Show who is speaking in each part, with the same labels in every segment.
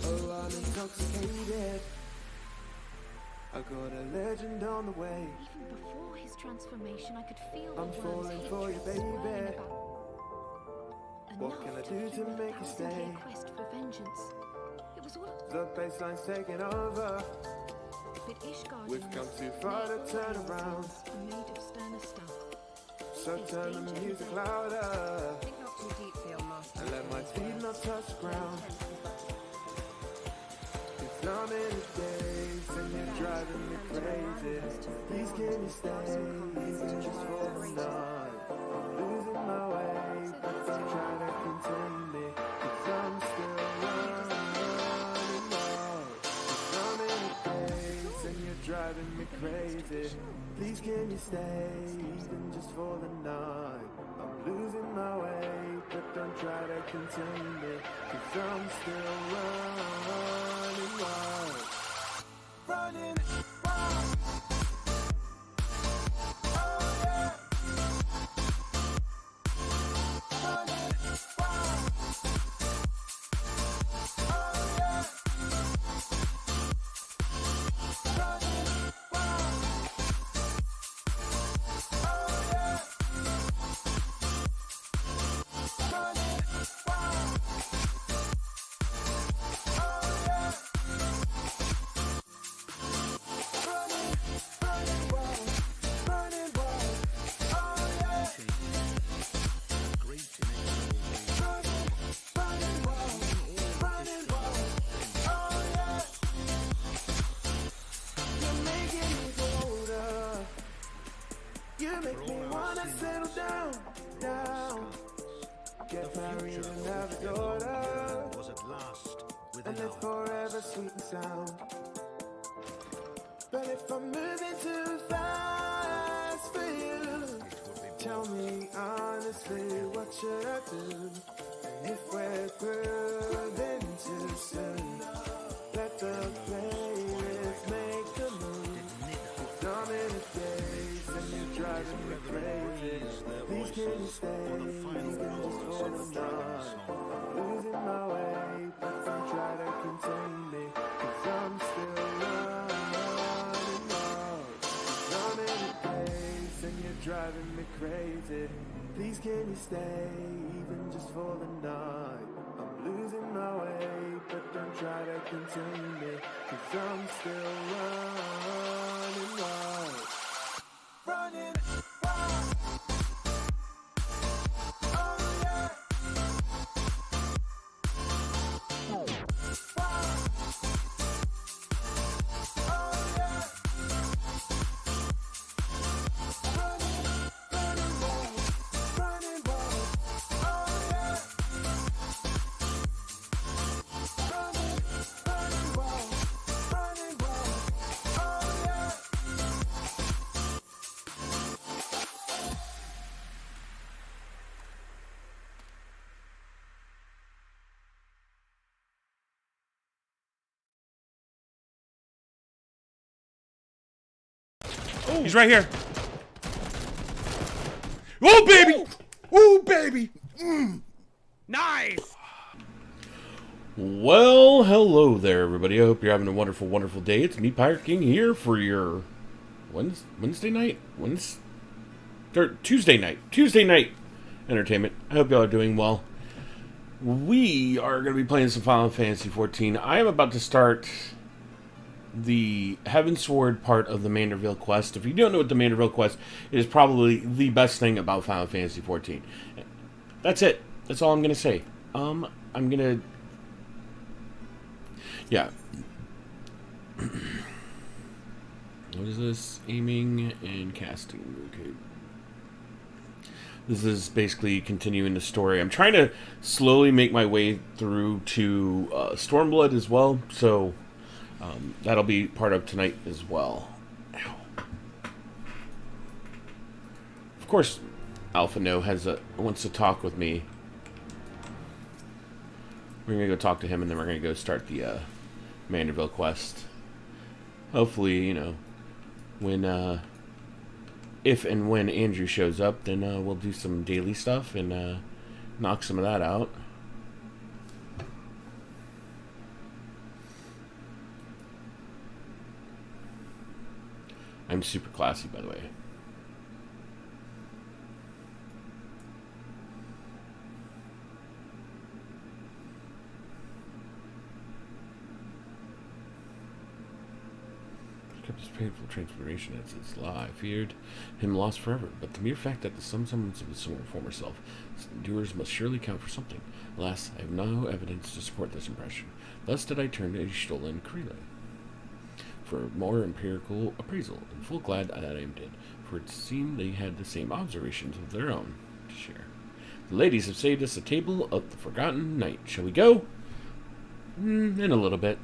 Speaker 1: Oh, I'm intoxicated. I got a legend on the way.
Speaker 2: Even before his transformation, I could feel
Speaker 1: I'm
Speaker 2: the
Speaker 1: falling
Speaker 2: worm's
Speaker 1: for you,
Speaker 2: hatred swirling
Speaker 1: baby.
Speaker 2: about.
Speaker 1: What can I do to make you stay?
Speaker 2: Quest for vengeance. It was all
Speaker 1: The baseline's taking over.
Speaker 2: but Ishgard.
Speaker 1: We've come too far to turn around.
Speaker 2: Are made of sterner stuff.
Speaker 1: So turn the music louder
Speaker 3: Think not too deep for your master.
Speaker 1: and let my feet not touch the ground. It's not many days and you're driving me crazy. Please can you stay even just for the night? I'm losing my way, but don't try to contain me, 'cause I'm still running wild. It's not many days and you're driving me crazy. Please can you stay even just for the night? I'm losing my way, but don't try to contain me, 'cause I'm still running wild. Running wild. Oh yeah. Running wild. Oh yeah. Running wild. Oh yeah. Running wild. Oh yeah. Running wild. Running wild. Oh yeah. Running wild. Running wild. Oh yeah. You're making me go older. You make me wanna settle down, down. Get married and have a daughter,
Speaker 4: Was at last within
Speaker 1: and live forever sweet and sound. But if I'm moving too fast for you, tell me honestly, what should I do? And if we're grooving too soon, let the playlist make the move. It's not in the days and you're driving me crazy. Please can you stay even just for the night? I'm losing my way, but don't try to contain me, 'cause I'm still running wild. It's not in the days and you're driving me crazy. Please can you stay even just for the night? I'm losing my way, but don't try to contain me, 'cause I'm still running wild. Running wild. Oh yeah. Wild. Oh yeah. Running wild. Running wild. Oh yeah. Running wild. Running wild. Oh yeah.
Speaker 5: He's right here. Oh, baby! Oh, baby!
Speaker 4: Nice!
Speaker 5: Well, hello there, everybody. I hope you're having a wonderful, wonderful day. It's me, Pirate King, here for your Wednesday night? Tuesday night entertainment. I hope y'all are doing well. We are going to be playing some Final Fantasy XIV. I am about to start the Heavensward part of the Manderville quest. If you don't know what the Manderville quest is, probably the best thing about Final Fantasy XIV. That's it. That's all I'm going to say. I'm going to... Yeah. What is this? Aiming and casting. Okay. This is basically continuing the story. I'm trying to slowly make my way through to Stormblood as well, so that'll be part of tonight as well. Ow. Of course, Alpha No wants to talk with me. We're going to go talk to him, and then we're going to go start the Manderville quest. Hopefully, you know, when if and when Andrew shows up, then we'll do some daily stuff and knock some of that out. I'm super classy, by the way. Kept his painful transformation as its law. I feared him lost forever, but the mere fact that the semblance of his former self endures must surely count for something. Alas, I have no evidence to support this impression. Thus did I turn to Ishtola and Krele for more empirical appraisal, and full glad that I did, for it seemed they had the same observations of their own to share. The ladies have saved us a table of the forgotten night. Shall we go? In a little bit.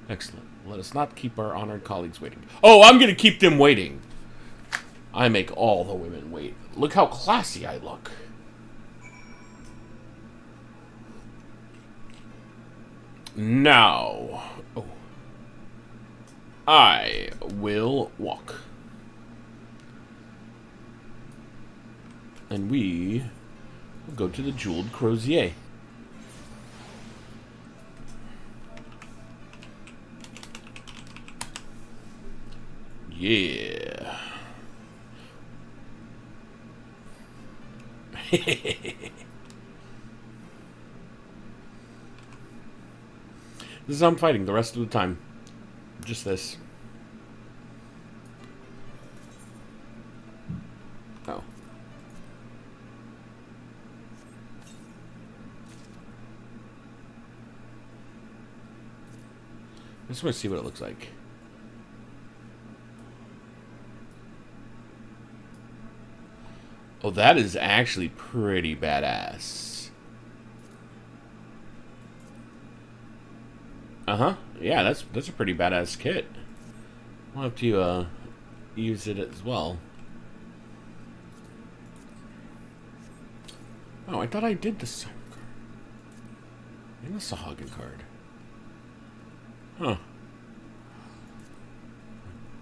Speaker 5: Excellent. Let us not keep our honored colleagues waiting. Oh, I'm going to keep them waiting. I make all the women wait. Look how classy I look. Now, I will walk. And we will go to the Jeweled Crozier. Yeah. This is how I'm fighting the rest of the time. Just this. Oh. I just want to see what it looks like. Oh, that is actually pretty badass. Uh-huh. Yeah, that's a pretty badass kit. I'll have to use it as well. Oh, I thought I did the Sahagin card. And the Sahagin card. Huh.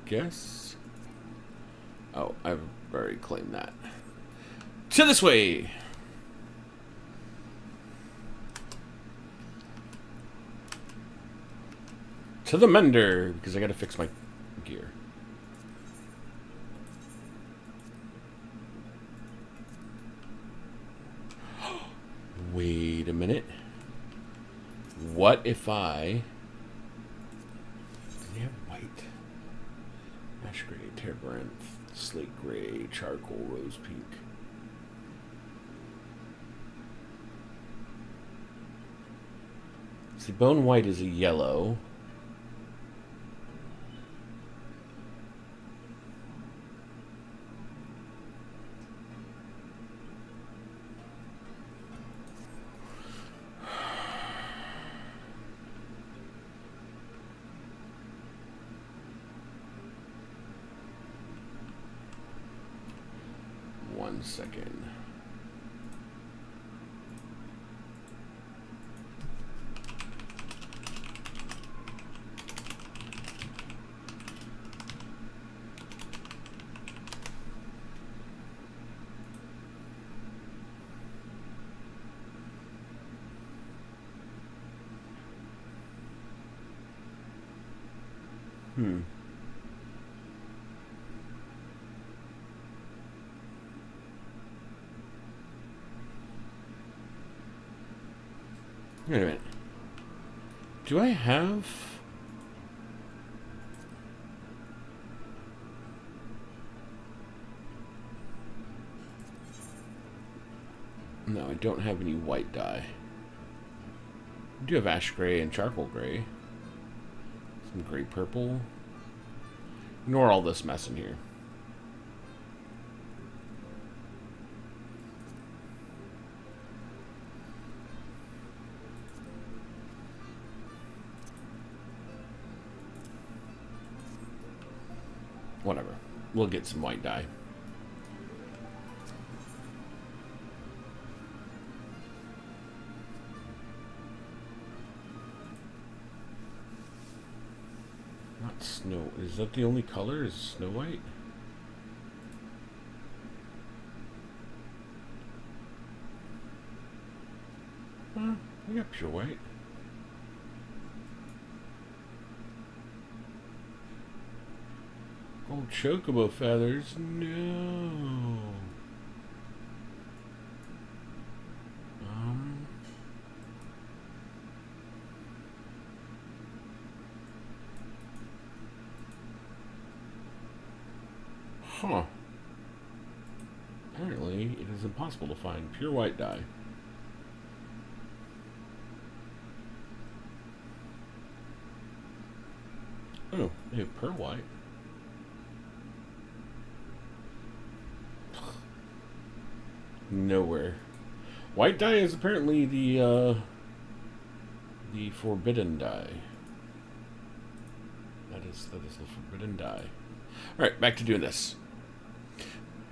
Speaker 5: Guess. Oh, I've already claimed that. To this way! To the mender, because I gotta fix my gear. Wait a minute. What if I... Do they have white? Ash gray, terebinth, slate gray, charcoal, rose pink. See, bone white is a yellow. One second. Wait a minute. Do I have... No, I don't have any white dye. I do have ash gray and charcoal gray. Some gray purple. Ignore all this mess in here. Whatever. We'll get some white dye. Not snow. Is that the only color? Is Snow White? We got pure white. Oh, chocobo feathers. No. Huh. Apparently, it is impossible to find pure white dye. Oh, they have pearl white. Nowhere. White dye is apparently the forbidden dye. That is the forbidden dye. Alright, back to doing this.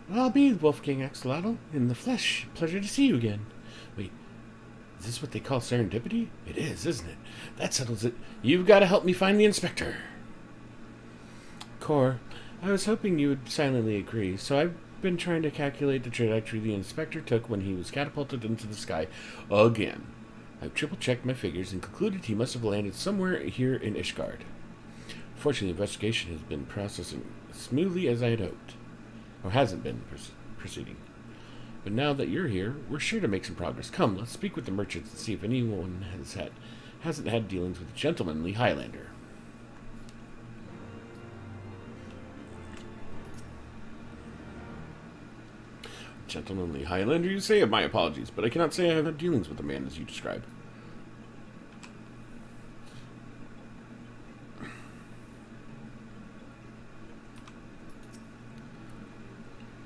Speaker 5: I'll be Wolfgang Axolotl in the flesh. Pleasure to see you again. Wait, is this what they call serendipity? It is, isn't it? That settles it. You've got to help me find the inspector. Cor, I was hoping you would silently agree, so I've been trying to calculate the trajectory the inspector took when he was catapulted into the sky again. I've triple-checked my figures and concluded he must have landed somewhere here in Ishgard. Fortunately, the investigation has been processing as smoothly as I had hoped. Or hasn't been proceeding. But now that you're here, we're sure to make some progress. Come, let's speak with the merchants and see if anyone hasn't had dealings with the gentlemanly Highlander. Gentlemanly Highlander, you say? My apologies, but I cannot say I have had dealings with the man as you describe.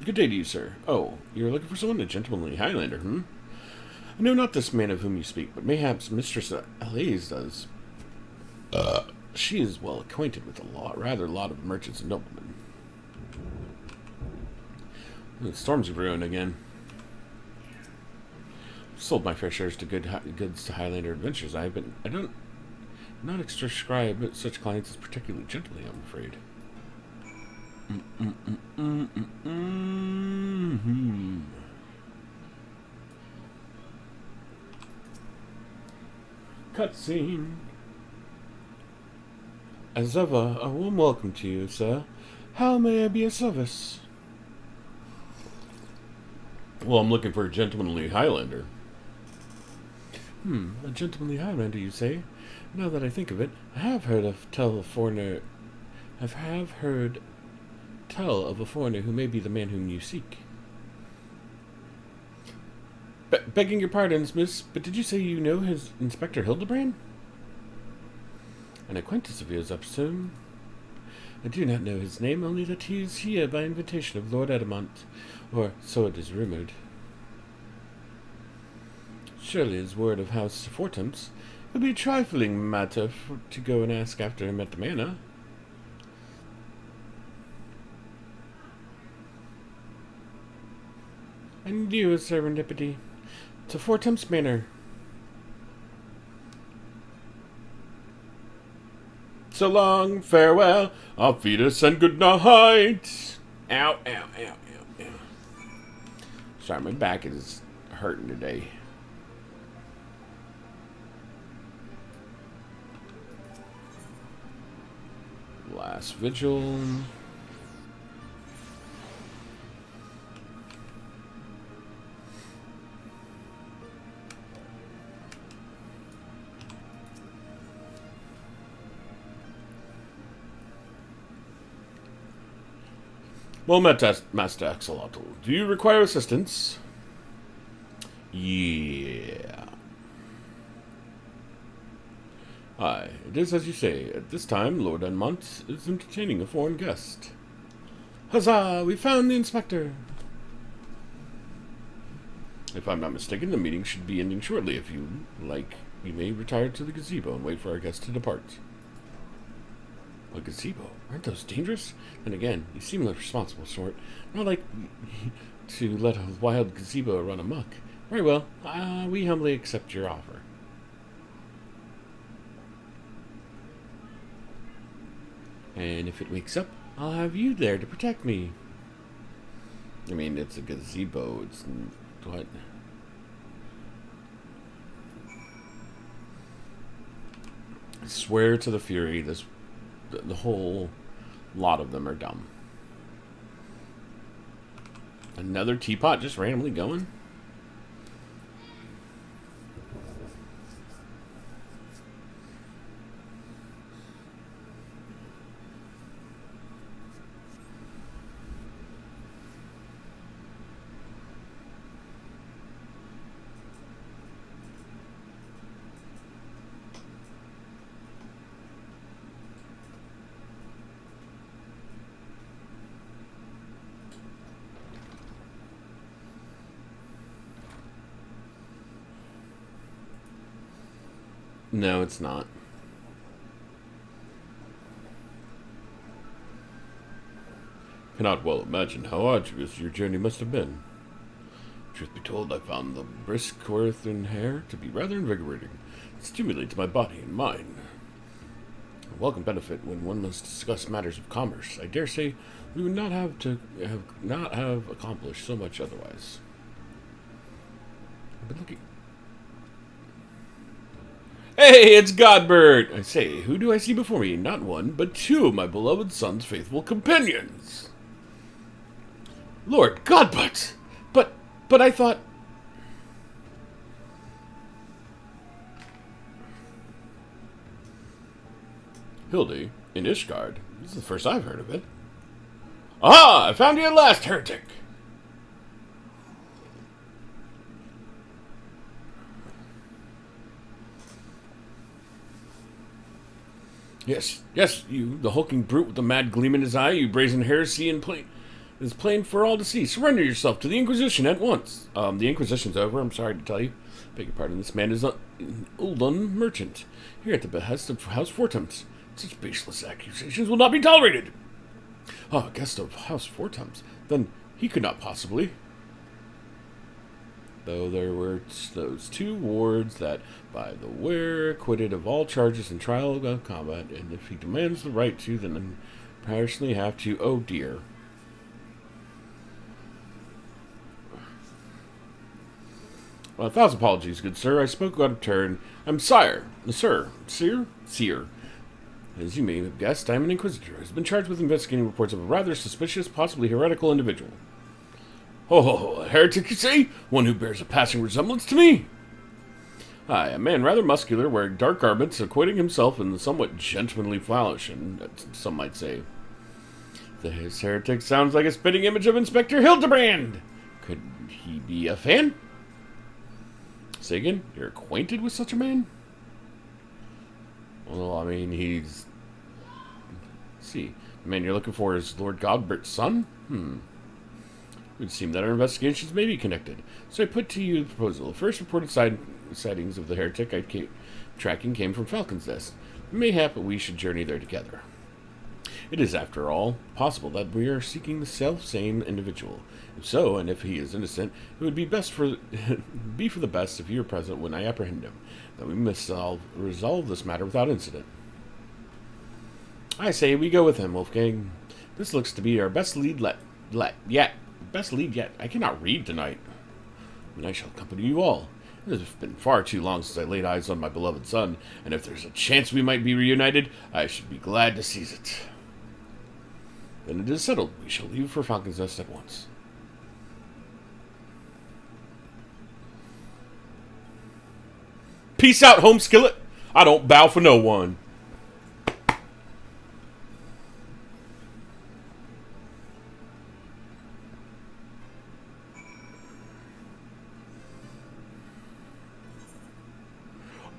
Speaker 5: Good day to you, sir. Oh, you're looking for someone? A gentlemanly Highlander, I know not this man of whom you speak, but mayhaps Mistress Elise does. She is well acquainted with a lot of merchants and noblemen. The storms have ruined again. I've sold my fair shares to goods to Highlander adventures. I don't not describe such clients as particularly gently, I'm afraid. Cutscene. As ever, a warm welcome to you, sir. How may I be of service? Well, I'm looking for a gentlemanly Highlander. A gentlemanly Highlander, you say? Now that I think of it, I have heard tell of a foreigner who may be the man whom you seek. Begging your pardons, miss, but did you say you know his Inspector Hildebrand? An acquaintance of yours, I presume? I do not know his name, only that he is here by invitation of Lord Edamont, or so it is rumored. Surely his word of House Fortemps will be a trifling matter to go and ask after him at the manor. And you, serendipity, to Fortemps Manor. So long, farewell, auf Wiedersehen, good night. Ow, ow, ow, ow, ow. Sorry, my back is hurting today. Last vigil. Well met, Master Axolotl. Do you require assistance? Yeah. Aye, it is as you say. At this time, Lord Edmont is entertaining a foreign guest. Huzzah! We found the inspector! If I'm not mistaken, the meeting should be ending shortly. If you like, you may retire to the gazebo and wait for our guest to depart. A gazebo? Aren't those dangerous? And again, you seem the responsible sort. Not like to let a wild gazebo run amok. Very well. We humbly accept your offer. And if it wakes up, I'll have you there to protect me. I mean, it's a gazebo. It's what? I swear to the Fury, the whole lot of them are dumb. Another teapot just randomly going? No, it's not. Cannot well imagine how arduous your journey must have been. Truth be told, I found the brisk earthen air to be rather invigorating. It stimulates my body and mind. A welcome benefit when one must discuss matters of commerce. I dare say we would not have accomplished so much otherwise. I've been looking. Hey, it's Godbert! I say, who do I see before me? Not one, but two of my beloved son's faithful companions. Lord Godbert! But I thought... Hildy, in Ishgard. This is the first I've heard of it. Ah! I found you at last, heretic! Yes, you, the hulking brute with the mad gleam in his eye, you brazen heresy and is plain for all to see. Surrender yourself to the Inquisition at once. The Inquisition's over, I'm sorry to tell you. Beg your pardon, this man is an Uldan merchant, here at the behest of House Fortums. Such baseless accusations will not be tolerated. Ah, guest of House Fortums. Then he could not possibly... Though there were those two wards that, by the way, acquitted of all charges in trial of combat, and if he demands the right to, then personally have to. Oh dear. Well, 1,000 apologies, good sir. I spoke out of turn. I'm sire. Sir. Seer. As you may have guessed, I am an inquisitor who has been charged with investigating reports of a rather suspicious, possibly heretical individual. Oh, a heretic, you say? One who bears a passing resemblance to me? Aye, a man rather muscular, wearing dark garments, acquitting himself in the somewhat gentlemanly fashion, some might say. This heretic sounds like a spitting image of Inspector Hildebrand. Could he be a fan? Say again, you're acquainted with such a man? Well, I mean, he's... Let's see, the man you're looking for is Lord Godbert's son? It would seem that our investigations may be connected. So I put to you the proposal. The first reported sightings of the heretic tracking came from Falcon's Nest. Mayhap we should journey there together. It is, after all, possible that we are seeking the self-same individual. If so, and if he is innocent, it would be for the best if you are present when I apprehend him. That we must resolve this matter without incident. I say we go with him, Wolfgang. This looks to be our best lead yet. Best lead yet. I cannot read tonight. And I shall accompany you all. It has been far too long since I laid eyes on my beloved son, and if there's a chance we might be reunited, I should be glad to seize it. Then it is settled. We shall leave for Falcon's Nest at once. Peace out, home skillet. I don't bow for no one.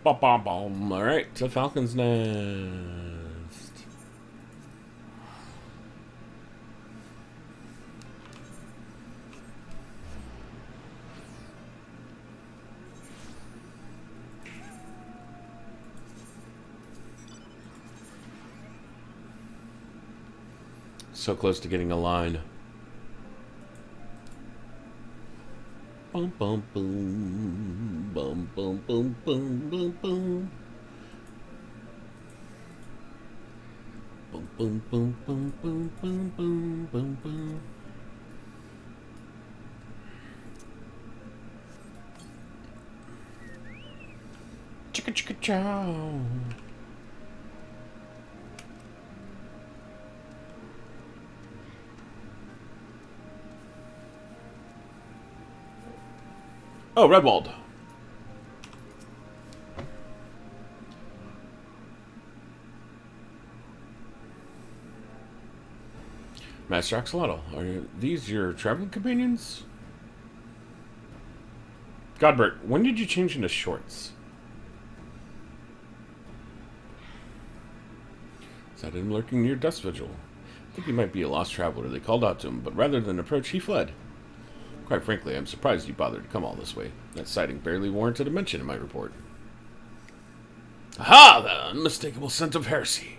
Speaker 5: Alright, to Falcon's Nest. So close to getting a line. Bum bum boom, bum bum boom boom boom boom. Boom boom boom boom boom boom boom boom boom. Chicka chicka chow. Oh, Redwald. Master Axolotl, are these your traveling companions? Godbert, when did you change into shorts? Sighted him lurking near Dust Vigil. I think he might be a lost traveler. They called out to him, but rather than approach, he fled. Quite frankly, I'm surprised you bothered to come all this way. That sighting barely warranted a mention in my report. Aha! The unmistakable scent of heresy.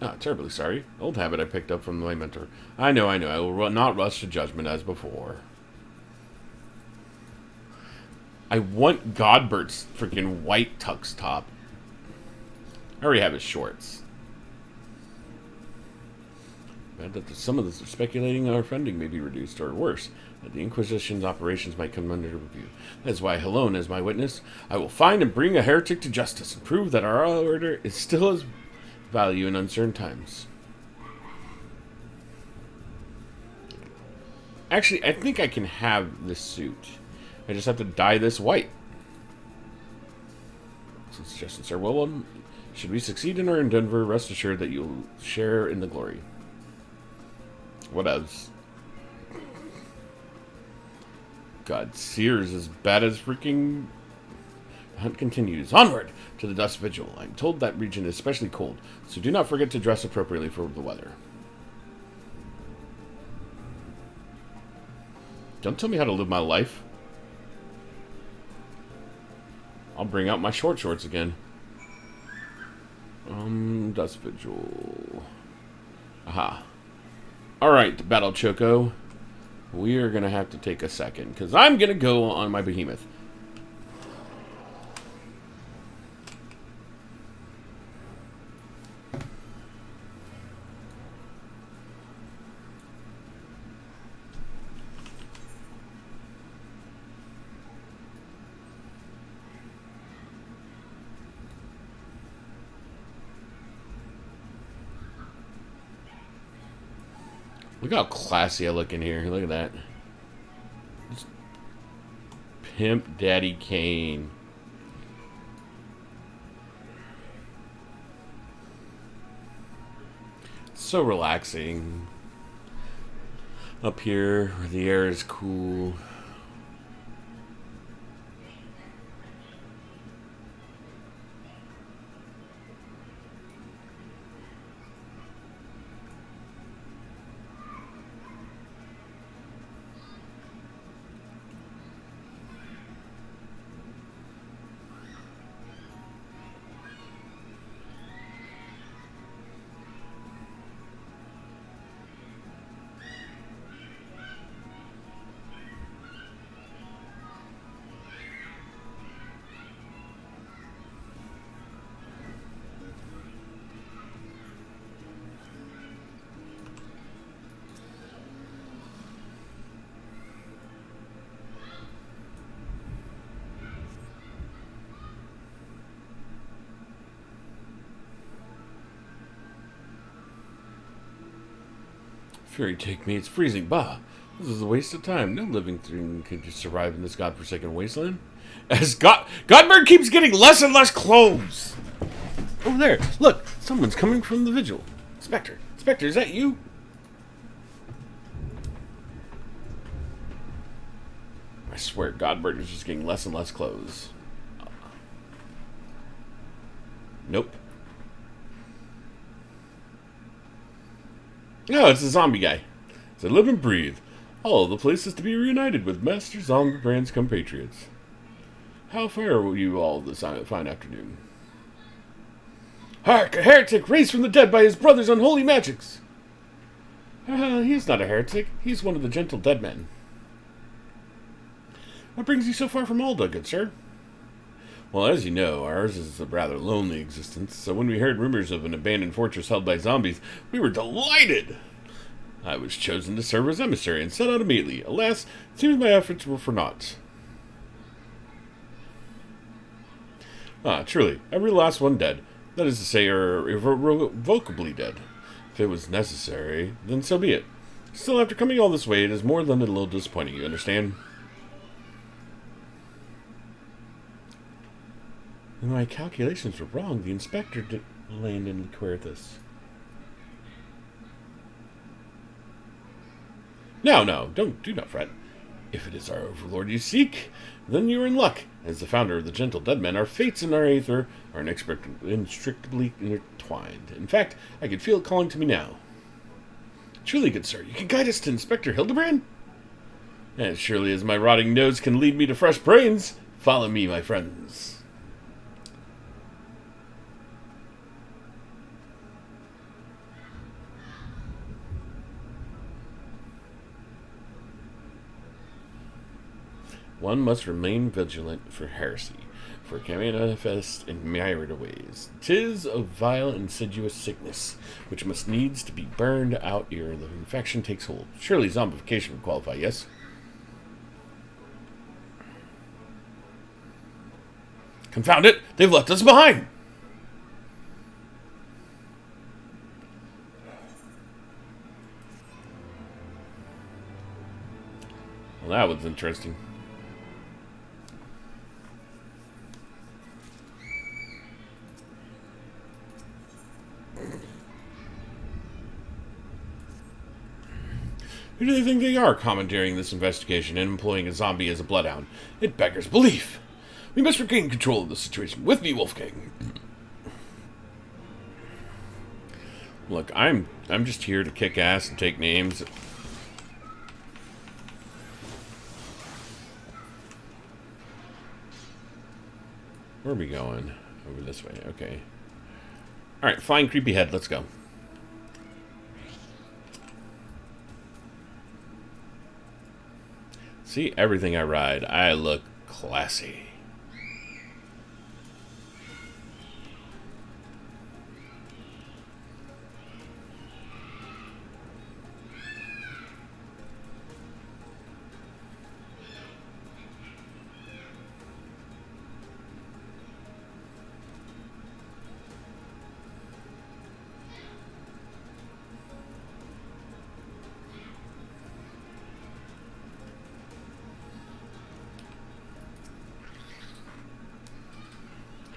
Speaker 5: Ah, terribly sorry. Old habit I picked up from my mentor. I know. I will not rush to judgment as before. I want Godbert's freaking white tux top. I already have his shorts. Bad that some of the speculating our funding may be reduced, or worse, that the Inquisition's operations might come under review. That's why Helone is my witness. I will find and bring a heretic to justice and prove that our order is still as value in uncertain times. Actually, I think I can have this suit. I just have to dye this white. Suggestions are well. Should we succeed in our endeavor, rest assured that you'll share in the glory. What else? God, Sears is bad as freaking... Hunt continues. Onward to the Dust Vigil. I'm told that region is especially cold, so do not forget to dress appropriately for the weather. Don't tell me how to live my life. I'll bring out my short shorts again. Dust Vigil. Aha. Alright, Battle Choco. We are going to have to take a second, because I'm going to go on my behemoth. Look how classy I look in here. Look at that. Just Pimp Daddy Kane. So relaxing. Up here, where the air is cool. Fury take me, it's freezing. Bah, this is a waste of time. No living thing could just survive in this godforsaken wasteland. As Godbird keeps getting less and less clothes. Over there, look, someone's coming from the vigil. Spectre, is that you? I swear, Godbird is just getting less and less clothes. Nope. No, it's the zombie guy. So live and breathe. All of the places to be reunited with Master Zombie Brand's compatriots. How fare will you all this fine afternoon? Hark! A heretic raised from the dead by his brother's unholy magics! He's not a heretic. He's one of the gentle dead men. What brings you so far from Alda, good sir? Well, as you know, ours is a rather lonely existence, so when we heard rumors of an abandoned fortress held by zombies, we were delighted! I was chosen to serve as emissary and set out immediately. Alas, it seems my efforts were for naught. Ah, truly, every last one dead. That is to say, irrevocably dead. If it was necessary, then so be it. Still, after coming all this way, it is more than a little disappointing, you understand? When my calculations were wrong, the inspector did land in Querthus. No, do not fret. If it is our overlord you seek, then you are in luck. As the founder of the Gentle Dead Men, our fates and our aether are inextricably intertwined. In fact, I can feel it calling to me now. Truly, good sir, you can guide us to Inspector Hildebrand? As surely as my rotting nose can lead me to fresh brains, follow me, my friends. One must remain vigilant for heresy, for it can manifest in myriad ways. 'Tis a vile, insidious sickness, which must needs to be burned out ere the infection takes hold. Surely zombification would qualify, yes? Confound it! They've left us behind! Well, that was interesting. Who do they think they are, commandeering this investigation and employing a zombie as a bloodhound? It beggars belief. We must regain control of the situation. With me, Wolfgang. Look, I'm just here to kick ass and take names. Where are we going? Over this way. Okay. Alright, flying creepy head. Let's go. See, everything I ride, I look classy.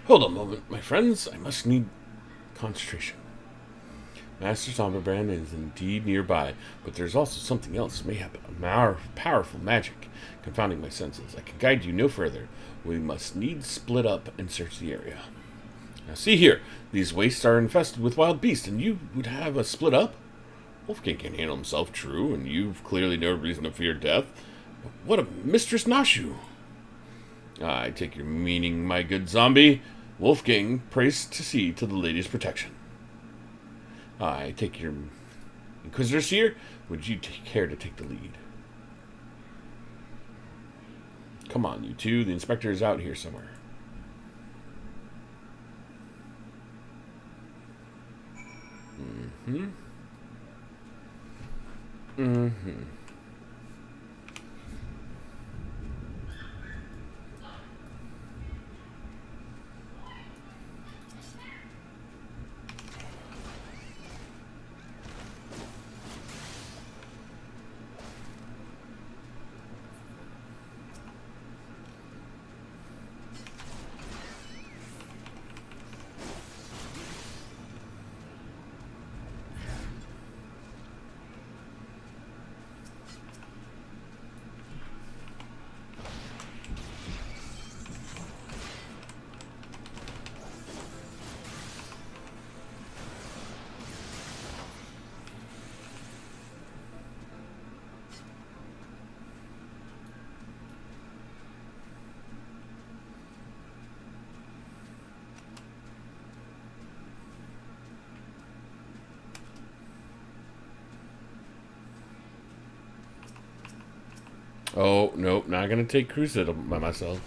Speaker 5: Hold on a moment, my friends. I must need concentration. Master Somberbrand is indeed nearby, but there's also something else. Mayhap a powerful magic confounding my senses. I can guide you no further. We must needs split up and search the area. Now see here. These wastes are infested with wild beasts, and you would have us split up? Wolfgang can't handle himself, true, and you've clearly no reason to fear death. But what of Mistress Nashu? I take your meaning, my good zombie. Wolfgang prays to see to the lady's protection. I take your Inquisitors here. Would you care to take the lead? Come on, you two. The inspector is out here somewhere. Oh, nope, not gonna take Crusade by myself.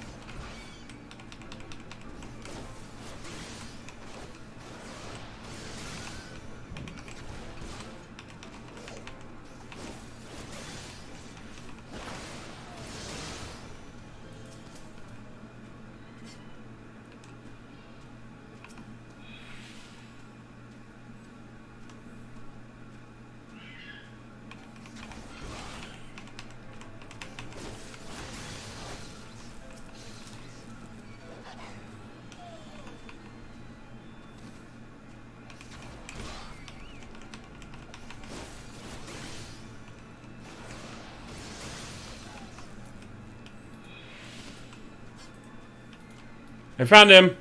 Speaker 5: I found him.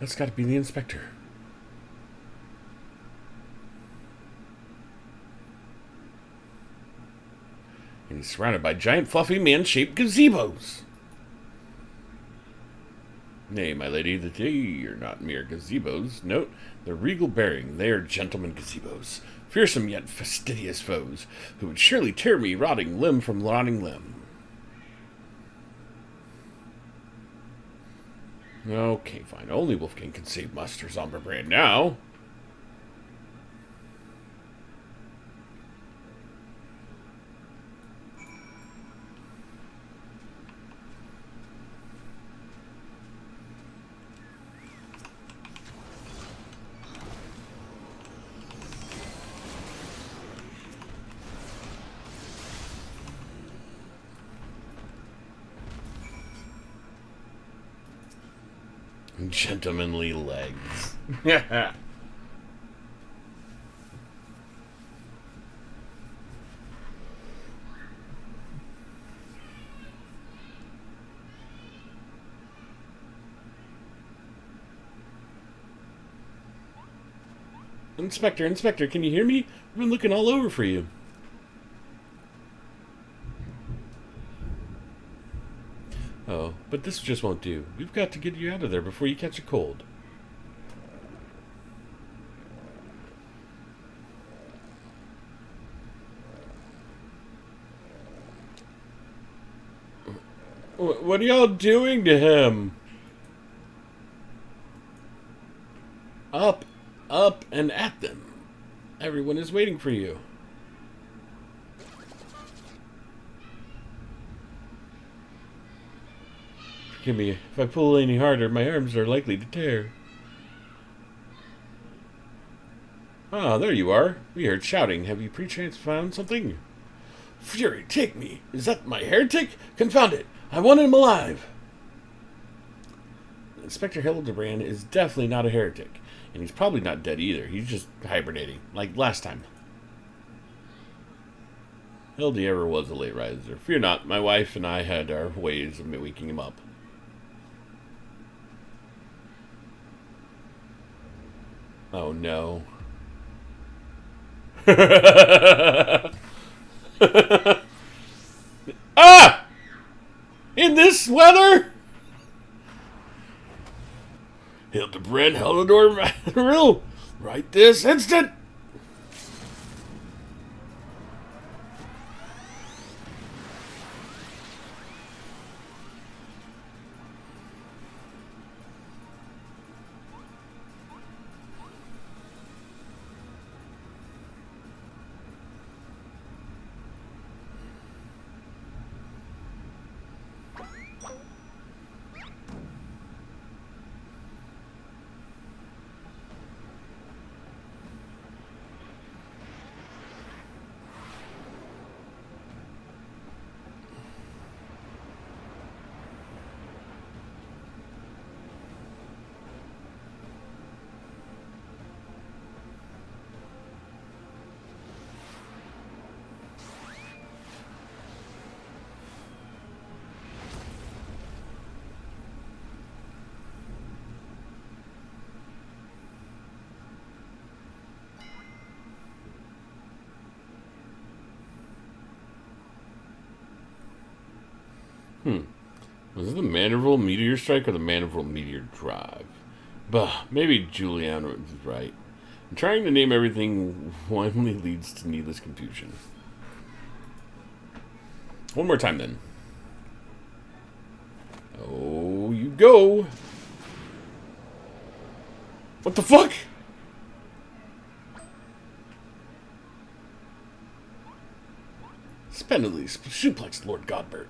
Speaker 5: That's got to be the inspector. And he's surrounded by giant, fluffy, man-shaped gazebos. Nay, my lady, they are not mere gazebos. Note the regal bearing. They are gentlemen gazebos, fearsome yet fastidious foes, who would surely tear me rotting limb from rotting limb. Okay, fine. Only Wolfgang can save Master Zomberbrand now. Gentlemanly legs. Inspector, can you hear me? I've been looking all over for you. Oh, but this just won't do. We've got to get you out of there before you catch a cold. What are y'all doing to him? Up, and at them. Everyone is waiting for you. Forgive me, if I pull any harder, my arms are likely to tear. Ah, there you are. We heard shouting. Have you perchance found something? Fury, take me! Is that my heretic? Confound it! I want him alive! Inspector Hildebrand is definitely not a heretic. And he's probably not dead either. He's just hibernating, like last time. Hildy ever was a late riser. Fear not, my wife and I had our ways of waking him up. Oh no. Ah! In this weather? Hildebrand Helidor Manderville, right this instant! Was it the Manderville Meteor Strike or the Manderville Meteor Drive? Bah, maybe Julianne was right. And trying to name everything only leads to needless confusion. One more time, then. Oh, you go! What the fuck? Splendidly suplexed Lord Godbert.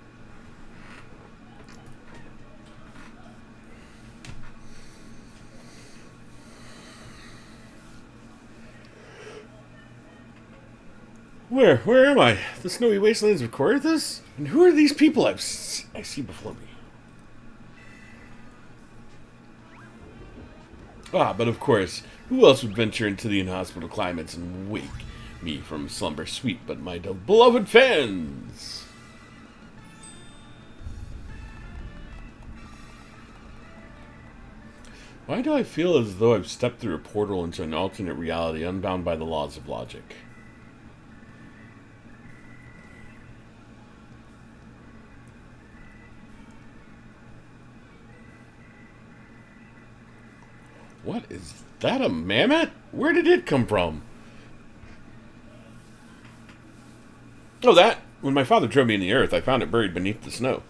Speaker 5: Where am I? The snowy wastelands of Corythus? And who are these people I see before me? Ah, but of course, who else would venture into the inhospitable climates and wake me from slumber sweet but my beloved fans? Why do I feel as though I've stepped through a portal into an alternate reality unbound by the laws of logic? What is that, a mammoth? Where did it come from? Oh, that! When my father drove me in the earth, I found it buried beneath the snow.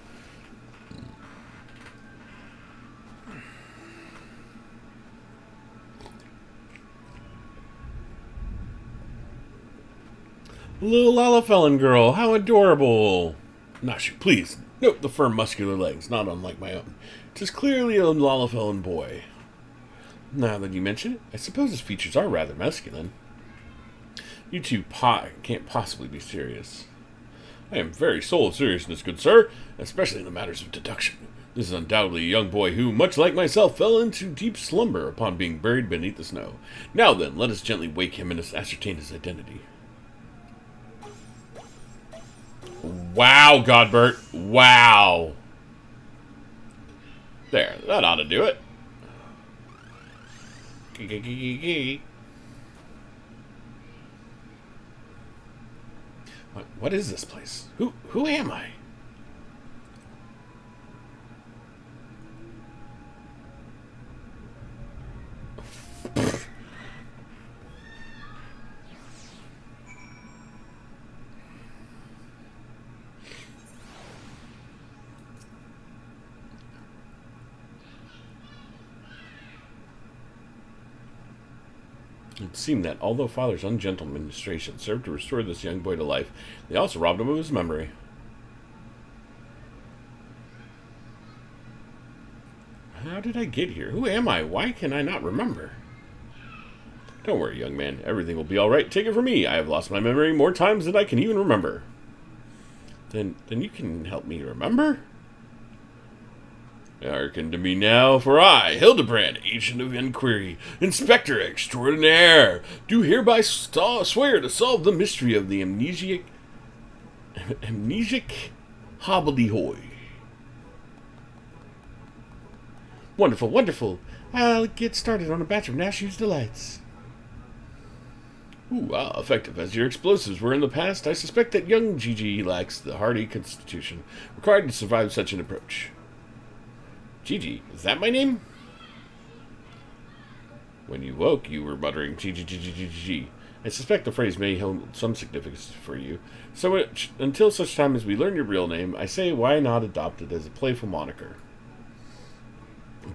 Speaker 5: Little Lalafellan girl, how adorable! Nashu, please, note the firm muscular legs, not unlike my own. 'Tis clearly a Lalafellan boy. Now that you mention it, I suppose his features are rather masculine. You two can't possibly be serious. I am very full of seriousness, good sir, especially in the matters of deduction. This is undoubtedly a young boy who, much like myself, fell into deep slumber upon being buried beneath the snow. Now then, let us gently wake him and ascertain his identity. Wow, Godbert. Wow. There, that ought to do it. What is this place? Who am I? It seemed that, although Father's ungentle ministration served to restore this young boy to life, they also robbed him of his memory. How did I get here? Who am I? Why can I not remember? Don't worry, young man. Everything will be all right. Take it from me. I have lost my memory more times than I can even remember. Then you can help me remember? Hearken to me now, for I, Hildebrand, agent of inquiry, inspector extraordinaire, do hereby swear to solve the mystery of the amnesic hobbledehoy. Wonderful, wonderful. I'll get started on a batch of Nashu's delights. Ooh, effective as your explosives were in the past, I suspect that young Gigi lacks the hardy constitution required to survive such an approach. Gigi, is that my name? When you woke, you were muttering Gigi, Gigi, Gigi, Gigi. I suspect the phrase may hold some significance for you. So until such time as we learn your real name, I say why not adopt it as a playful moniker?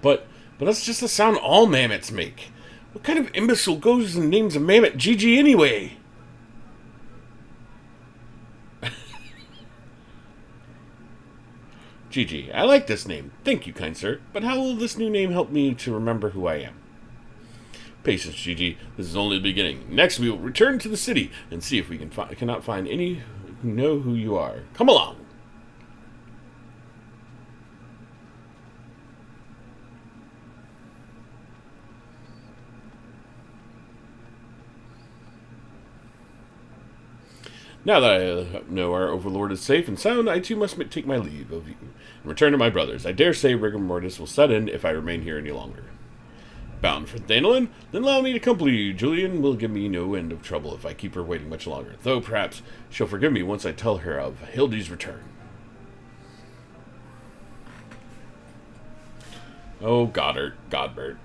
Speaker 5: But that's just the sound all mammoths make. What kind of imbecile goes and names a mammoth Gigi anyway? Gigi, I like this name. Thank you, kind sir. But how will this new name help me to remember who I am? Patience, Gigi. This is only the beginning. Next, we will return to the city and see if we cannot find any who know who you are. Come along. Now that I know our overlord is safe and sound, I too must take my leave of you and return to my brothers. I dare say rigor mortis will set in if I remain here any longer. Bound for Thanolin? Then allow me to accompany you. Julian will give me no end of trouble if I keep her waiting much longer, though perhaps she'll forgive me once I tell her of Hildy's return. Oh, Godbert.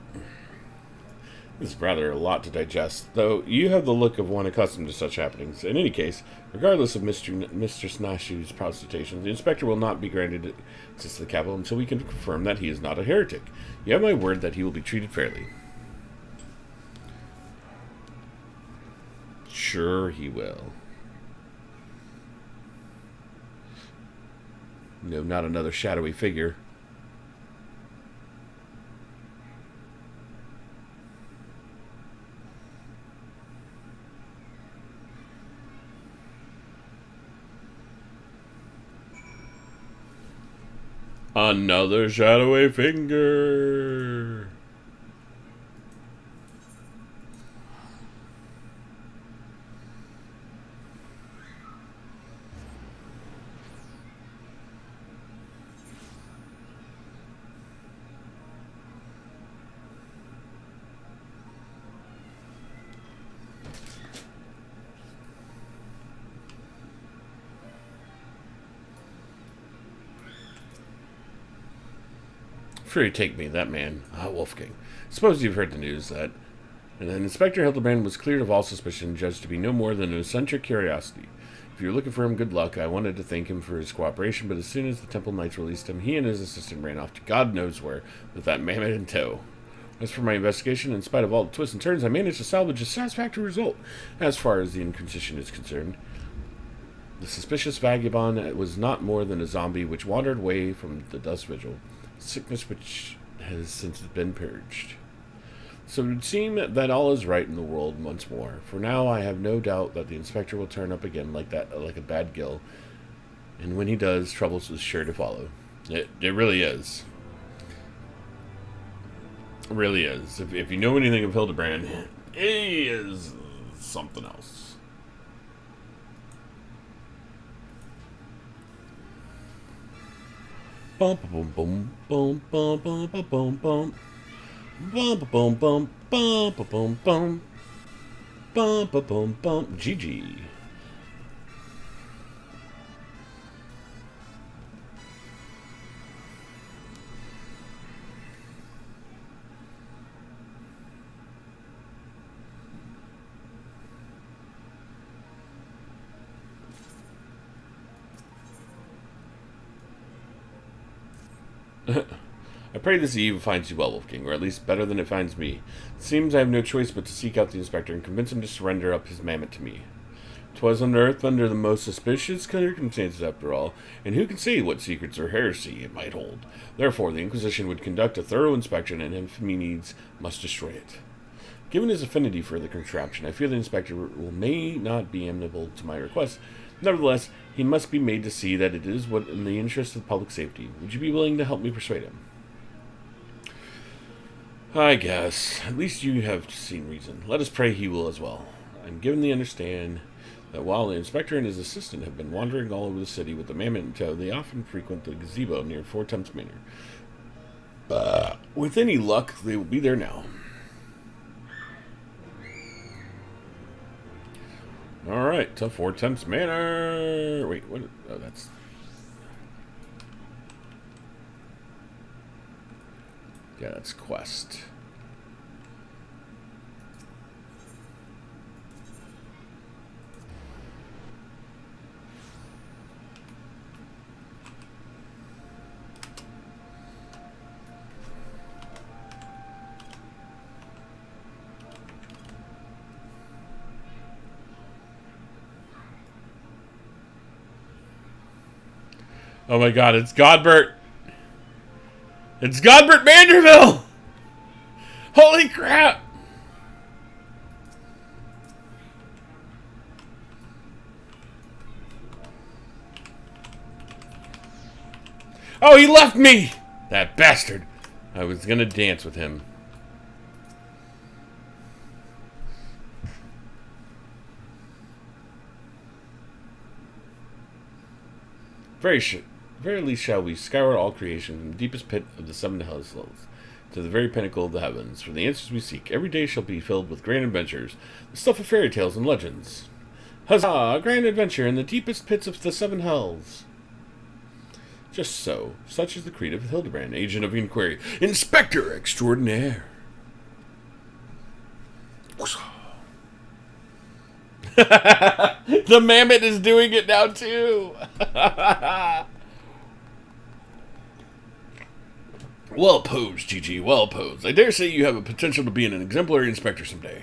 Speaker 5: This is rather a lot to digest, though you have the look of one accustomed to such happenings. In any case, regardless of Mistress Nashu's protestations, the inspector will not be granted access to the capital until we can confirm that he is not a heretic. You have my word that he will be treated fairly. Sure he will. No, not another shadowy figure. Another shadowy finger. Free to take me, that man, Wolfgang. Suppose you've heard the news that... And then Inspector Hildebrand was cleared of all suspicion, judged to be no more than an eccentric curiosity. If you're looking for him, good luck. I wanted to thank him for his cooperation, but as soon as the Temple Knights released him, he and his assistant ran off to God knows where, with that mammoth in tow. As for my investigation, in spite of all the twists and turns, I managed to salvage a satisfactory result, as far as the Inquisition is concerned. The suspicious vagabond was not more than a zombie which wandered away from the dust vigil, sickness which has since been purged. So it would seem that all is right in the world once more. For now, I have no doubt that the inspector will turn up again like a bad gill, and when he does, troubles is sure to follow. It really is. It really is. If you know anything of Hildebrand, he is something else. Bum bum bum bum bum bum bum bum bum. Bum bum bum bum bum bum bum bum bum bum. GG. I pray this eve finds you well, Wolfgang, or at least better than it finds me. It seems I have no choice but to seek out the inspector and convince him to surrender up his mammoth to me. 'Twas unearthed under the most suspicious circumstances, after all, and who can say what secrets or heresy it might hold? Therefore, the Inquisition would conduct a thorough inspection, and if he needs, must destroy it. Given his affinity for the contraption, I fear the inspector may not be amenable to my request. Nevertheless, he must be made to see that it is what in the interest of public safety. Would you be willing to help me persuade him? I guess. At least you have seen reason. Let us pray he will as well. I'm given to understand that while the inspector and his assistant have been wandering all over the city with the mammoth in tow, they often frequent the gazebo near Four Temps Manor. With any luck, they will be there now. Alright, to Four Temps Manor. Wait, what? Oh, that's... Yeah, that's quest. Oh my god, it's Godbert! It's Godbert Manderville! Holy crap! Oh, he left me! That bastard! I was gonna dance with him. Verily shall we scour all creation from the deepest pit of the seven hells to the very pinnacle of the heavens. For the answers we seek, every day shall be filled with grand adventures, the stuff of fairy tales and legends. Huzzah! A grand adventure in the deepest pits of the seven hells. Just so. Such is the creed of Hildebrand, agent of inquiry, inspector extraordinaire. The mammoth is doing it now too. Well posed, GG, well posed. I dare say you have a potential to be an exemplary inspector someday.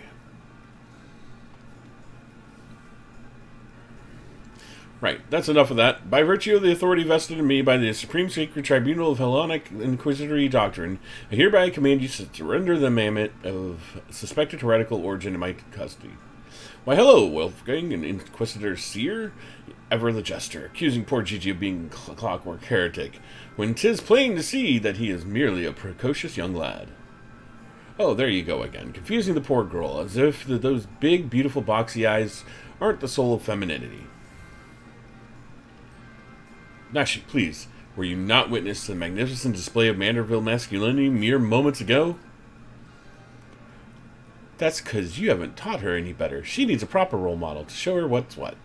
Speaker 5: Right, that's enough of that. By virtue of the authority vested in me by the Supreme Sacred Tribunal of Hellenic Inquisitory Doctrine, I hereby command you to surrender the mammoth of suspected heretical origin in my custody. Why, hello, Wolfgang, an Inquisitor Seer, ever the jester, accusing poor Gigi of being a clockwork heretic, when 'tis plain to see that he is merely a precocious young lad. Oh, there you go again, confusing the poor girl, as if those big, beautiful, boxy eyes aren't the soul of femininity. Nashi, please, were you not witness to the magnificent display of Manderville masculinity mere moments ago? That's because you haven't taught her any better. She needs a proper role model to show her what's what.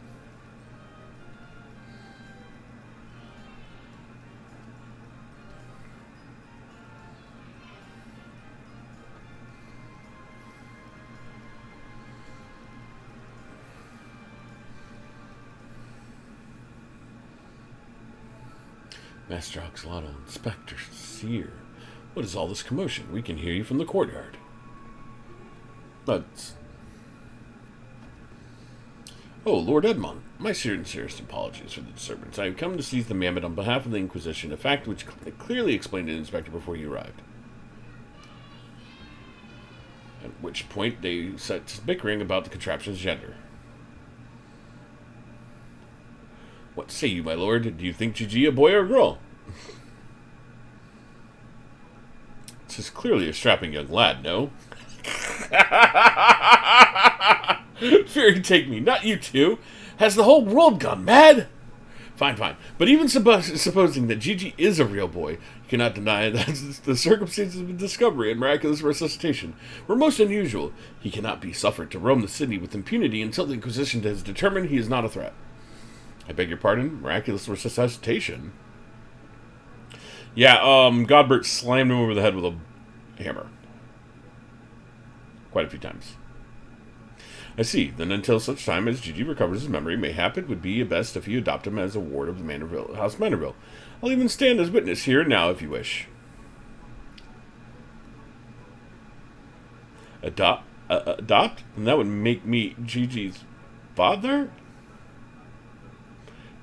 Speaker 5: Master Oxalotl, Inspector Seer. What is all this commotion? We can hear you from the courtyard. But... Oh, Lord Edmond, my sincerest apologies for the disturbance. I have come to seize the mammoth on behalf of the Inquisition, a fact which I clearly explained to the Inspector before he arrived. At which point they set bickering about the contraption's gender. What say you, my lord? Do you think Gigi a boy or a girl? This is clearly a strapping young lad, no? Fury take me, not you two. Has the whole world gone mad? Fine, fine. But even supposing that Gigi is a real boy, you cannot deny that the circumstances of discovery and miraculous resuscitation were most unusual. He cannot be suffered to roam the city with impunity until the Inquisition has determined he is not a threat. I beg your pardon? Miraculous resuscitation? Yeah, Godbert slammed him over the head with a hammer. Quite a few times. I see. Then until such time as Gigi recovers his memory, mayhap it would be best if you adopt him as a ward of the Manderville, House Manderville. I'll even stand as witness here and now if you wish. Adopt? And that would make me Gigi's father?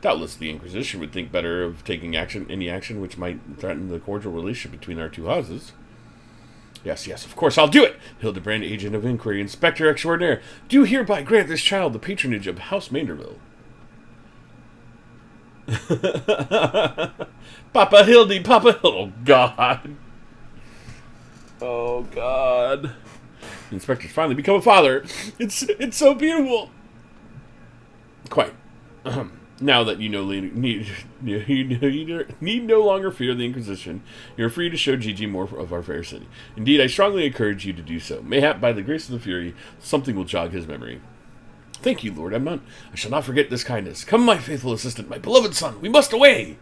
Speaker 5: Doubtless the Inquisition would think better of taking any action which might threaten the cordial relationship between our two houses. Yes, yes, of course, I'll do it! Hildebrand, Agent of Inquiry, Inspector Extraordinaire, do hereby grant this child the patronage of House Manderville. Papa Hildy, Papa Hildy, oh God. Oh God. The Inspector's finally become a father. It's so beautiful. Quite. Now that you need no longer fear the Inquisition, you are free to show Gigi more of our fair city. Indeed, I strongly encourage you to do so. Mayhap, by the grace of the Fury, something will jog his memory. Thank you, Lord Edmund. I shall not forget this kindness. Come, my faithful assistant, my beloved son. We must away!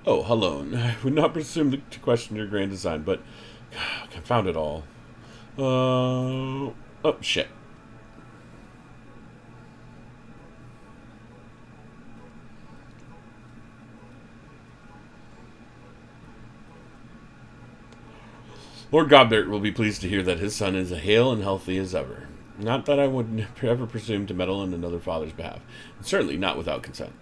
Speaker 5: Oh, hello. I would not presume to question your grand design, but... confound it all. Oh, shit. Lord Godbert will be pleased to hear that his son is as hale and healthy as ever. Not that I would ever presume to meddle in another father's behalf, and certainly not without consent.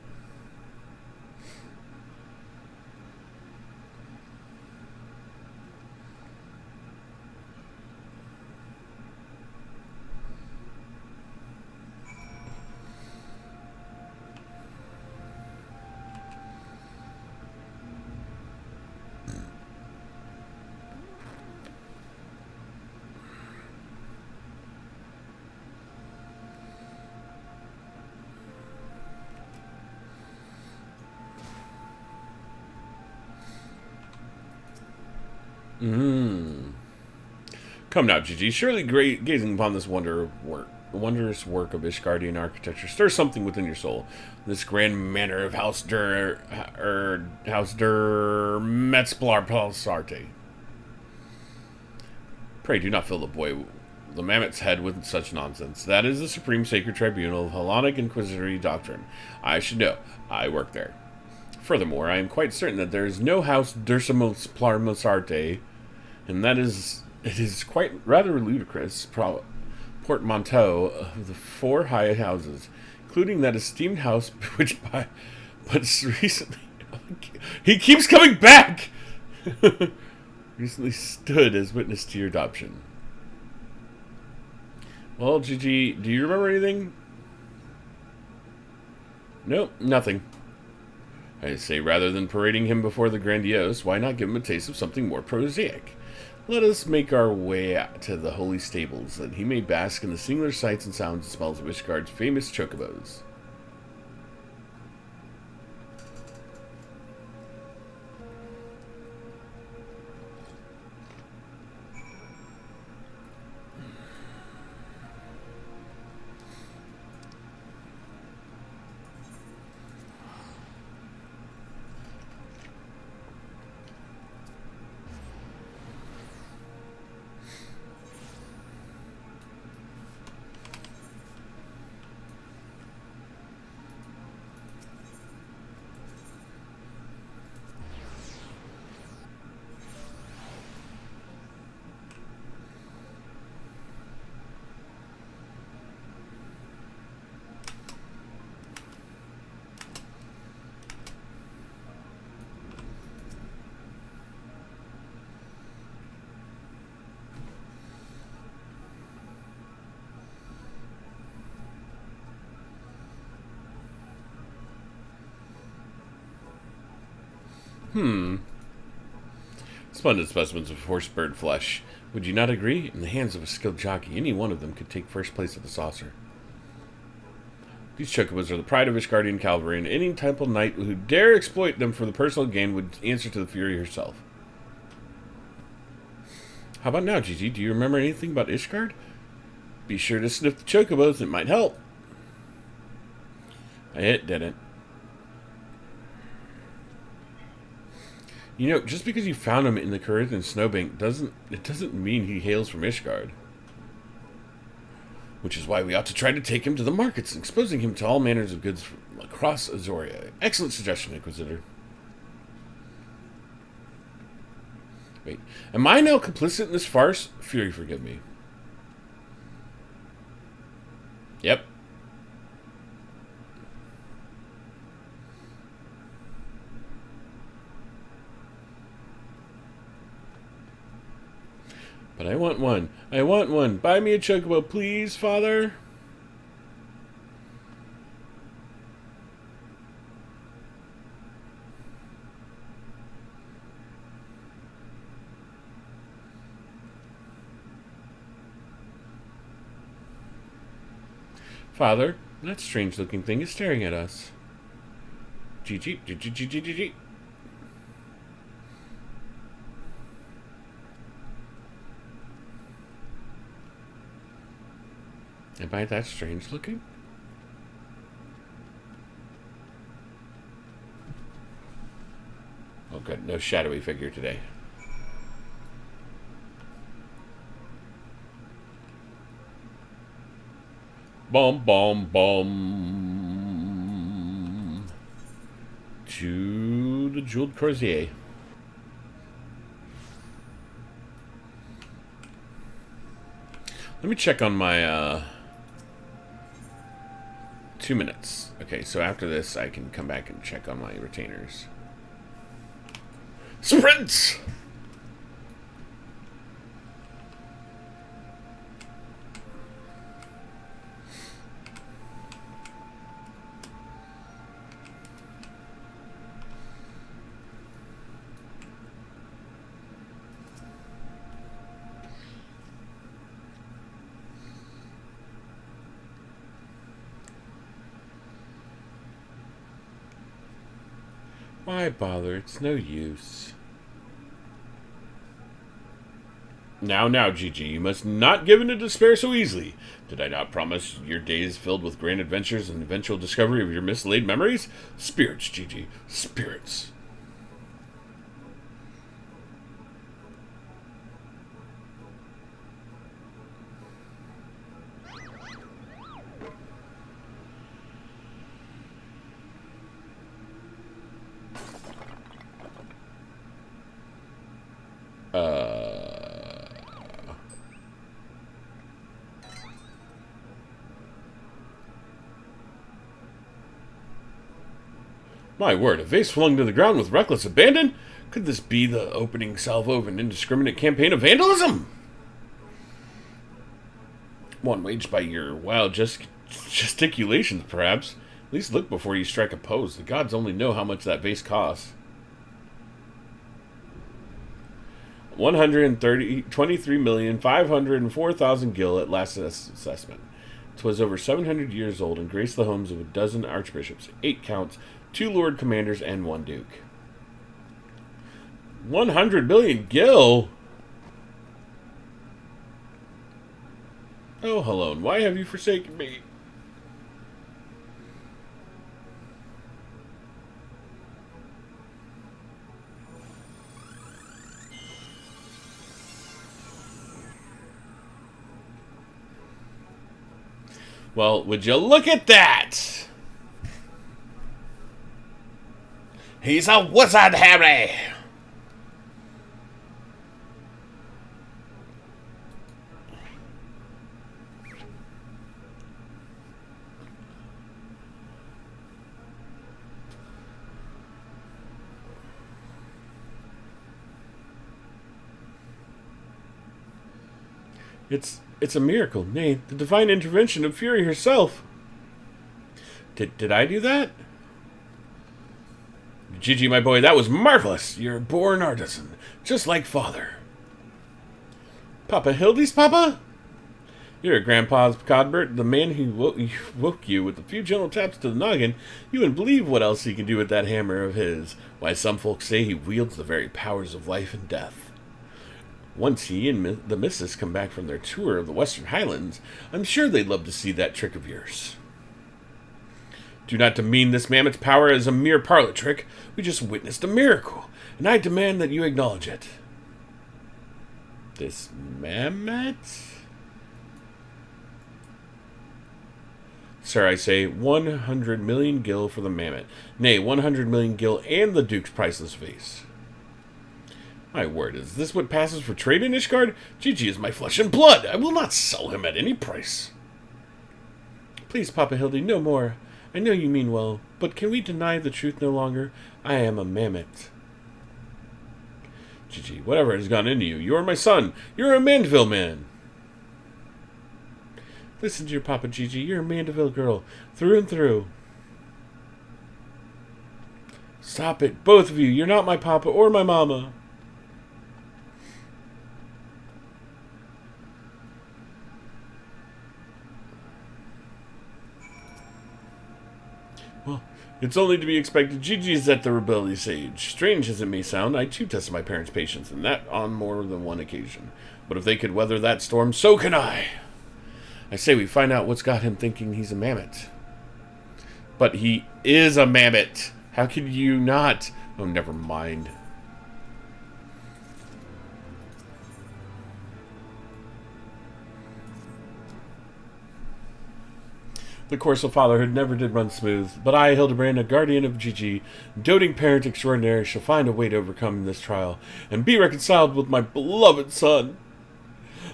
Speaker 5: Come now, Gigi. Surely gazing upon this wondrous work of Ishgardian architecture stirs something within your soul. This grand manor of House der Metzblar Palsarte. Pray do not fill the mammoth's head with such nonsense. That is the supreme sacred tribunal of Hellenic Inquisitory doctrine. I should know. I work there. Furthermore, I am quite certain that there is no House Dersimos Plarmosarte, and it is quite rather ludicrous portmanteau of the four high houses, including that esteemed house which but recently he keeps coming back recently stood as witness to your adoption. Well, Gigi, do you remember anything? Nope, nothing. I say, rather than parading him before the grandiose, why not give him a taste of something more prosaic? Let us make our way out to the holy stables, that he may bask in the singular sights and sounds and smells of Ishgard's famous chocobos. Splendid specimens of horse bird flesh. Would you not agree? In the hands of a skilled jockey, any one of them could take first place at the saucer. These chocobos are the pride of Ishgardian cavalry, and any temple knight who dare exploit them for the personal gain would answer to the Fury herself. How about now, Gigi? Do you remember anything about Ishgard? Be sure to sniff the chocobos, it might help. It didn't. You know, just because you found him in the Carithian snowbank doesn't mean he hails from Ishgard. Which is why we ought to try to take him to the markets, exposing him to all manners of goods from across Azoria. Excellent suggestion, Inquisitor. Wait, am I now complicit in this farce? Fury, forgive me. Yep. But I want one. I want one. Buy me a chocobo, please, Father. Father, that strange-looking thing is staring at us. Gigi, Gigi, Gigi, Gigi. Am I that strange looking? Oh good, no shadowy figure today. Bum bum bum. To the Jeweled Crozier. Let me check on my 2 minutes. Okay, so after this, I can come back and check on my retainers. Sprint! Why bother? It's no use. Now, Gigi, you must not give in to despair so easily. Did I not promise your days filled with grand adventures and eventual discovery of your mislaid memories? Spirits, Gigi. Spirits. My word, a vase flung to the ground with reckless abandon? Could this be the opening salvo of an indiscriminate campaign of vandalism? One waged by your wild gesticulations, perhaps. At least look before you strike a pose. The gods only know how much that vase costs. 123,504,000 gil at last assessment. 'Twas over 700 years old and graced the homes of a dozen archbishops, 8 counts, 2 lord commanders, and 1 duke. 100 billion gil? Oh, Helone, why have you forsaken me? Well, would you look at that? He's a wizard, Harry! It's a miracle, nay, the divine intervention of Fury herself. Did I do that? Gigi, my boy, that was marvelous. You're a born artisan, just like father. Papa Hildy's papa? You're Grandpa's Codbert, the man who woke you with a few gentle taps to the noggin. You wouldn't believe what else he can do with that hammer of his. Why, some folks say he wields the very powers of life and death. Once he and the missus come back from their tour of the Western Highlands, I'm sure they'd love to see that trick of yours. Do not demean this mammoth's power as a mere parlor trick. We just witnessed a miracle, and I demand that you acknowledge it. This mammoth? Sir, I say 100 million gil for the mammoth. Nay, 100 million gil and the Duke's priceless vase. My word, is this what passes for trade in Ishgard? Gigi is my flesh and blood. I will not sell him at any price. Please, Papa Hildy, no more. I know you mean well, but can we deny the truth no longer? I am a mammoth. Gigi, whatever has gone into you, you are my son. You're a Manderville Man. Listen to your papa, Gigi. You're a Manderville girl, through and through. Stop it, both of you. You're not my papa or my mama. Well, it's only to be expected. Gigi is at the rebellious age. Strange as it may sound, I too tested my parents' patience, and that on more than one occasion. But if they could weather that storm, so can I. I say we find out what's got him thinking he's a mammoth. But he is a mammoth. How could you not? Oh, never mind. The course of fatherhood never did run smooth, but I, Hildebrand, a guardian of Gigi, doting parent extraordinary, shall find a way to overcome this trial, and be reconciled with my beloved son.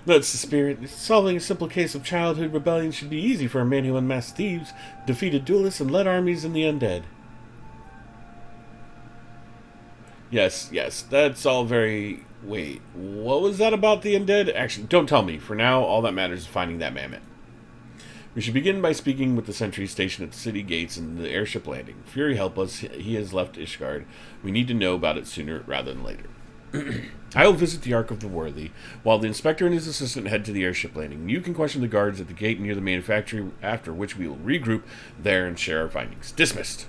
Speaker 5: That's the spirit. Solving a simple case of childhood rebellion should be easy for a man who unmasked thieves, defeated duelists, and led armies in the undead. Yes, that's all very... Wait, what was that about the undead? Actually, don't tell me. For now, all that matters is finding that mammoth. We should begin by speaking with the sentry stationed at the city gates and the airship landing. Fury, help us. He has left Ishgard. We need to know about it sooner rather than later. I will visit the Ark of the Worthy, while the inspector and his assistant head to the airship landing. You can question the guards at the gate near the manufactory, after which we will regroup there and share our findings. Dismissed.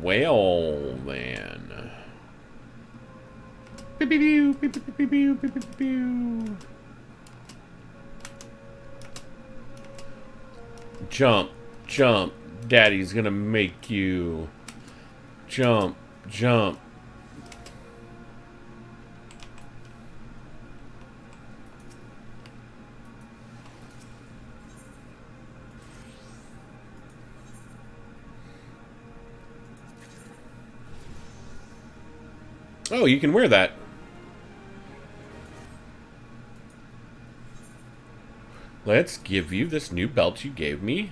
Speaker 5: Well, then. Beep, beep, beep, beep, beep, beep, beep, beep, beep, beep. Jump, jump. Daddy's gonna make you. Jump, jump. Oh, you can wear that. Let's give you this new belt you gave me.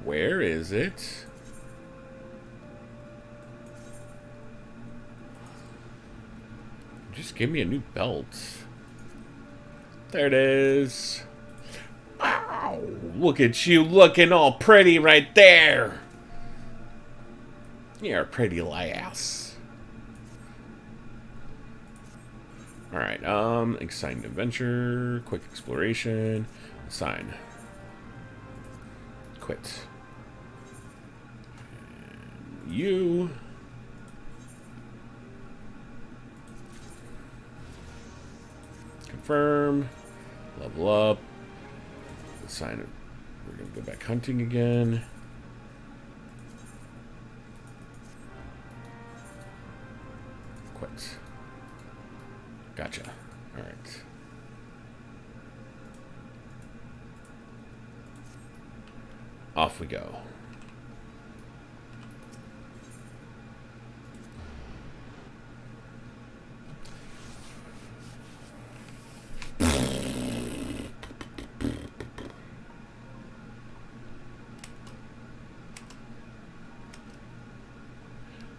Speaker 5: Where is it? Just give me a new belt. There it is. Wow, look at you looking all pretty right there. You're a pretty lass. Alright, exciting adventure, quick exploration, assign. Quit. And you. Confirm. Level up. Assign it. We're gonna go back hunting again. Quit. Gotcha. Alright. Off we go.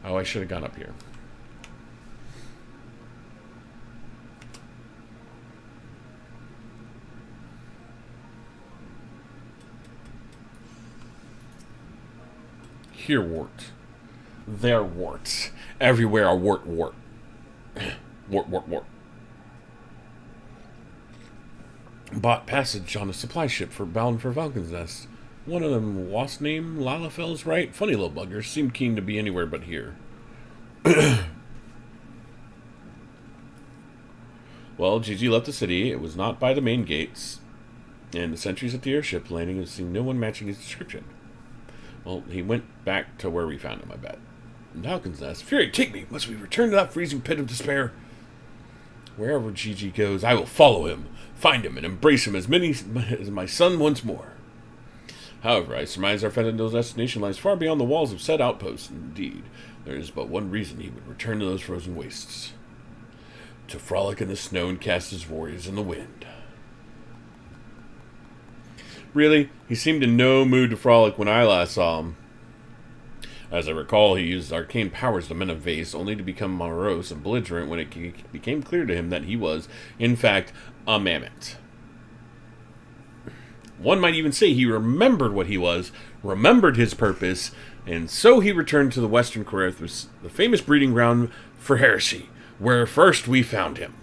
Speaker 5: Oh, I should have gone up here. Here, wart. There, warts. Everywhere are wart. Wart. Bought passage on a supply ship bound for Falcon's Nest. One of them wasp named Lalafel's right. Funny little buggers. Seemed keen to be anywhere but here. Well, Gigi left the city. It was not by the main gates. And the sentries at the airship landing have seen no one matching his description. Well, he went back to where we found him, I bet. Falcon's Nest. Fury, take me! Must we return to that freezing pit of despair? Wherever Gigi goes, I will follow him, find him, and embrace him as my son once more. However, I surmise our Fentonville's destination lies far beyond the walls of said outpost. Indeed, there is but one reason he would return to those frozen wastes. To frolic in the snow and cast his warriors in the wind. Really? He seemed in no mood to frolic when I last saw him. As I recall, he used arcane powers to mend a vase, only to become morose and belligerent when it became clear to him that he was, in fact, a mammoth. One might even say he remembered what he was, remembered his purpose, and so he returned to the Western Coerthus, the famous breeding ground for heresy, where first we found him.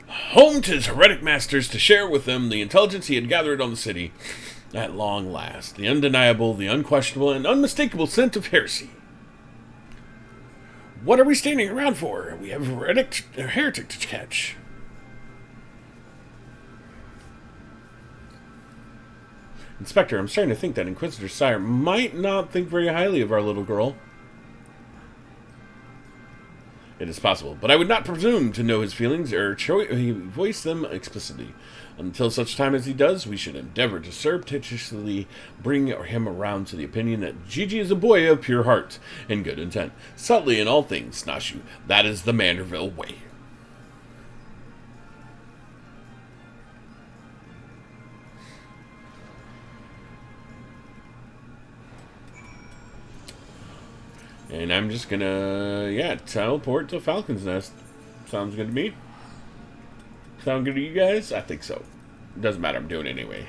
Speaker 5: Home to his heretic masters to share with them the intelligence he had gathered on the city. At long last, the undeniable, the unquestionable, and unmistakable scent of heresy. What are we standing around for? We have a heretic to catch. Inspector, I'm starting to think that Inquisitor Sire might not think very highly of our little girl. It is possible, but I would not presume to know his feelings or voice them explicitly. Until such time as he does, we should endeavor to surreptitiously bring him around to the opinion that Gigi is a boy of pure heart and good intent. Subtly in all things, Snashu. That is the Manderville way. And I'm just gonna, teleport to Falcon's Nest. Sounds good to me. Sound good to you guys? I think so. Doesn't matter, I'm doing it anyway.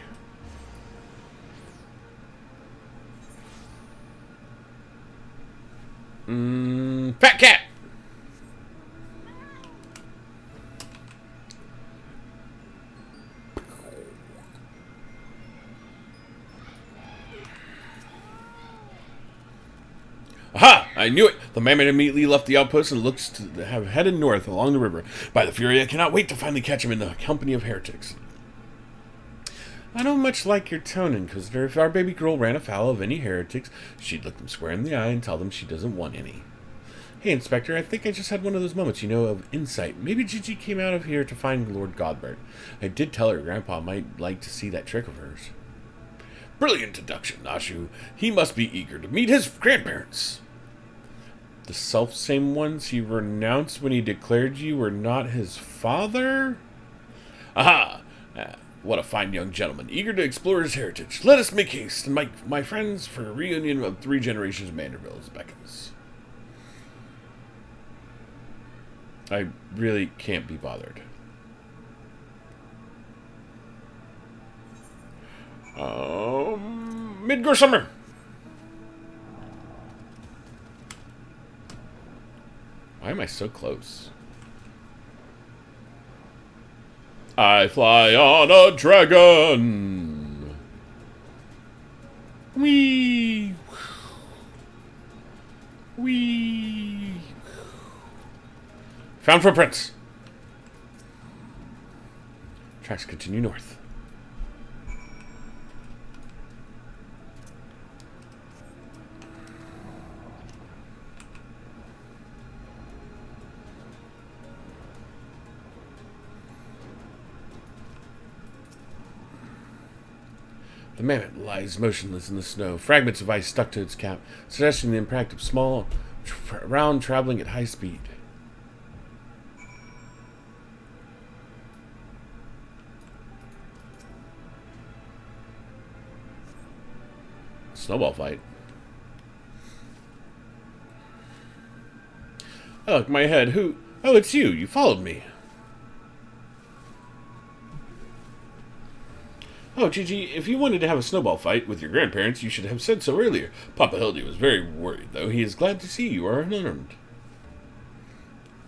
Speaker 5: Fat cat! Aha! I knew it! The mammoth immediately left the outpost and looks to have headed north along the river. By the Fury, I cannot wait to finally catch him in the company of heretics. I don't much like your tone, Inquisitor. If our baby girl ran afoul of any heretics, she'd look them square in the eye and tell them she doesn't want any. Hey, Inspector, I think I just had one of those moments, of insight. Maybe Gigi came out of here to find Lord Godbert. I did tell her Grandpa might like to see that trick of hers. Brilliant deduction, Nashu. He must be eager to meet his grandparents. The self-same ones he renounced when he declared you were not his father? Aha! What a fine young gentleman, eager to explore his heritage. Let us make haste, and my friends, for a reunion of 3 generations of Mandervilles beckons. I really can't be bothered. Midgar Summer! Why am I so close? I fly on a dragon. Wee. Wee. Found footprints. Tracks continue north. The mammoth lies motionless in the snow, fragments of ice stuck to its cap, suggesting the impact of small round traveling at high speed. Snowball fight. Oh, look, my head. Who? Oh, it's you. You followed me. Oh, Gigi, if you wanted to have a snowball fight with your grandparents, you should have said so earlier. Papa Hildy was very worried, though. He is glad to see you are unarmed.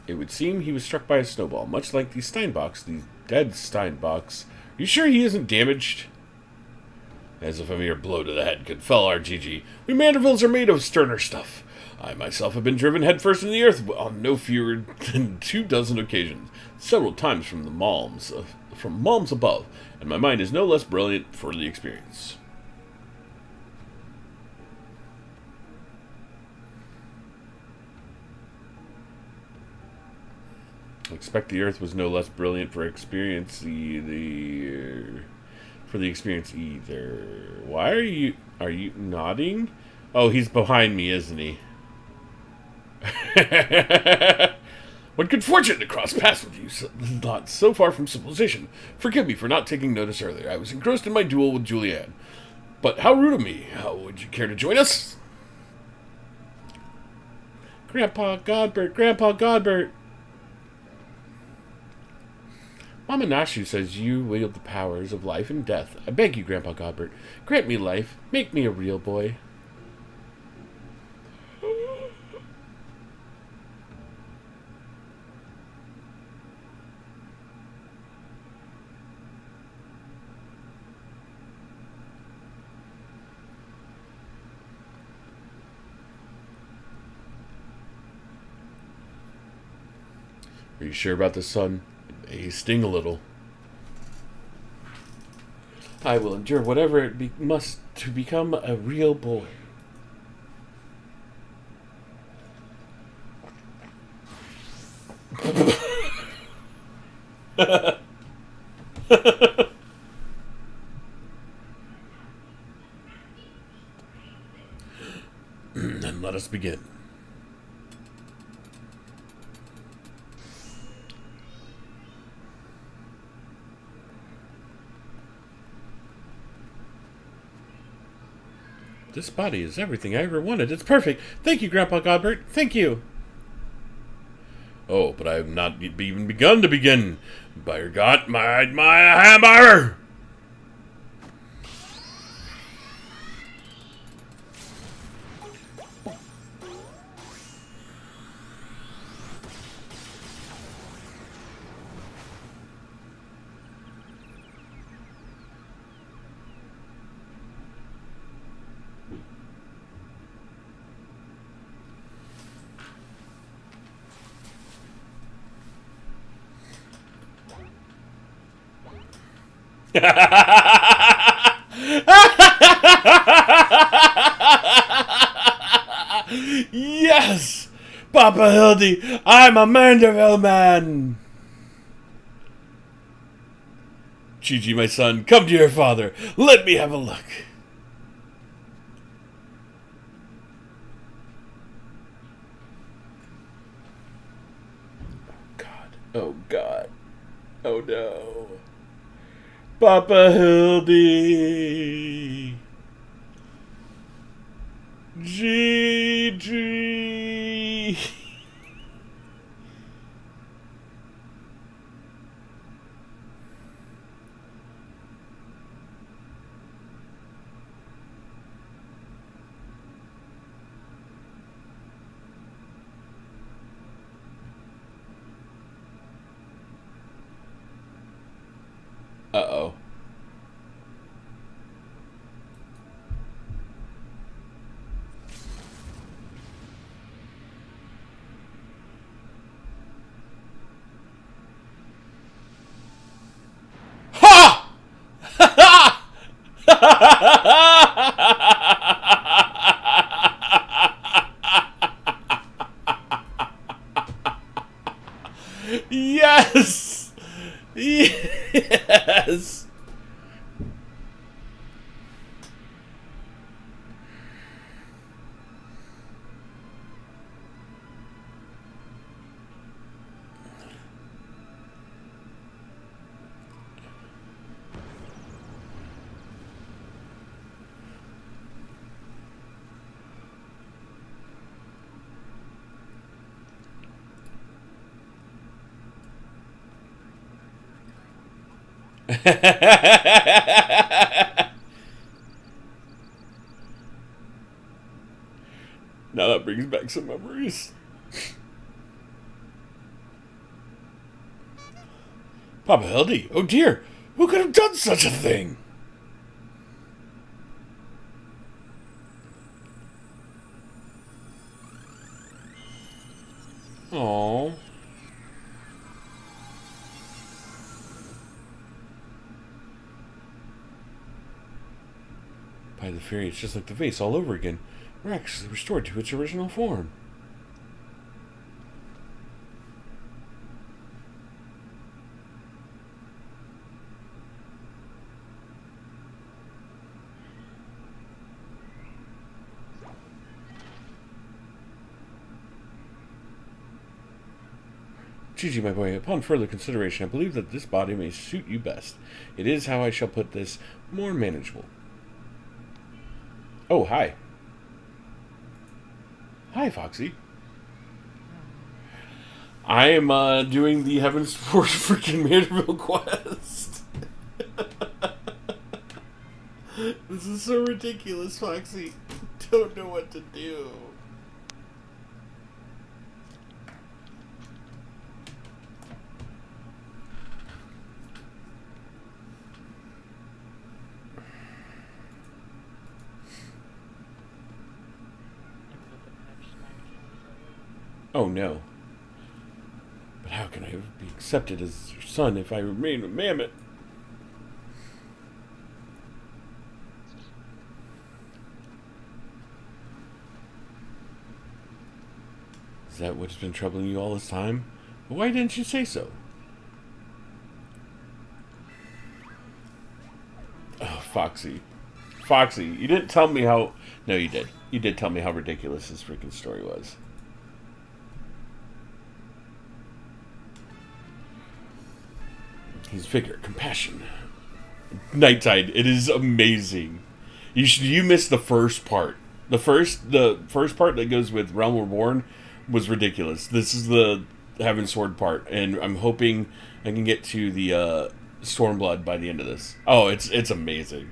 Speaker 5: It would seem he was struck by a snowball, much like the Steinbocks, the dead Steinbocks. Are you sure he isn't damaged? As if a mere blow to the head could fell our Gigi. We Mandervilles are made of sterner stuff. I myself have been driven headfirst in the earth on no fewer than 24 occasions, several times from the malms above, and my mind is no less brilliant for the experience. I expect the earth was no less brilliant for experience for the experience either. Why are you nodding? Oh, he's behind me, isn't he? What good fortune to cross paths with you, not so far from civilization. Forgive me for not taking notice earlier. I was engrossed in my duel with Julianne. But how rude of me. Would you care to join us? Grandpa Godbert. Mama Nashu says you wield the powers of life and death. I beg you, Grandpa Godbert, grant me life. Make me a real boy. Are you sure about this, son? It may sting a little. I will endure whatever it must to become a real boy. Then let us begin. This body is everything I ever wanted. It's perfect. Thank you, Grandpa Godbert. Thank you. Oh, but I have not even begun to begin. By God, my hammer! Yes! Papa Hildy, I'm a Manderville Man! Gigi, my son, come to your father. Let me have a look. God. Oh, God. Oh, no. Papa Hildy. Gigi. Uh-oh. Ha! Yes! Yes! Now that brings back some memories. Papa Hildy, oh dear, who could have done such a thing? Aww. By the fairy, it's just like the vase all over again. Miraculously restored to its original form. Gigi, my boy, upon further consideration, I believe that this body may suit you best. It is, how I shall put this, more manageable. Oh, hi. Hi, Foxy. I am doing the Heaven's Force freaking Manderville quest. This is so ridiculous, Foxy. Don't know what to do. Oh no. But how can I ever be accepted as your son if I remain a mammoth? Is that what's been troubling you all this time? Why didn't you say so? Oh, Foxy. Foxy, you didn't tell me how... No, you did. You did tell me how ridiculous this freaking story was. His vigor, compassion. Nighttide, it is amazing. You missed the first part. The first part that goes with Realm Reborn was ridiculous. This is the Heaven Sword part, and I'm hoping I can get to the Stormblood by the end of this. Oh, it's amazing.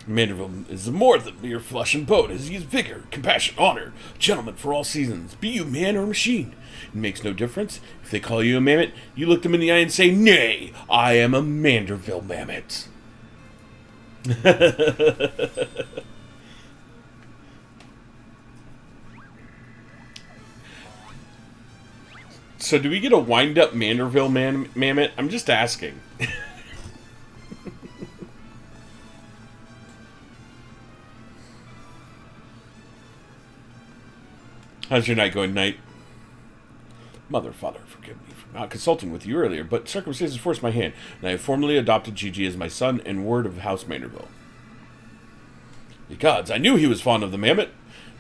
Speaker 5: Manderville is more than mere flesh and bone. He has vigor, compassion, honor, gentleman for all seasons. Be you man or machine, it makes no difference. If they call you a mammoth, you look them in the eye and say, "Nay, I am a Manderville mammoth." So do we get a wind-up Manderville mammoth? I'm just asking. How's your night going, Knight? Mother, father, forgive me for not consulting with you earlier, but circumstances forced my hand, and I have formally adopted Gigi as my son and ward of House Manderville. Ye gods, I knew he was fond of the mammoth,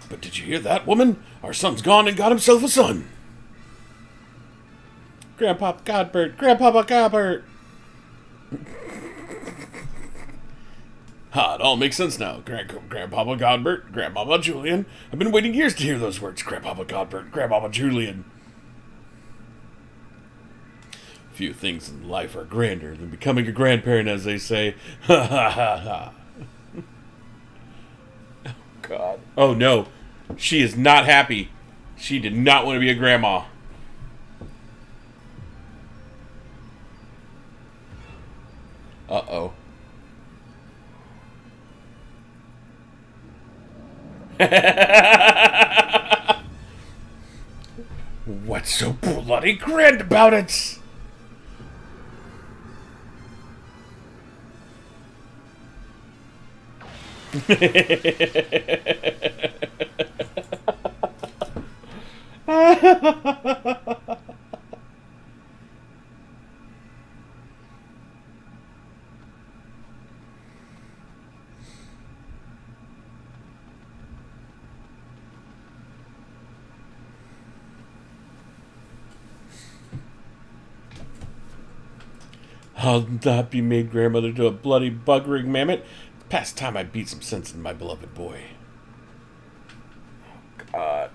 Speaker 5: but did you hear that, woman? Our son's gone and got himself a son. Grandpapa Godbert, Grandpapa Godbert. Ha, it all makes sense now. Grandpapa Godbert, Grandpapa Julian. I've been waiting years to hear those words. Grandpapa Godbert, Grandpapa Julian. Few things in life are grander than becoming a grandparent, as they say. Ha ha ha ha. Oh, God. Oh, no. She is not happy. She did not want to be a grandma. Uh-oh. What's so bloody grand about it? I'll not be made grandmother to a bloody buggering mammoth. It's past time I beat some sense in my beloved boy. God.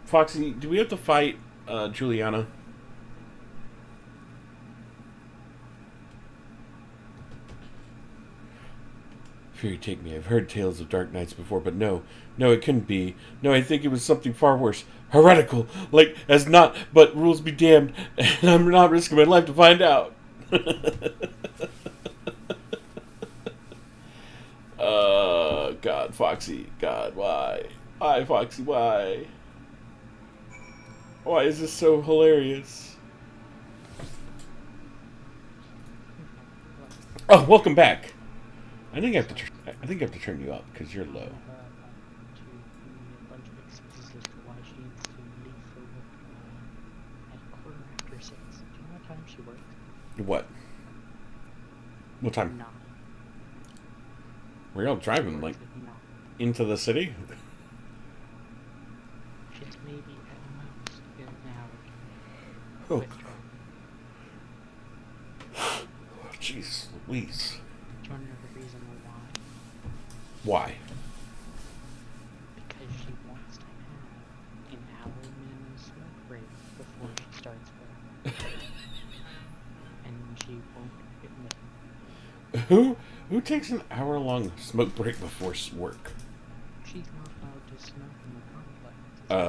Speaker 5: Foxy, do we have to fight Juliana? Fury, take me. I've heard tales of dark nights before, but no, it couldn't be. No, I think it was something far worse. Heretical, like as not, but rules be damned, and I'm not risking my life to find out. God, Foxy, God, why? Why, Foxy, why? Why is this so hilarious? Oh, welcome back. I think I have to turn you up because you're low.
Speaker 6: To a bunch of excuses as to why she needs to leave for work at 6:15. Do you know what time she works?
Speaker 5: What? What time?
Speaker 6: 9.
Speaker 5: We're all driving like into the city.
Speaker 6: She's maybe at most in an hour.
Speaker 5: Oh,
Speaker 6: With traffic.
Speaker 5: jeez, Louise.
Speaker 6: Do you want to know the reason why?
Speaker 5: Why?
Speaker 6: Because she wants to have an hour minimum smoke break before she starts work. And she won't admit it.
Speaker 5: Who takes an hour-long smoke break before work?
Speaker 6: She's not allowed to smoke in the complex.
Speaker 5: Oh.
Speaker 6: I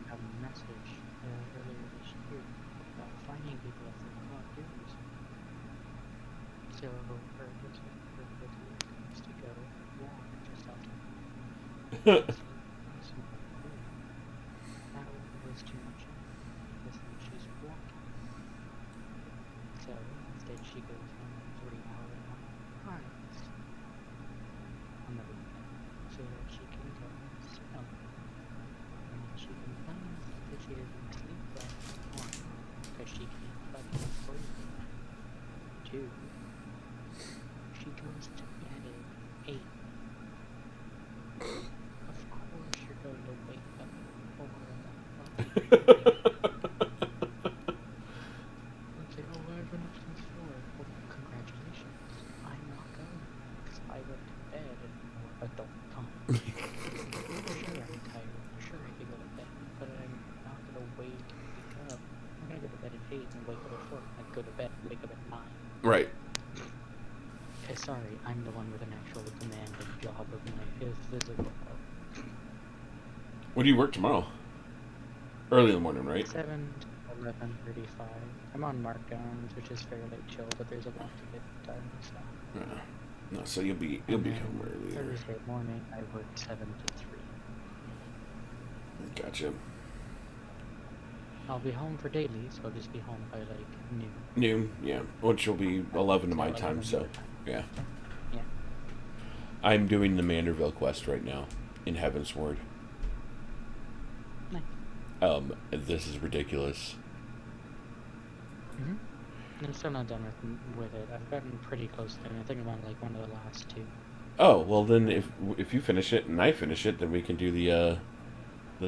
Speaker 6: got a message earlier this year about finding people if they caught doers. So her was to go walk just outside. That was too much because she's walking. So instead she goes on a 3-hour rides on the weekend so that she can go and smoke. And she complains that she doesn't sleep well, 1, because she can't fucking sleep. 2, she goes to bed at 8. Of course you're going to wake up at 4 o'clock. Say, oh, I've been up since 4. Well, congratulations. I'm not going, because I went to bed at more adult time. Sure, I'm tired. Sure, I could go to bed, but I'm not going to wake up. I'm going to go to bed at 8 and wake up at 4. I'd go to bed and wake up at 9.
Speaker 5: Right.
Speaker 6: Okay, sorry, I'm the one with an actual demanding job of my physical health.
Speaker 5: What do you work tomorrow? Early in the morning, right?
Speaker 6: 7 to 11:35. I'm on markdowns, which is fairly chill, but there's a lot to get done, so.
Speaker 5: No, so you'll be home earlier.
Speaker 6: Thursday morning, I work 7 to 3.
Speaker 5: Gotcha.
Speaker 6: I'll be home for daily, so I'll just be home by like noon.
Speaker 5: Noon, yeah. Which will be 11 to my
Speaker 6: 11
Speaker 5: time, so yeah.
Speaker 6: Yeah.
Speaker 5: I'm doing the Manderville quest right now in Heaven's Ward.
Speaker 6: Nice.
Speaker 5: This is ridiculous.
Speaker 6: Mm-hmm. I'm still not done with it. I've gotten pretty close to it. I think I'm on like one of the last 2.
Speaker 5: Oh, well then if you finish it and I finish it, then we can do the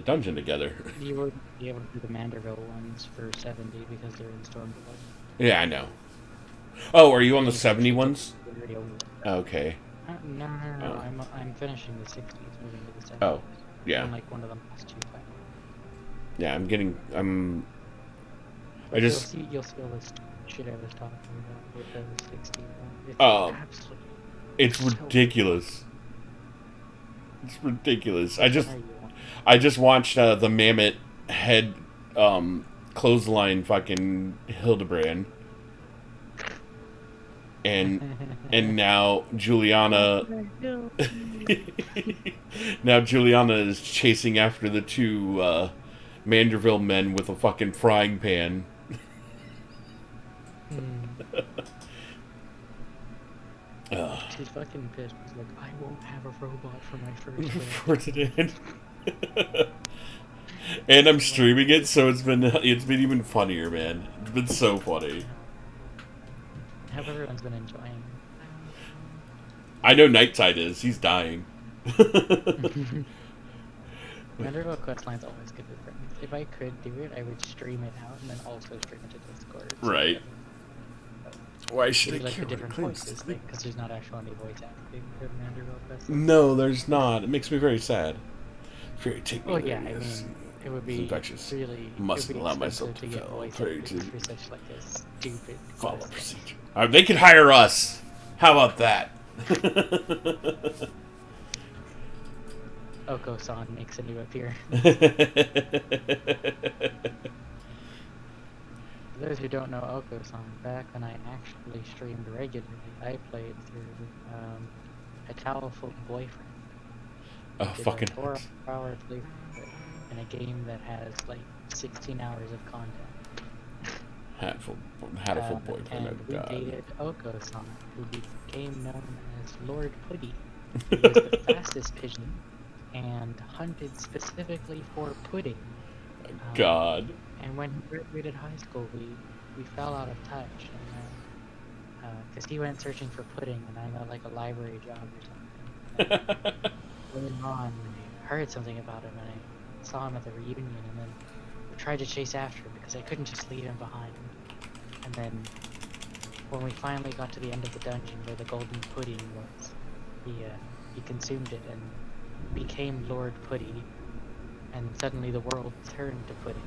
Speaker 5: dungeon together.
Speaker 6: You would be able to do the Manderville ones for 70 because they're in Stormville.
Speaker 5: Yeah, I know. Oh, are you on the 70 ones? Okay.
Speaker 6: No.
Speaker 5: Oh.
Speaker 6: I'm finishing the 60s, moving to the 70s.
Speaker 5: Oh, yeah.
Speaker 6: I'm like one of the last 2 fights.
Speaker 5: Yeah,
Speaker 6: You'll see all this shit I was talking about with the 60 one. It's absolutely...
Speaker 5: It's
Speaker 6: so
Speaker 5: ridiculous. It's ridiculous. I just
Speaker 6: how you want.
Speaker 5: I just watched the Mammoth head clothesline fucking Hildebrand. And now Juliana is chasing after the 2 Manderville men with a fucking frying pan.
Speaker 6: She's fucking pissed. She's like, I won't have a robot for my first
Speaker 5: For today. And I'm streaming it, so it's been even funnier, man. It's been so funny.
Speaker 6: I hope everyone's been enjoying it.
Speaker 5: I know Nighttide is. He's dying.
Speaker 6: Manderville Questline's always good with friends. If I could do it, I would stream it out and then also stream it to Discord.
Speaker 5: Right. Why should I
Speaker 6: like
Speaker 5: care
Speaker 6: the different
Speaker 5: what it
Speaker 6: voices
Speaker 5: claims?
Speaker 6: thing, because there's not actually any voice acting for Manderville Questline.
Speaker 5: No, there's not. It makes me very sad. Very take me
Speaker 6: Well, yeah,
Speaker 5: very
Speaker 6: I
Speaker 5: serious.
Speaker 6: mean, it would be
Speaker 5: infectious.
Speaker 6: really...
Speaker 5: Mustn't
Speaker 6: it would be
Speaker 5: allow myself
Speaker 6: expensive
Speaker 5: to
Speaker 6: get
Speaker 5: fail.
Speaker 6: voice
Speaker 5: Pray
Speaker 6: acting
Speaker 5: to
Speaker 6: for such like a stupid
Speaker 5: follow
Speaker 6: quest.
Speaker 5: procedure. They could hire us. How about that?
Speaker 6: Oko-san makes a new appearance. For those who don't know Oko-san, back when I actually streamed regularly, I played through a Towelful Boyfriend.
Speaker 5: Oh,
Speaker 6: Did
Speaker 5: fucking
Speaker 6: a 4-hour playthrough in a game that has like 16 hours of content.
Speaker 5: hatful boyfriend.
Speaker 6: And
Speaker 5: Oh
Speaker 6: we
Speaker 5: god.
Speaker 6: dated Oko-san, who became known as Lord Putty. He was the fastest pigeon and hunted specifically for pudding.
Speaker 5: God.
Speaker 6: And when he graduated high school, we fell out of touch, and because he went searching for pudding, and I got like a library job or something. And later on, I heard something about him, and I saw him at the reunion, and then I tried to chase after him because I couldn't just leave him behind. And then when we finally got to the end of the dungeon where the golden pudding was, he consumed it and became Lord Putty, and suddenly the world turned to pudding.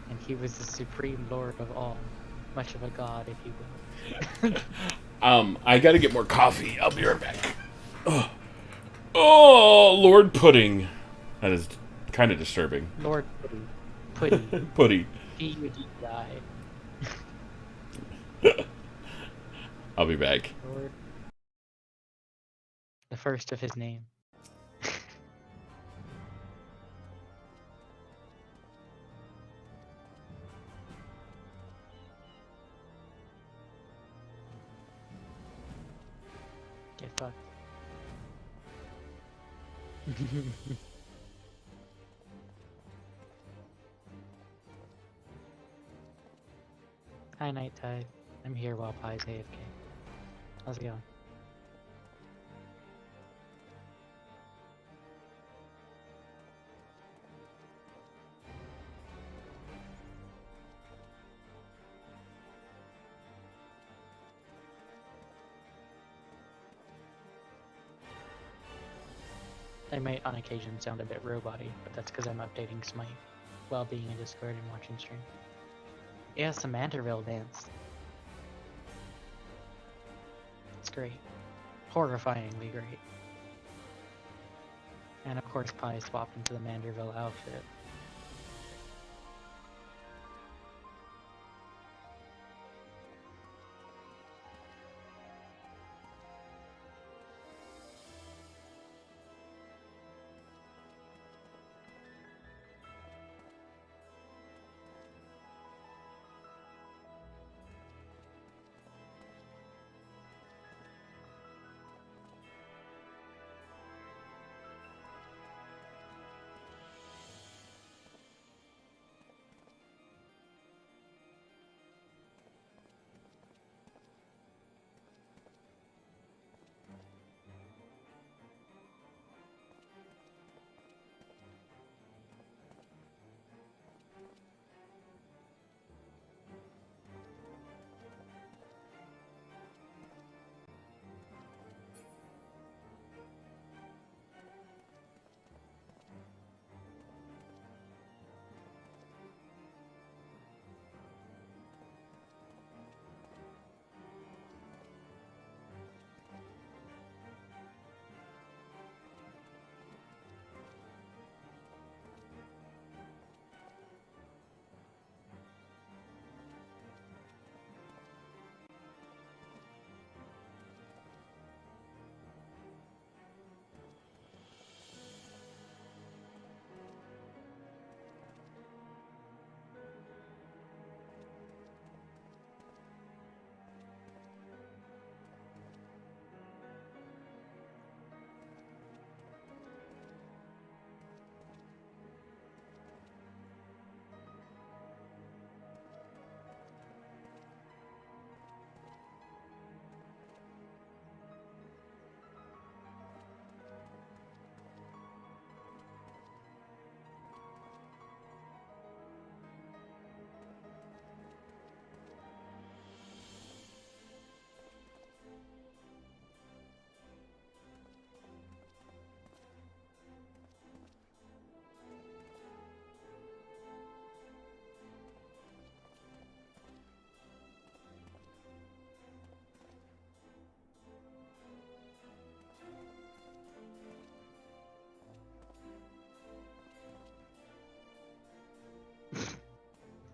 Speaker 6: And he was the supreme lord of all, much of a god, if you will.
Speaker 5: I gotta get more coffee. I'll be right back. Oh, Lord Pudding. That is kind of disturbing.
Speaker 6: Lord Putty. Putty.
Speaker 5: Putty.
Speaker 6: P-U-D-I.
Speaker 5: I'll be back.
Speaker 6: Lord. The first of his name. Get fucked. Hi, Night Tide. I'm here while Pie's AFK. How's it going? I might on occasion sound a bit robot-y, but that's because I'm updating Smite while being in Discord and watching stream. Yeah, some Manderville dance. It's great. Horrifyingly great. And of course Pi swapped into the Manderville outfit.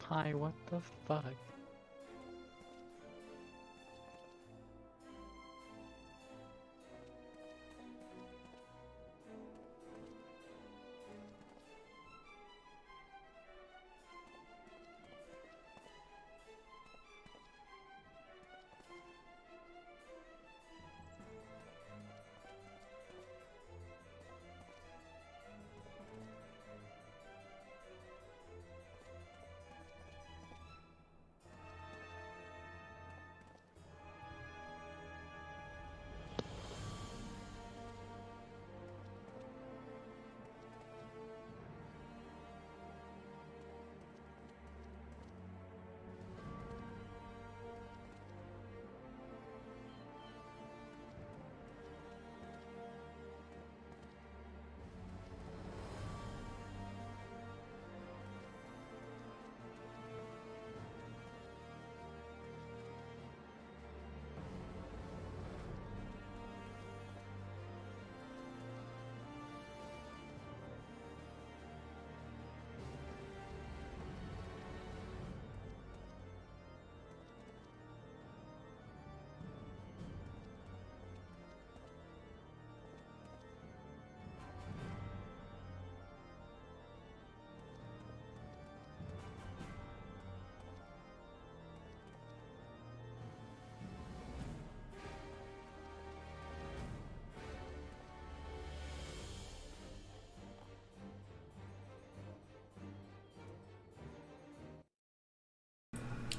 Speaker 6: Why? What the fuck?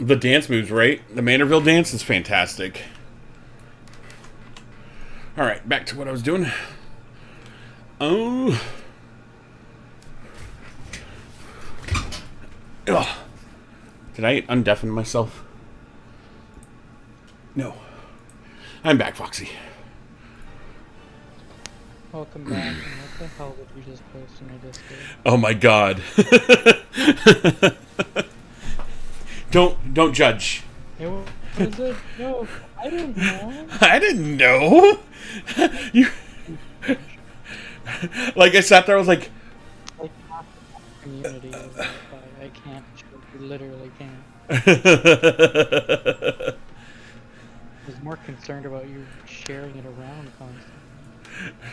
Speaker 5: The dance moves, right? The Manderville dance is fantastic. Alright, back to what I was doing. Oh. Ugh. Did I undeafen myself? No. I'm back, Foxy.
Speaker 6: Welcome back. And what the hell did you just post in my Discord?
Speaker 5: Oh my god. Don't judge.
Speaker 6: Hey, what is it? No, I don't know.
Speaker 5: I didn't know. You. Like I sat there, I was like,
Speaker 6: Like half the community is like, I can't. I literally can't. I was more concerned about you sharing it around constantly.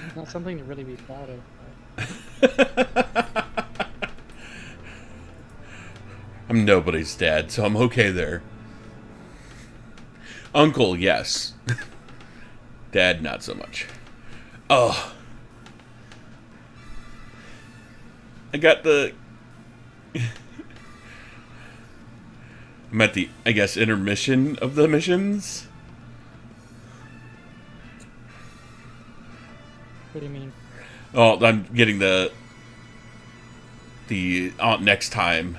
Speaker 6: It's not something to really be proud of.
Speaker 5: I'm nobody's dad, so I'm okay there. Uncle, yes. Dad, not so much. Oh. I got the... I'm at the, I guess, intermission of the missions.
Speaker 6: What do you mean?
Speaker 5: Oh, I'm getting the next time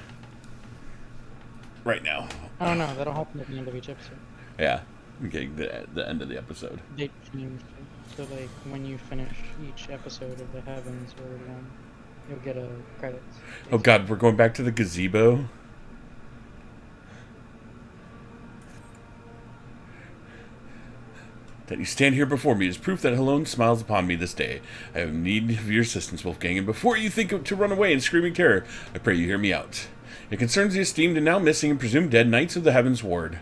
Speaker 5: right now.
Speaker 6: Oh no, that'll happen at the end of each episode.
Speaker 5: Yeah, I'm getting the end of the episode.
Speaker 6: They changed it. So like when you finish each episode of the Heavens Word one, you'll get a credits.
Speaker 5: Oh god, we're going back to the gazebo? That you stand here before me is proof that Helone smiles upon me this day. I have need of your assistance, Wolfgang, and before you think to run away in screaming terror, I pray you hear me out. It concerns the esteemed and now missing and presumed dead Knights of the Heavens Ward.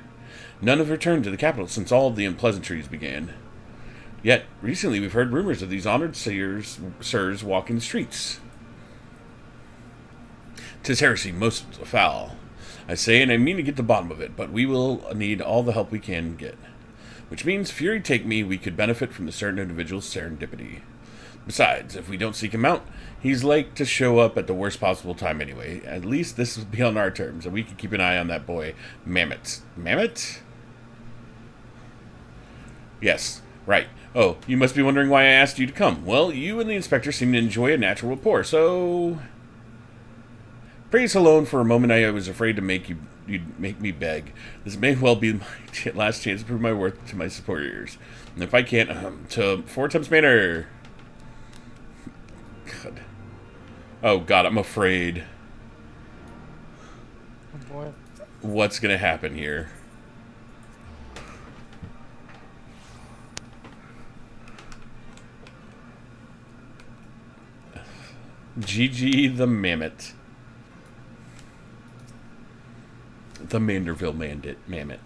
Speaker 5: None have returned to the capital since all of the unpleasantries began. Yet, recently we've heard rumors of these honored sirs walking the streets. 'Tis heresy most foul. I say, and I mean to get to the bottom of it, but we will need all the help we can get. Which means, fury take me, we could benefit from the certain individual's serendipity. Besides, if we don't seek him out, he's like to show up at the worst possible time anyway. At least this will be on our terms, and we can keep an eye on that boy, Mammoth. Mammoth? Yes, right. Oh, you must be wondering why I asked you to come. Well, you and the inspector seem to enjoy a natural rapport, so... Praise Helone for a moment I was afraid to you'd make me beg. This may well be my last chance to prove my worth to my superiors. And if I can't, to 4 times manner. God. Oh god, I'm afraid.
Speaker 6: What?
Speaker 5: What's gonna happen here? GG the Mammoth. the Manderville Man Mammoth.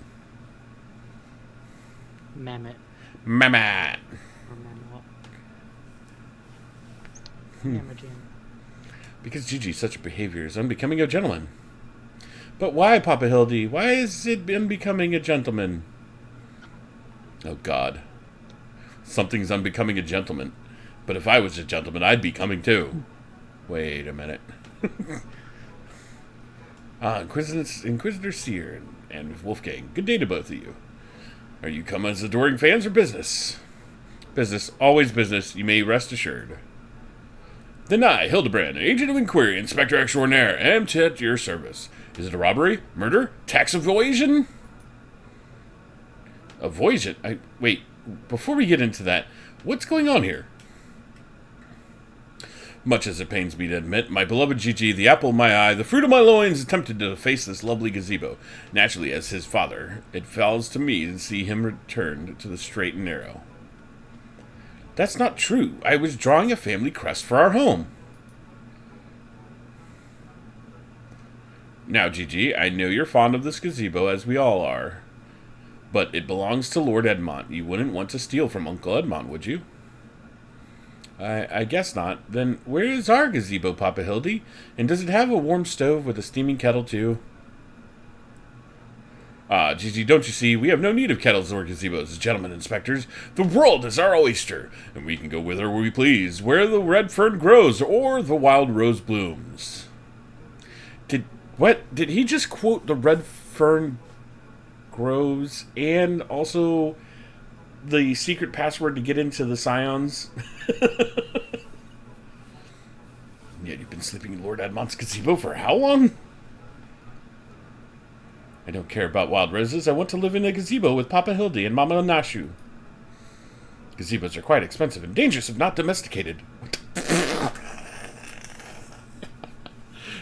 Speaker 6: Mammoth.
Speaker 5: Mammoth.
Speaker 6: Or Mammoth.
Speaker 5: Hmm.
Speaker 6: Mammoth Jam.
Speaker 5: Because Gigi's such a behavior is unbecoming a gentleman. But why, Papa Hildy? Why is it unbecoming a gentleman? Oh, God. Something's unbecoming a gentleman. But if I was a gentleman, I'd be coming too. Wait a minute. Inquisitor Seer and Wolfgang, good day to both of you. Are you come as adoring fans or business? Business, always business, you may rest assured. Then I, Hildebrand, agent of inquiry, inspector extraordinaire, am at your service. Is it a robbery, murder, tax evasion? Evasion? Wait, before we get into that, what's going on here? Much as it pains me to admit, my beloved Gigi, the apple of my eye, the fruit of my loins, attempted to face this lovely gazebo. Naturally, as his father, it falls to me to see him returned to the straight and narrow. That's not true. I was drawing a family crest for our home. Now, Gigi, I know you're fond of this gazebo, as we all are. But it belongs to Lord Edmont. You wouldn't want to steal from Uncle Edmont, would you? I guess not. Then where is our gazebo, Papa Hildy? And does it have a warm stove with a steaming kettle, too? Ah, Gigi, don't you see? We have no need of kettles or gazebos, gentlemen inspectors. The world is our oyster, and we can go whither we please, where the red fern grows or the wild rose blooms. Did he just quote the red fern grows and also the secret password to get into the Scions? Yet you've been sleeping in Lord Edmont's gazebo for how long? I don't care about wild roses. I want to live in a gazebo with Papa Hildy and Mama Nashu. Gazebos are quite expensive and dangerous if not domesticated.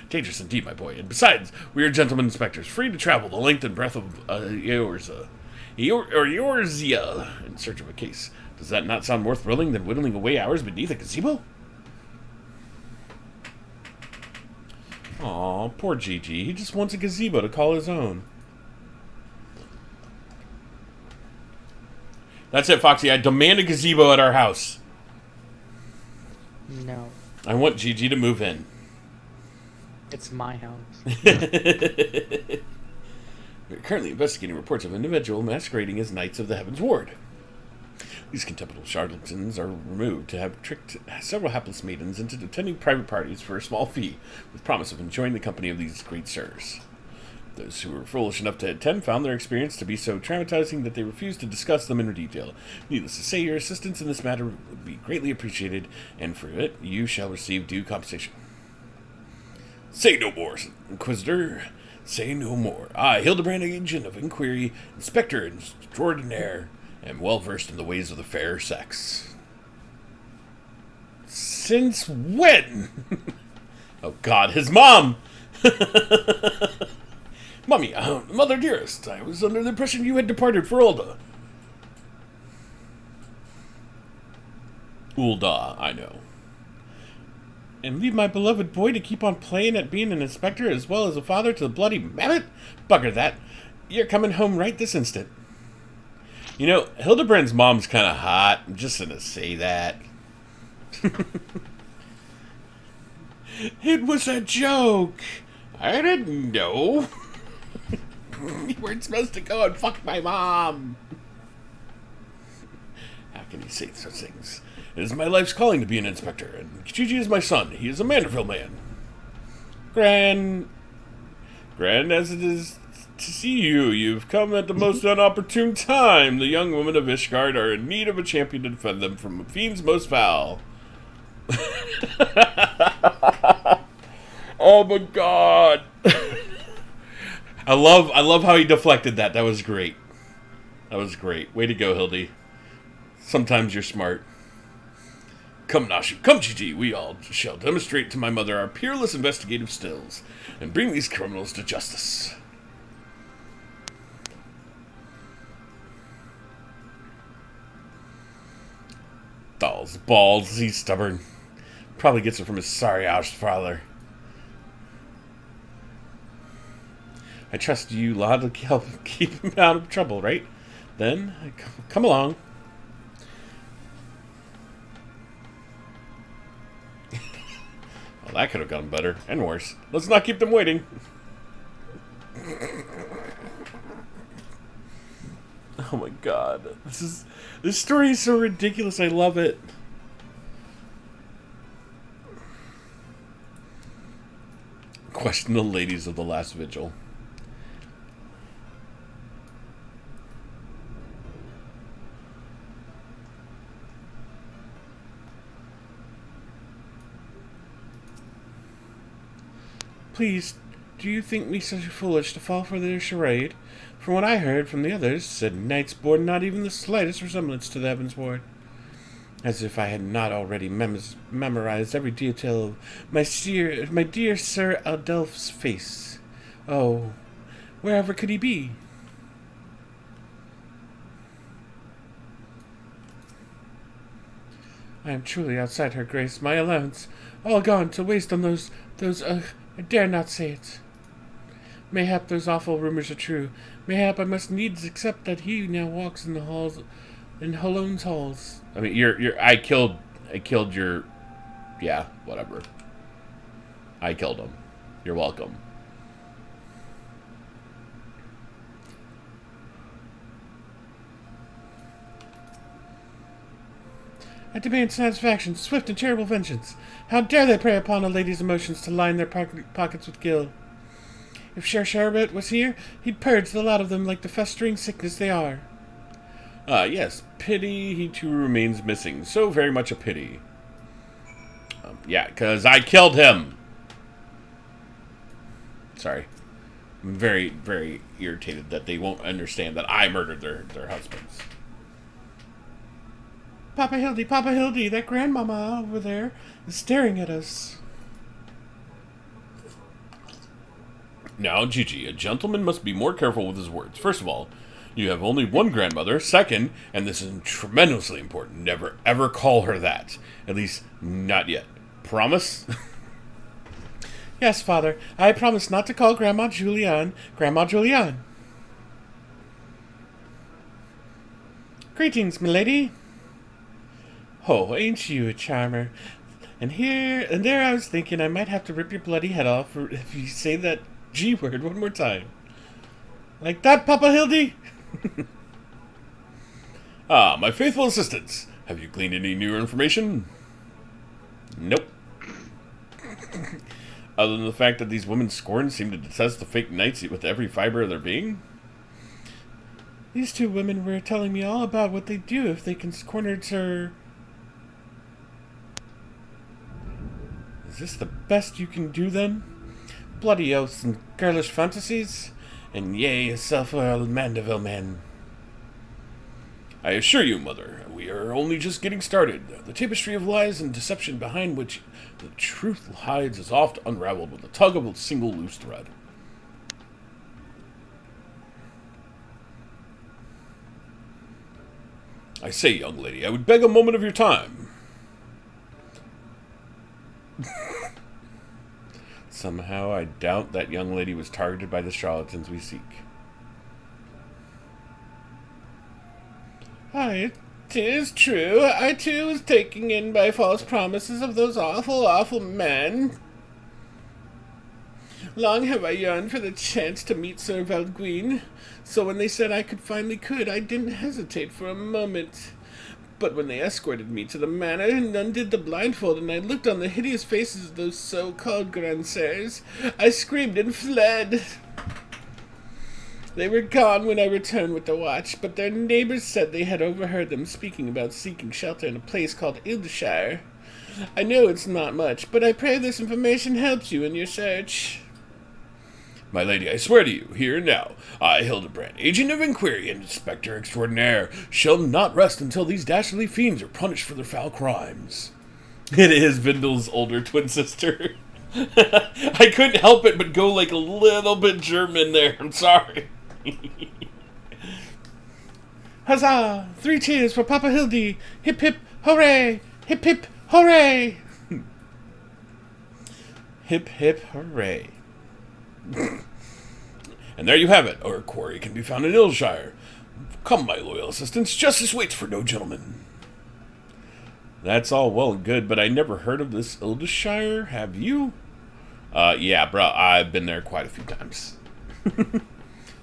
Speaker 5: Dangerous indeed, my boy. And besides, we are gentlemen inspectors, free to travel the length and breadth of Eorzea in search of a case. Does that not sound more thrilling than whittling away hours beneath a gazebo? Aw, poor Gigi. He just wants a gazebo to call his own. That's it, Foxy. I demand a gazebo at our house.
Speaker 6: No.
Speaker 5: I want Gigi to move in.
Speaker 6: It's my house.
Speaker 5: We're currently investigating reports of an individual masquerading as Knights of the Heavens Ward. These contemptible charlatans are removed to have tricked several hapless maidens into attending private parties for a small fee, with promise of enjoying the company of these great sirs. Those who were foolish enough to attend found their experience to be so traumatizing that they refused to discuss them in detail. Needless to say, your assistance in this matter would be greatly appreciated, and for it, you shall receive due compensation. Say no more, Inquisitor. Say no more. I, Hildebrand, agent of inquiry, inspector extraordinaire, am well versed in the ways of the fair sex. Since when? Oh, God, his mom! Mummy, mother dearest, I was under the impression you had departed for Ulda. Ulda, I know. And leave my beloved boy to keep on playing at being an inspector as well as a father to the bloody mammoth? Bugger that. You're coming home right this instant. You know, Hildebrand's mom's kind of hot. I'm just going to say that. It was a joke. I didn't know. You weren't supposed to go and fuck my mom. How can you say such things? It is my life's calling to be an inspector, and Gigi is my son. He is a Manderville Man. Grand as it is to see you, you've come at the most inopportune time. The young women of Ishgard are in need of a champion to defend them from a fiend's most foul. Oh my God. I love how he deflected that. That was great. That was great. Way to go, Hildy. Sometimes you're smart. Come, Nashu. Come, Gigi. We all shall demonstrate to my mother our peerless investigative skills and bring these criminals to justice. Dolls, balls. He's stubborn. Probably gets it from his sorry ass father. I trust you lot to help keep him out of trouble, right? Then, come along. Well, that could have gone better, and worse. Let's not keep them waiting. Oh my god. This story is so ridiculous, I love it. Question the ladies of the last vigil. Please, do you think me so foolish to fall for their charade? From what I heard from the others, said knights bore not even the slightest resemblance to the Heavensward. As if I had not already memorized every detail of my dear Sir Adelph's face. Oh, wherever could he be? I am truly outside her grace. My allowance, all gone to waste on those, I dare not say it. Mayhap those awful rumors are true. Mayhap I must needs accept that he now walks in the halls, in Holone's halls. I mean, I killed your, yeah, whatever. I killed him. You're welcome. I demand satisfaction, swift and terrible vengeance. How dare they prey upon a lady's emotions to line their pockets with gil? If Sher Sherbet was here, he'd purge the lot of them like the festering sickness they are. Ah, yes, pity he too remains missing. So very much a pity. Yeah, because I killed him. Sorry. I'm very, very irritated that they won't understand that I murdered their husbands. Papa Hildy, that grandmama over there is staring at us. Now, Gigi, a gentleman must be more careful with his words. First of all, you have only one grandmother. Second, and this is tremendously important, never ever call her that. At least, not yet. Promise? Yes, Father. I promise not to call Grandma Julianne Grandma Julianne. Greetings, milady. Oh, ain't you a charmer? And there I was thinking I might have to rip your bloody head off if you say that G word one more time. Like that, Papa Hildy? Ah, my faithful assistants. Have you gleaned any new information? Nope. Other than the fact that these women scorn seem to detest the fake knights with every fiber of their being? These two women were telling me all about what they'd do if they can corner Sir... Is this the best you can do, then? Bloody oaths and girlish fantasies? And yea, yourself a Manderville Man. I assure you, Mother, we are only just getting started. The tapestry of lies and deception behind which the truth hides is oft unraveled with the tug of a single loose thread. I say, young lady, I would beg a moment of your time. Somehow I doubt that young lady was targeted by the charlatans we seek. Aye, 'tis true. I too was taken in by false promises of those awful, awful men. Long have I yearned for the chance to meet Sir Valguin, so when they said I could, I didn't hesitate for a moment. But when they escorted me to the manor and undid the blindfold and I looked on the hideous faces of those so-called grandsires, I screamed and fled. They were gone when I returned with the watch, but their neighbors said they had overheard them speaking about seeking shelter in a place called Ildeshire. I know it's not much, but I pray this information helps you in your search. My lady, I swear to you, here and now, I, Hildebrand, agent of inquiry and inspector extraordinaire, shall not rest until these dastardly fiends are punished for their foul crimes. It is Vindel's older twin sister. I couldn't help it but go like a little bit German there. I'm sorry. Huzzah! 3 cheers for Papa Hildy! Hip hip hooray! Hip hip hooray! Hip hip hooray. And there you have it. Our quarry can be found in Ilshire. Come, my loyal assistants. Justice waits for no gentleman. That's all well and good, but I never heard of this Ilshire. Have you? Yeah, bro. I've been there quite a few times.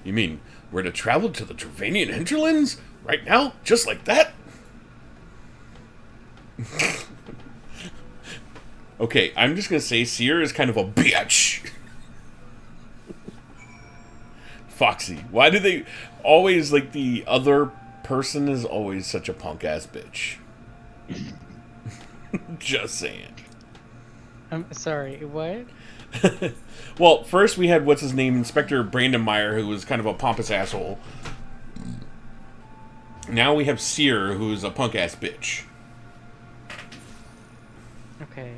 Speaker 5: You mean we're to travel to the Travanian hinterlands? Right now? Just like that? Okay, I'm just gonna say Seer is kind of a bitch. Foxy. Why do they always, like, the other person is always such a punk-ass bitch? Just saying.
Speaker 6: I'm sorry, what?
Speaker 5: Well, first we had, what's his name, Inspector Brandon Meyer, who was kind of a pompous asshole. Now we have Seer, who's a punk-ass bitch.
Speaker 6: Okay.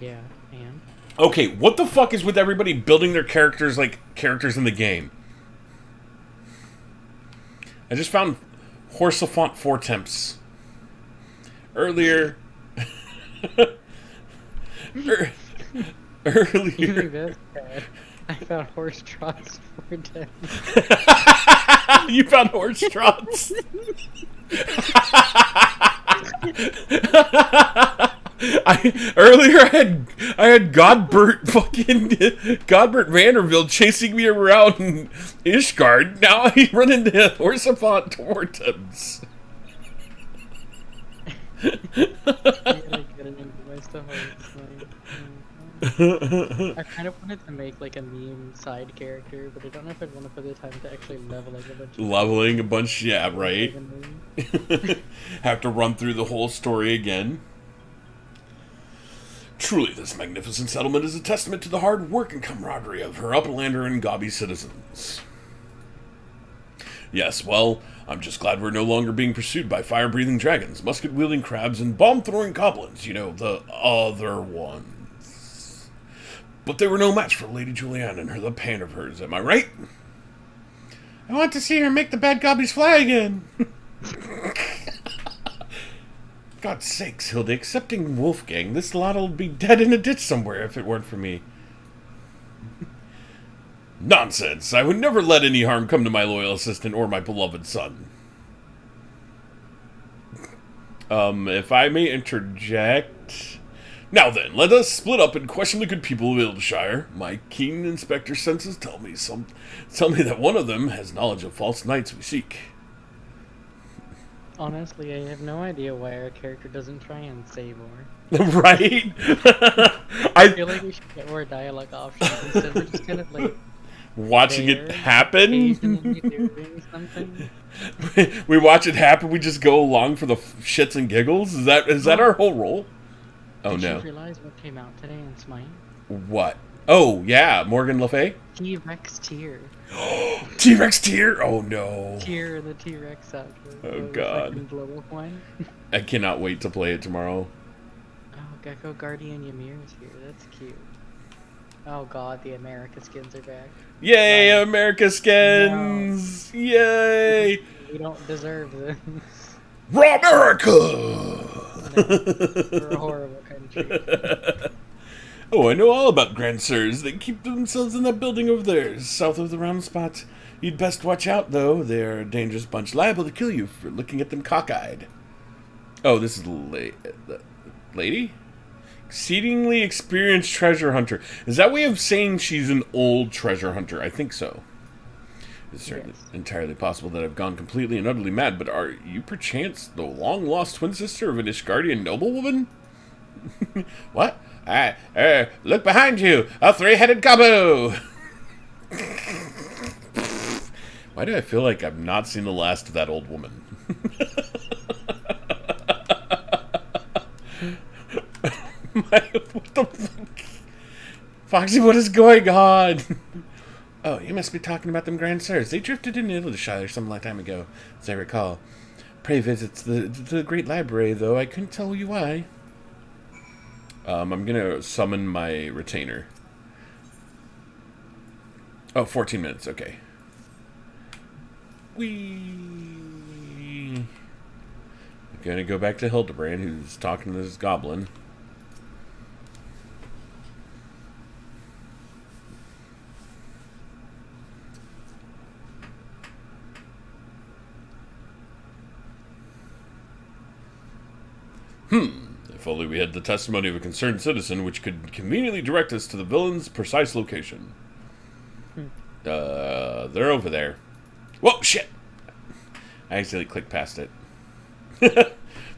Speaker 6: Yeah, and?
Speaker 5: Okay, what the fuck is with everybody building their characters like characters in the game? I just found Horsefont 4 temps. Earlier... Earlier...
Speaker 6: That's bad. I found horse trots 4 temps.
Speaker 5: You found horse trots? Earlier I had Godbert Manderville chasing me around in Ishgard. Now I run into Horsefont Tortums.
Speaker 6: I kind of wanted to make like a meme side character, but I don't know if I'd want to put the time to actually
Speaker 5: Leveling a bunch, yeah, right. Have to run through the whole story again. Truly, this magnificent settlement is a testament to the hard work and camaraderie of her Uplander and Gobby citizens. Yes, well, I'm just glad we're no longer being pursued by fire-breathing dragons, musket-wielding crabs, and bomb-throwing goblins, you know, the other ones. But they were no match for Lady Julianne and her the pan of hers, am I right? I want to see her make the bad gobbies fly again. God's sakes, Hilda, excepting Wolfgang, this lot'll be dead in a ditch somewhere if it weren't for me. Nonsense! I would never let any harm come to my loyal assistant or my beloved son. If I may interject... Now then, let us split up and question the good people of Ilshire. My keen inspector senses tell me that one of them has knowledge of false knights we seek.
Speaker 6: Honestly, I have no idea why our character doesn't try and say more.
Speaker 5: Right?
Speaker 6: I feel like we should get more dialogue options instead of just kind of like
Speaker 5: watching it happen.
Speaker 6: Occasionally doing something.
Speaker 5: We watch it happen. We just go along for the shits and giggles. Is that our whole role? Oh
Speaker 6: Did
Speaker 5: no!
Speaker 6: you realize what came out today in Smite?
Speaker 5: What? Oh yeah, Morgan Le Fay.
Speaker 6: T-Rex tier.
Speaker 5: T-Rex tier? Oh no!
Speaker 6: Tier the T-Rex out.
Speaker 5: Oh god!
Speaker 6: One.
Speaker 5: I cannot wait to play it tomorrow.
Speaker 6: Oh, Gecko Guardian Ymir's here. That's cute. Oh god, the America skins are back.
Speaker 5: Yay, America skins! No. Yay!
Speaker 6: We don't deserve this.
Speaker 5: Raw America!
Speaker 6: No, we're a horrible country.
Speaker 5: Oh, I know all about Grand Sirs. They keep themselves in that building over there, south of the round spot. You'd best watch out, though. They're a dangerous bunch, liable to kill you for looking at them cockeyed. Oh, this is lady? Exceedingly experienced treasure hunter. Is that way of saying she's an old treasure hunter? I think so. It's certainly entirely possible that I've gone completely and utterly mad, but are you perchance the long-lost twin sister of an Ishgardian noblewoman? What? Look behind you! A three-headed gobbo! Why do I feel like I've not seen the last of that old woman? What the fuck? Foxy, what is going on? Oh, you must be talking about them Grand Sirs. They drifted into Ilshire some time ago, as I recall. Prey visits the great library, though. I couldn't tell you why. I'm gonna summon my retainer. Oh, 14 minutes, okay. I'm gonna go back to Hildebrand, who's talking to this goblin. If only we had the testimony of a concerned citizen which could conveniently direct us to the villain's precise location. They're over there. Whoa, shit! I accidentally clicked past it.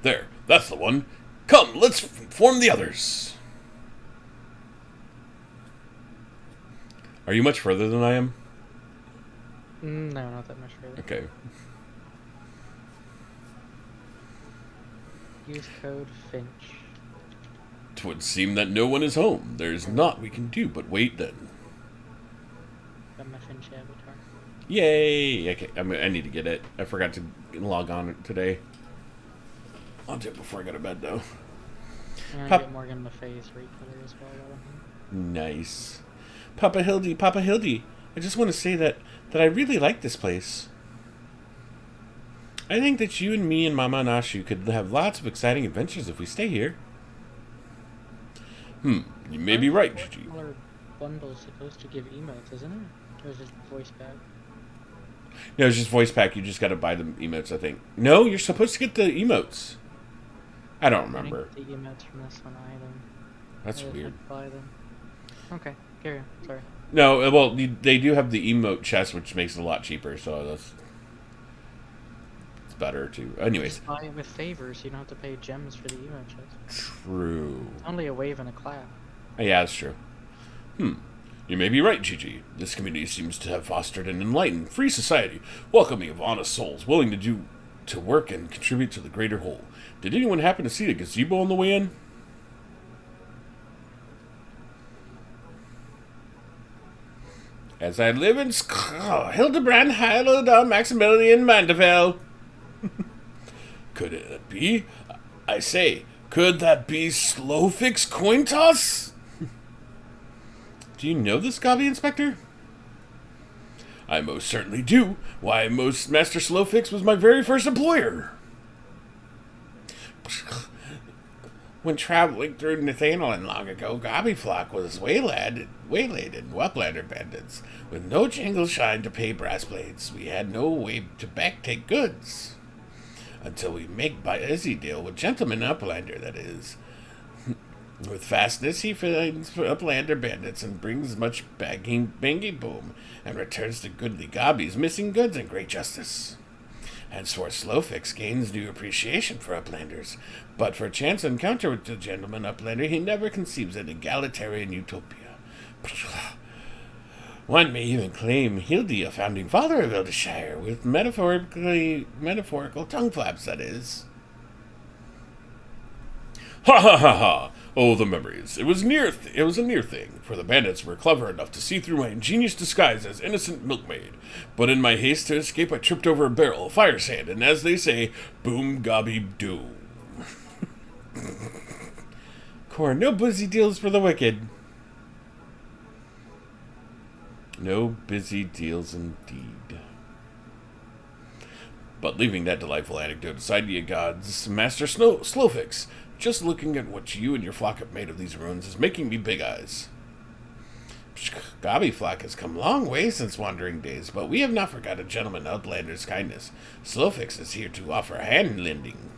Speaker 5: There, that's the one. Come, let's form the others. Are you much further than I am?
Speaker 6: No, not that much further.
Speaker 5: Okay.
Speaker 6: Use code Finch.
Speaker 5: 'Twould seem that no one is home. There's naught we can do but wait then.
Speaker 6: Got my Finch avatar.
Speaker 5: Yay! Okay, I need to get it. I forgot to log on today. I'll do it before I go to bed, though.
Speaker 6: I'm gonna
Speaker 5: Pop-
Speaker 6: get Morgan Le Fay's recolor as well.
Speaker 5: Nice. Papa Hildy, I just want to say that I really like this place. I think that you and me and Mama and Ashu could have lots of exciting adventures if we stay here. You may be right, Gigi.
Speaker 6: Color bundle's supposed to give emotes, isn't it? Or is it voice pack?
Speaker 5: No, it's just voice pack. You just got to buy the emotes, I think. No, you're supposed to get the emotes. I don't remember.
Speaker 6: I didn't get the emotes from this one either.
Speaker 5: That's
Speaker 6: I just
Speaker 5: weird.
Speaker 6: had to buy them. Okay, carry on. Sorry.
Speaker 5: No, well, they do have the emote chest, which makes it a lot cheaper, so it's better too. Anyways.
Speaker 6: Just buy it with favors, so you don't have to pay gems for the emote chest.
Speaker 5: True.
Speaker 6: It's only a wave and a clap.
Speaker 5: Yeah, that's true. You may be right, Gigi. This community seems to have fostered an enlightened, free society, welcoming of honest souls, willing to work and contribute to the greater whole. Did anyone happen to see the gazebo on the way in? As I live in Hildebrand, Heilda, Maximilian, Manderville. Could it be? I say, could that be Slowfix coin toss? Do you know this, Gobby Inspector? I most certainly do. Why, Master Slowfix was my very first employer. When traveling through Nathaniel long ago, Gobbyflock was waylaid in Uplander bandits. With no jingle shine to pay brass blades, we had no way to backtake goods. Until we make by Izzy deal with Gentleman Uplander, that is. With fastness, he finds Uplander bandits and brings much bangy boom, and returns to goodly Gobby's missing goods in great justice. Henceforth, Slowfix gains new appreciation for Uplanders, but for chance encounter with the Gentleman Uplander, he never conceives an egalitarian utopia. One may even claim Hildy a founding father of Eldeshire, with metaphorical tongue flaps, that is. Ha ha ha ha! Oh, the memories. It was a near thing, for the bandits were clever enough to see through my ingenious disguise as innocent milkmaid. But in my haste to escape, I tripped over a barrel of fire sand, and as they say, boom gobby doo. Core, no busy deals for the wicked. No busy deals indeed. But leaving that delightful anecdote aside, ye gods, Master Slowfix, just looking at what you and your flock have made of these ruins is making me big eyes. Gobbyflock has come a long way since wandering days, but we have not forgotten Gentleman Outlander's kindness. Slowfix is here to offer hand-lending.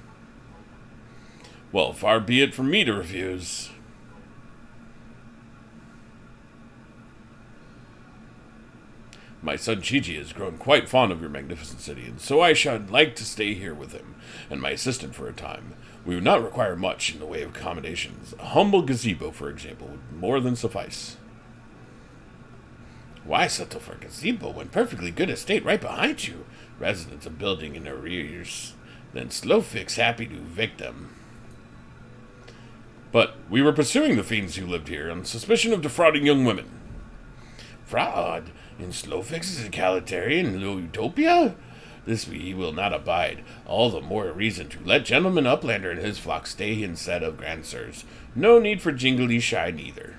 Speaker 5: Well, far be it from me to refuse. My son Gigi has grown quite fond of your magnificent city, and so I should like to stay here with him and my assistant for a time. We would not require much in the way of accommodations. A humble gazebo, for example, would more than suffice. Why settle for a gazebo when perfectly good estate right behind you? Residents are building in arrears. Then Slowfix happy to evict them. But we were pursuing the fiends who lived here on suspicion of defrauding young women. Fraud? In Slowfix's egalitarian utopia? This we will not abide. All the more reason to let Gentleman Uplander and his flock stay instead of grandsires. No need for jingly shine either.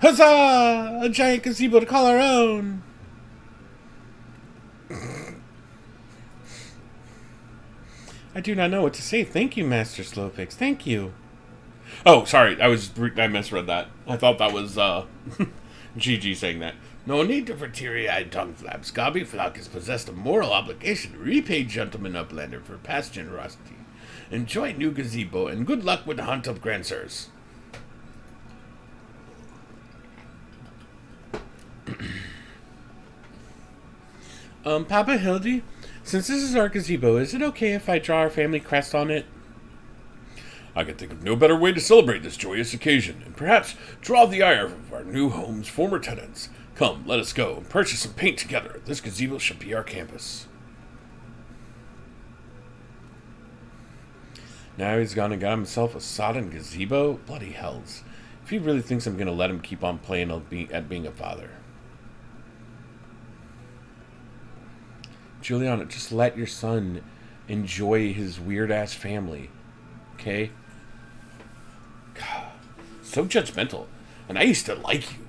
Speaker 5: Huzzah! A giant gazebo to call our own! I do not know what to say. Thank you, Master Slowfix. Thank you. Oh, sorry. I misread that. I thought that was Gigi saying that. No need for teary-eyed tongue flaps. Gobbyflock is possessed of moral obligation to repay gentleman Uplander for past generosity. Enjoy new gazebo, and good luck with the hunt of Grandsers. Papa Hildy, since this is our gazebo, is it okay if I draw our family crest on it? I can think of no better way to celebrate this joyous occasion, and perhaps draw the ire of our new home's former tenants. Come, let us go and purchase some paint together. This gazebo should be our campus. Now he's gone and got himself a sodden gazebo? Bloody hells. If he really thinks I'm going to let him keep on playing at being a father. Juliana, just let your son enjoy his weird-ass family. Okay? God, so judgmental. And I used to like you.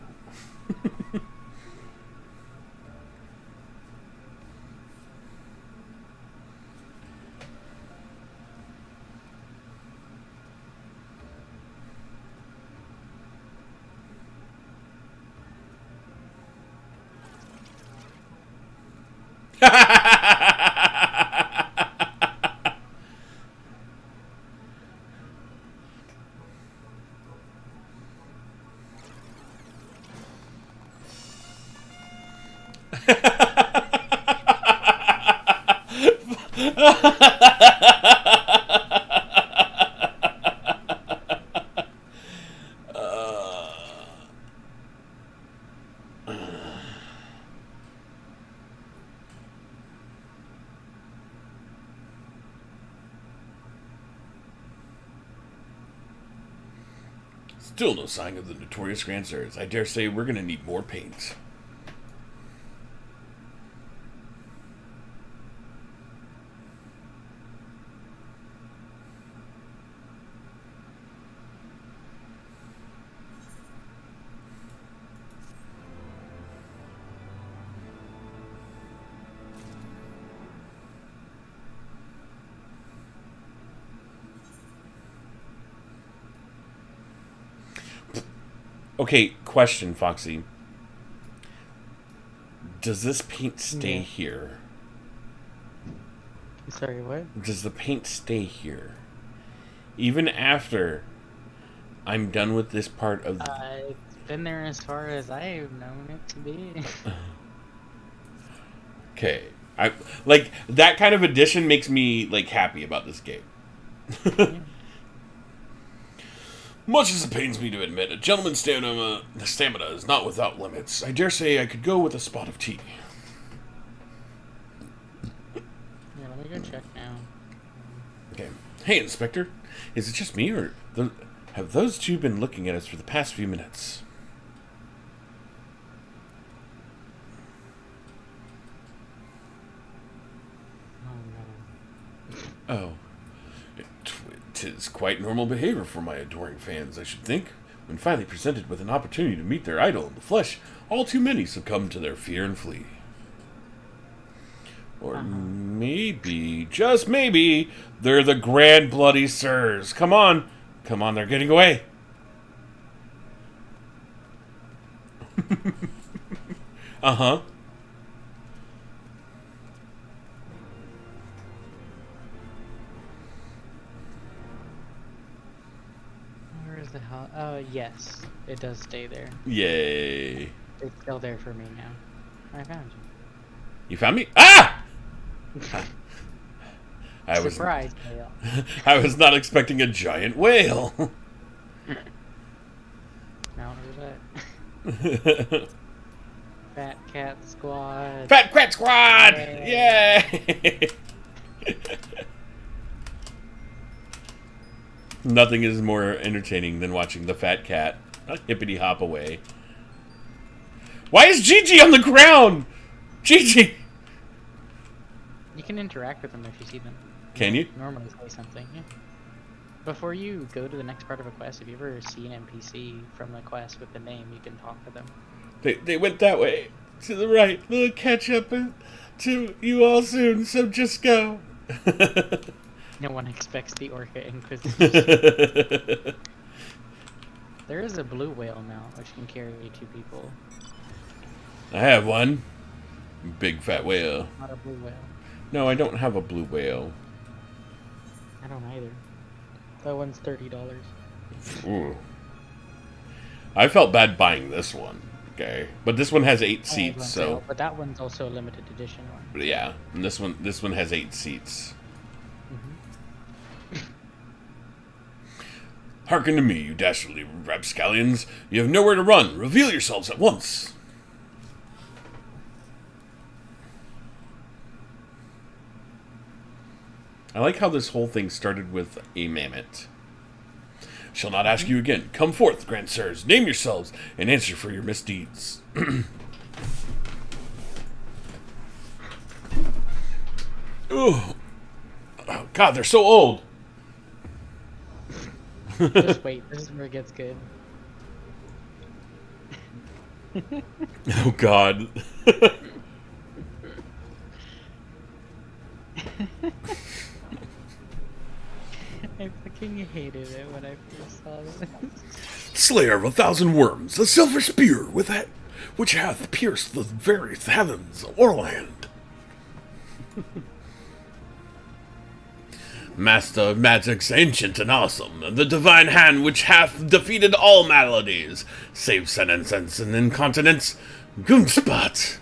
Speaker 5: Still no sign of the notorious Grandsers. I dare say we're going to need more paint. Okay, question, Foxy. Does this paint stay here?
Speaker 6: Sorry, what?
Speaker 5: Does the paint stay here? Even after I'm done with this part of...
Speaker 6: It's been there as far as I've known it to be.
Speaker 5: Okay. Like, that kind of addition makes me, like, happy about this game. Much as it pains me to admit, a gentleman's stamina is not without limits. I dare say I could go with a spot of tea.
Speaker 6: Yeah, let me go check now.
Speaker 5: Okay. Hey, Inspector. Is it just me, or have those two been looking at us for the past few minutes?
Speaker 6: Oh, no.
Speaker 5: Oh. 'Tis quite normal behavior for my adoring fans, I should think. When finally presented with an opportunity to meet their idol in the flesh, all too many succumb to their fear and flee. Or maybe, just maybe, they're the Grand Bloody Sirs. Come on, they're getting away. Uh-huh.
Speaker 6: Where is the hell? Oh, yes. It does stay there.
Speaker 5: Yay.
Speaker 6: It's still there for me now. I found you.
Speaker 5: You found me? Ah!
Speaker 6: Surprise, whale.
Speaker 5: I was not expecting a giant whale.
Speaker 6: Mount Roulette. Fat Cat Squad.
Speaker 5: Fat Cat Squad! Yay! Nothing is more entertaining than watching the fat cat hippity hop away. Why is Gigi on the ground? Gigi!
Speaker 6: You can interact with them if you see them.
Speaker 5: Can you?
Speaker 6: Normally say something, yeah. Before you go to the next part of a quest, if you ever see an NPC from the quest with the name, you can talk to them.
Speaker 5: They went that way. To the right. We'll catch up to you all soon, so just go.
Speaker 6: No one expects the Orca Inquisition. There is a blue whale mount, which can carry 2 people.
Speaker 5: I have one. Big fat whale.
Speaker 6: Not a blue whale.
Speaker 5: No, I don't have a blue whale.
Speaker 6: I don't either. That one's $30.
Speaker 5: Ooh. I felt bad buying this one. Okay, but this one has 8 seats, so.
Speaker 6: But that one's also a limited edition one.
Speaker 5: But yeah, and this one has 8 seats. Hearken to me, you dastardly rapscallions. You have nowhere to run. Reveal yourselves at once. I like how this whole thing started with a mammoth. Shall not ask you again. Come forth, grand sirs. Name yourselves and answer for your misdeeds. Oh, God, they're so old.
Speaker 6: Just wait. This is where it gets good.
Speaker 5: Oh, God.
Speaker 6: I fucking hated it when I first saw this.
Speaker 5: Slayer of 1,000 worms, a silver spear with that which hath pierced the very heavens of Orland. Master of magics ancient and awesome, the divine hand which hath defeated all maladies, save senescence and incontinence, Goomspot.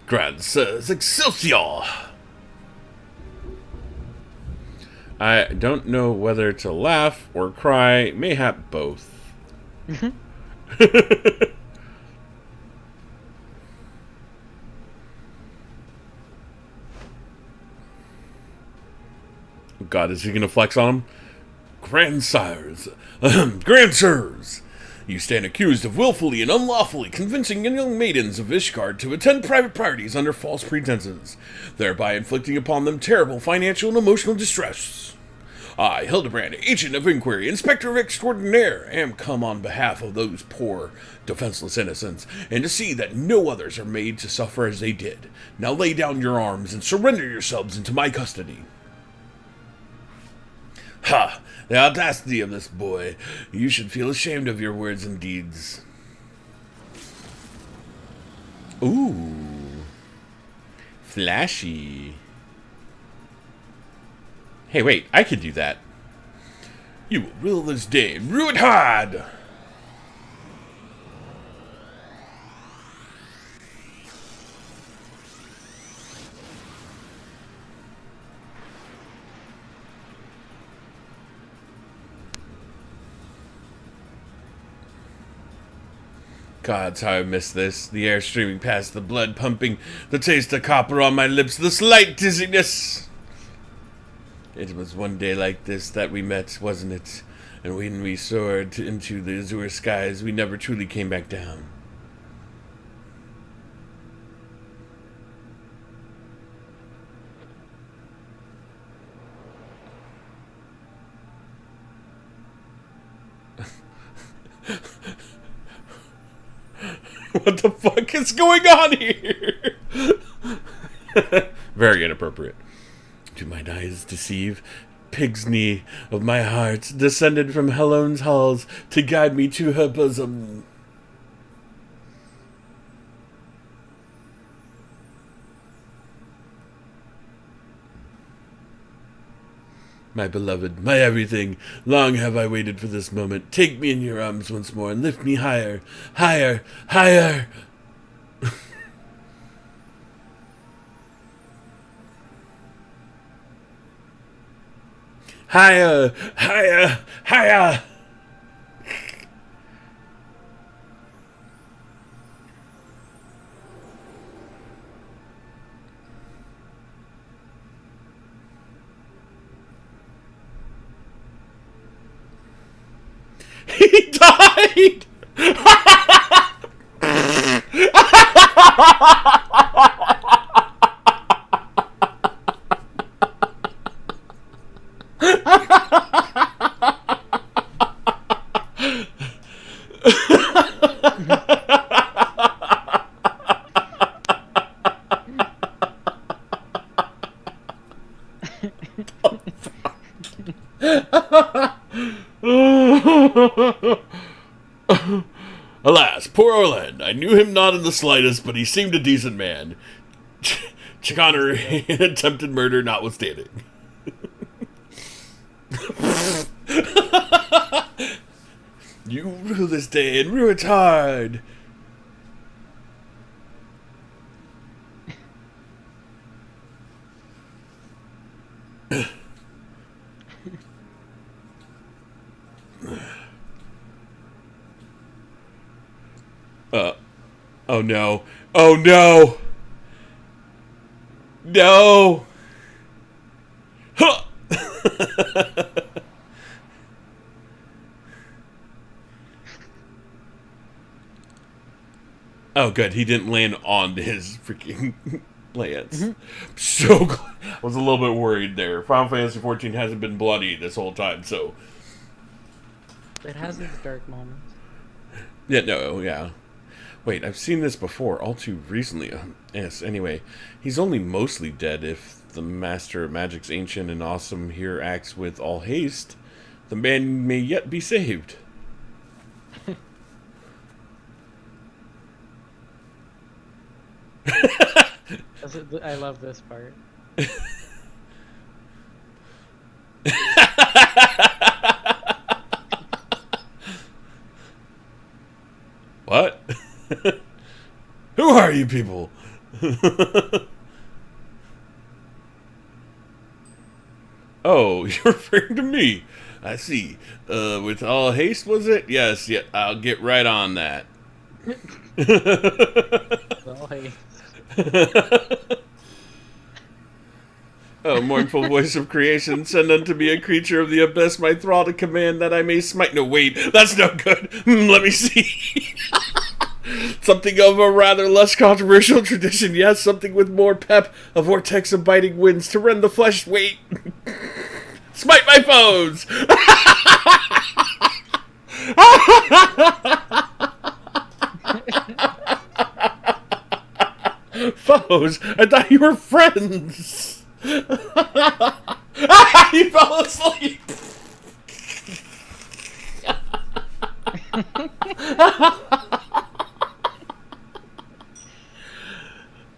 Speaker 5: Grand Sirs Excelsior! I don't know whether to laugh or cry, mayhap both. God, is he gonna flex on him? Grandsires, Grandsirs, you stand accused of willfully and unlawfully convincing young maidens of Ishgard to attend private parties under false pretenses, thereby inflicting upon them terrible financial and emotional distress. I, Hildebrand, agent of inquiry, inspector extraordinaire, am come on behalf of those poor, defenseless innocents, and to see that no others are made to suffer as they did. Now lay down your arms and surrender yourselves into my custody. Ha! The audacity of this boy. You should feel ashamed of your words and deeds. Ooh. Flashy. Hey, wait, I could do that. You will rule this day, rule it hard! Gods, how I miss this. The air streaming past, the blood pumping, the taste of copper on my lips, the slight dizziness. It was one day like this that we met, wasn't it? And when we soared into the azure skies, we never truly came back down. What the fuck is going on here? Very inappropriate. Do mine eyes deceive? Pig's knee of my heart descended from Helone's halls to guide me to her bosom. My beloved, my everything, long have I waited for this moment. Take me in your arms once more and lift me higher, higher, higher. Higher, higher, higher. He died! for Orland. I knew him not in the slightest, but he seemed a decent man. Chicanery and attempted murder notwithstanding. You rule this day and rule it hard. Oh no. Oh no. No. Huh. Oh, good. He didn't land on his freaking lance. So glad. I was a little bit worried there. Final Fantasy XIV hasn't been bloody this whole time, so.
Speaker 6: It has its dark moments.
Speaker 5: Yeah, no, yeah. Wait, I've seen this before, all too recently. Yes, anyway. He's only mostly dead if the Master of Magic's ancient and awesome here acts with all haste. The man may yet be saved.
Speaker 6: I love this part.
Speaker 5: What? Who are you people? Oh, you're referring to me. I see. With all haste, was it? Yes, yeah, I'll get right on that.
Speaker 6: All haste.
Speaker 5: Oh, mournful voice of creation, send unto me a creature of the abyss, my thrall to command that I may smite. No, wait, that's no good. Let me see. Something of a rather less controversial tradition, yes, something with more pep, a vortex of biting winds to rend the flesh. Wait. Smite my foes. Foes? I thought you were friends. You fell asleep.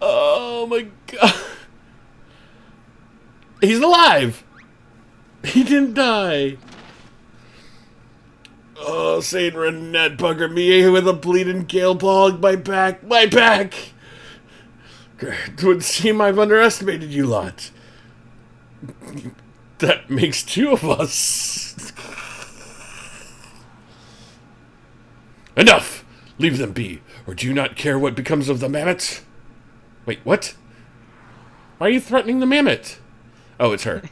Speaker 5: Oh my god. He's alive. He didn't die. Oh, Saint Renette, bugger me with a bleeding gale bog. My back. My back. It would seem I've underestimated you lot. That makes two of us. Enough! Leave them be, or do you not care what becomes of the mammoth? Wait, what? Why are you threatening the mammoth? Oh, it's her.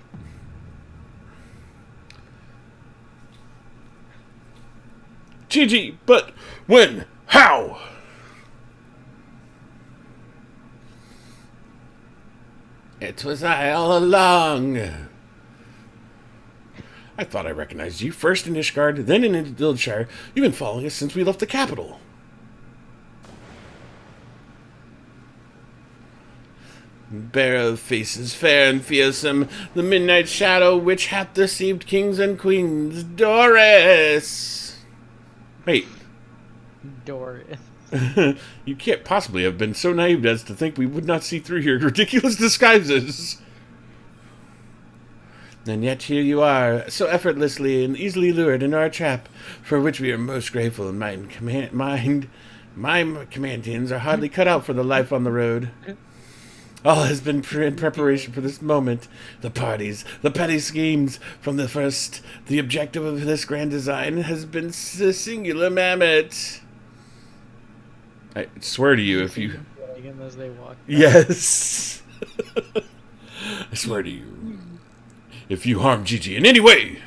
Speaker 5: Gigi, but when? How? It was I all along. I thought I recognized you, first in Ishgard, then in Ildshire. You've been following us since we left the capital. Bearer of faces fair and fearsome, the midnight shadow which hath deceived kings and queens, Doris! Wait.
Speaker 6: Doris.
Speaker 5: You can't possibly have been so naive as to think we would not see through your ridiculous disguises. And yet here you are, so effortlessly and easily lured into our trap, for which we are most grateful, and my Commandians are hardly cut out for the life on the road. All has been in preparation for this moment. The parties, the petty schemes, from the first, the objective of this grand design has been the singular mammoth. I swear to you, if you...
Speaker 6: As they walk.
Speaker 5: Yes. I swear to you. If you harm Gigi in any way,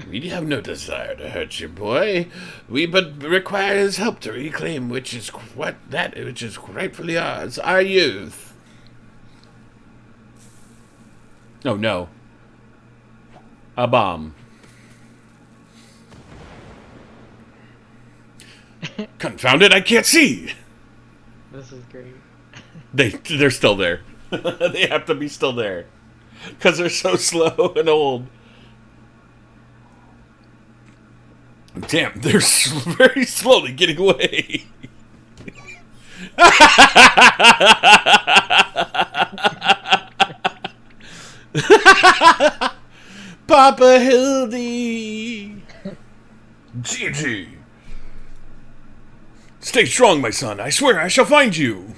Speaker 5: we have no desire to hurt your boy. We but require his help to reclaim which is rightfully ours, our youth. Oh no. A bomb. Confound it, I can't see!
Speaker 6: This is great.
Speaker 5: They're still there. They have to be still there. Because they're so slow and old. Damn, they're very slowly getting away. Papa Hildy. Gigi. Stay strong, my son. I swear I shall find you.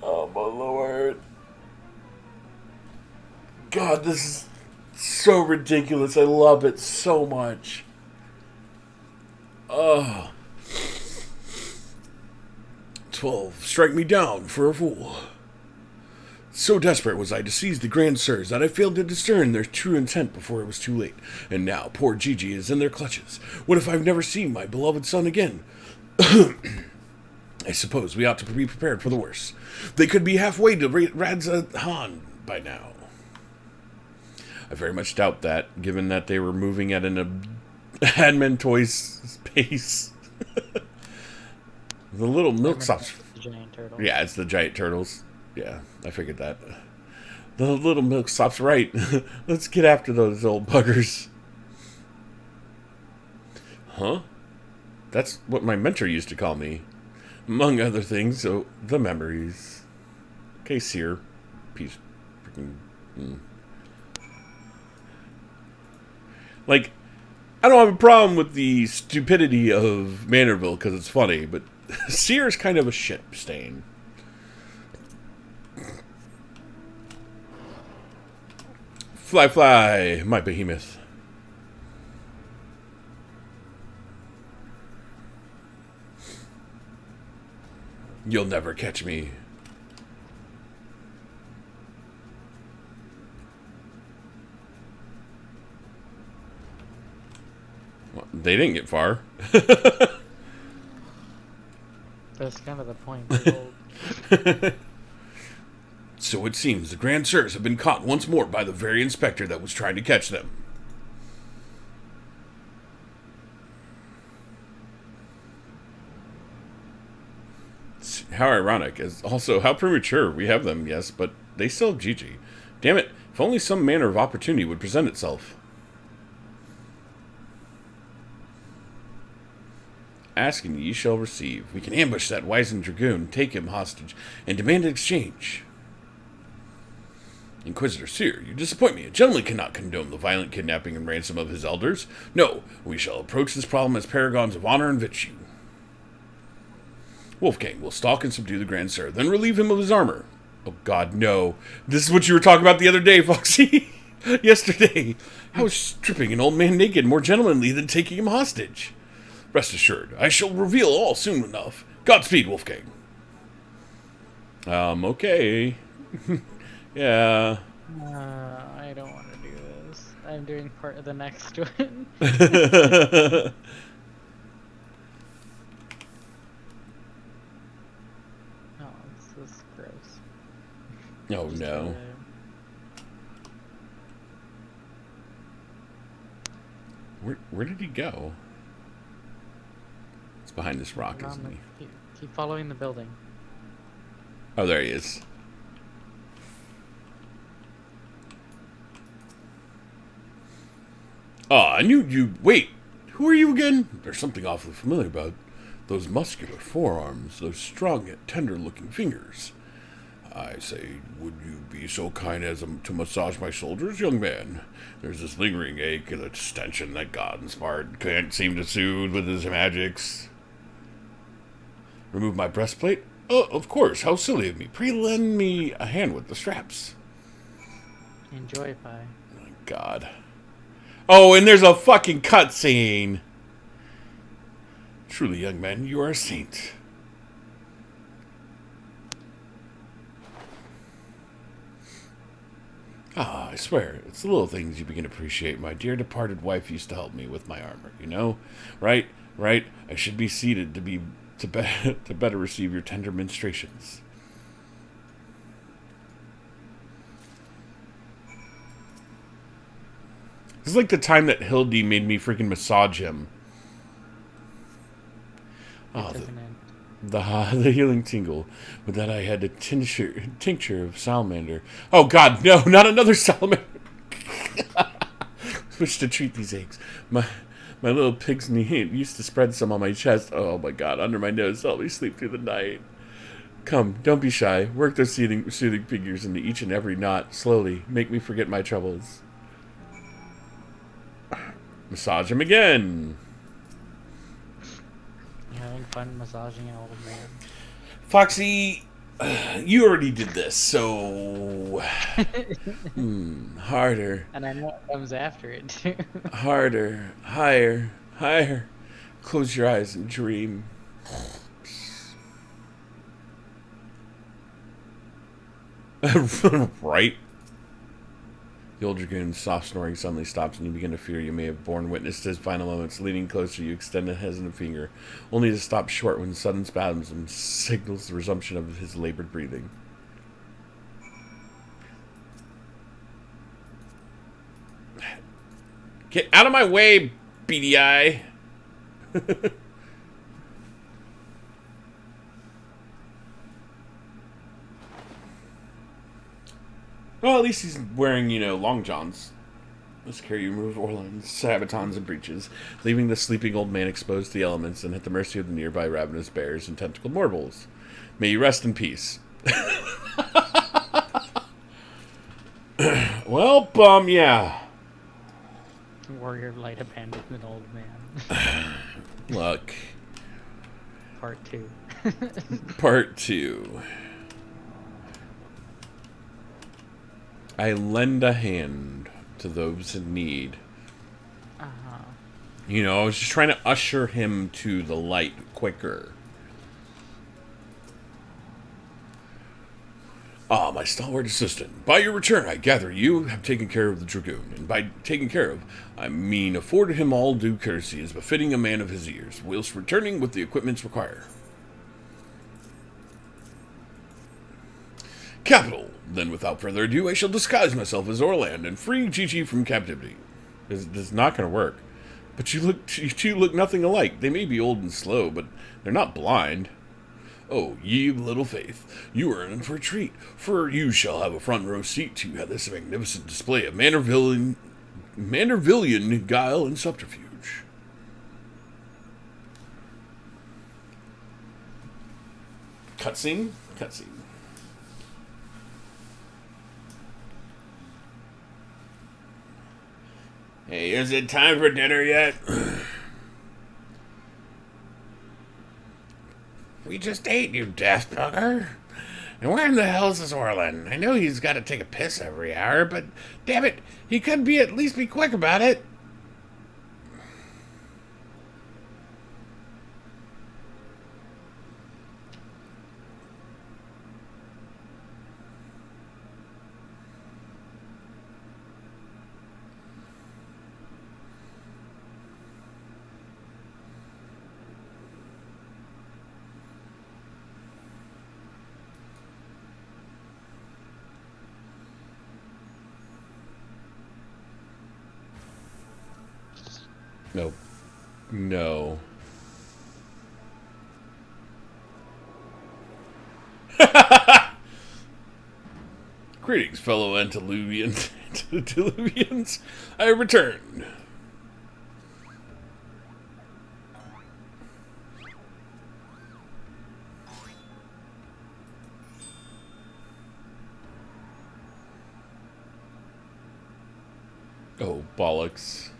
Speaker 5: Oh, my Lord. God, this is so ridiculous. I love it so much. Oh. 12. Strike me down for a fool. So desperate was I to seize the Grand Sirs that I failed to discern their true intent before it was too late. And now poor Gigi is in their clutches. What if I've never seen my beloved son again? I suppose we ought to be prepared for the worst. They could be halfway to Radzahan by now. I very much doubt that, given that they were moving at an admin pace. The little milksops.
Speaker 6: The giant turtle.
Speaker 5: Yeah, it's the giant turtles. Yeah, I figured that. The little milksop's right. Let's get after those old buggers. Huh? That's what my mentor used to call me. Among other things, so the memories. Okay, Seer. Peace. Freaking. Like, I don't have a problem with the stupidity of Manderville because it's funny, but Seer is kind of a shit stain. Fly, fly, my behemoth. You'll never catch me. Well, they didn't get far.
Speaker 6: That's kind of the point. They're old.
Speaker 5: So it seems the Grand Sirs have been caught once more by the very inspector that was trying to catch them. How ironic. Also, how premature. We have them, yes, but they still have Gigi. Damn it. If only some manner of opportunity would present itself. Ask and ye shall receive. We can ambush that wizened dragoon, take him hostage, and demand an exchange. Inquisitor Seer, you disappoint me. A gentleman cannot condone the violent kidnapping and ransom of his elders. No, we shall approach this problem as paragons of honor and virtue. Wolfgang will stalk and subdue the Grand Sir, then relieve him of his armor. Oh God, no. This is what you were talking about the other day, Foxy. Yesterday. How is stripping an old man naked more gentlemanly than taking him hostage? Rest assured, I shall reveal all soon enough. Godspeed, Wolfgang. Okay. Yeah.
Speaker 6: I don't want to do this. I'm doing part of the next one. Oh, this is gross.
Speaker 5: Oh no. Where did he go? It's behind this rock, isn't he?
Speaker 6: Keep following the building.
Speaker 5: Oh, there he is. I knew you. Wait, who are you again? There's something awfully familiar about those muscular forearms, those strong yet tender-looking fingers. I say, would you be so kind as to massage my shoulders, young man? There's this lingering ache and a stench that God-inspired can't seem to soothe with his magics. Remove my breastplate? Oh, of course. How silly of me. Pray lend me a hand with the straps.
Speaker 6: Enjoy pie.
Speaker 5: Oh, my God. Oh, and there's a fucking cutscene. Truly, young man, you are a saint. Ah, I swear, it's the little things you begin to appreciate. My dear departed wife used to help me with my armor, you know? Right? I should be seated to better receive your tender ministrations. This is like the time that Hildy made me freaking massage him. Oh, The healing tingle. With that, I had a tincture of salamander. Oh God, no! Not another salamander. Wish to treat these aches. My little pig's knee used to spread some on my chest. Oh my God, under my nose, help me sleep through the night. Come, don't be shy. Work those soothing figures into each and every knot slowly. Make me forget my troubles. Massage him again.
Speaker 6: You having fun massaging an old man?
Speaker 5: Foxy, you already did this, so harder,
Speaker 6: And I know what comes after it too.
Speaker 5: harder, higher, higher. Close your eyes and dream. Right? The old dragoon's soft snoring suddenly stops, and you begin to fear you may have borne witness to his final moments. Leaning closer, you extend a hesitant finger, only to stop short when sudden spasm signals the resumption of his labored breathing. Get out of my way, beady eye! Well, at least he's wearing, long johns. Let's carry you remove Orlan's sabatons and breeches, leaving the sleeping old man exposed to the elements and at the mercy of the nearby ravenous bears and tentacled mortals. May you rest in peace. Well, yeah.
Speaker 6: Warrior light abandonment old man.
Speaker 5: Look.
Speaker 6: Part 2.
Speaker 5: Part 2. I lend a hand to those in need.
Speaker 6: Uh-huh.
Speaker 5: I was just trying to usher him to the light quicker. Ah, my stalwart assistant. By your return, I gather you have taken care of the dragoon. And by taken care of, I mean afforded him all due courtesy as befitting a man of his years, whilst returning with the equipments required. Capital. Then, without further ado, I shall disguise myself as Orland and free Gigi from captivity. This is not going to work. But you two look nothing alike. They may be old and slow, but they're not blind. Oh, ye of little faith, you are in for a treat, for you shall have a front row seat to this magnificent display of Mandervillian guile and subterfuge. Cutscene? Cutscene. Hey, is it time for dinner yet? We just ate, you daft bugger. And where in the hell's this Orland? I know he's got to take a piss every hour, but damn it, he could at least be quick about it. No. No. Greetings, fellow antediluvians. I return. Oh, bollocks.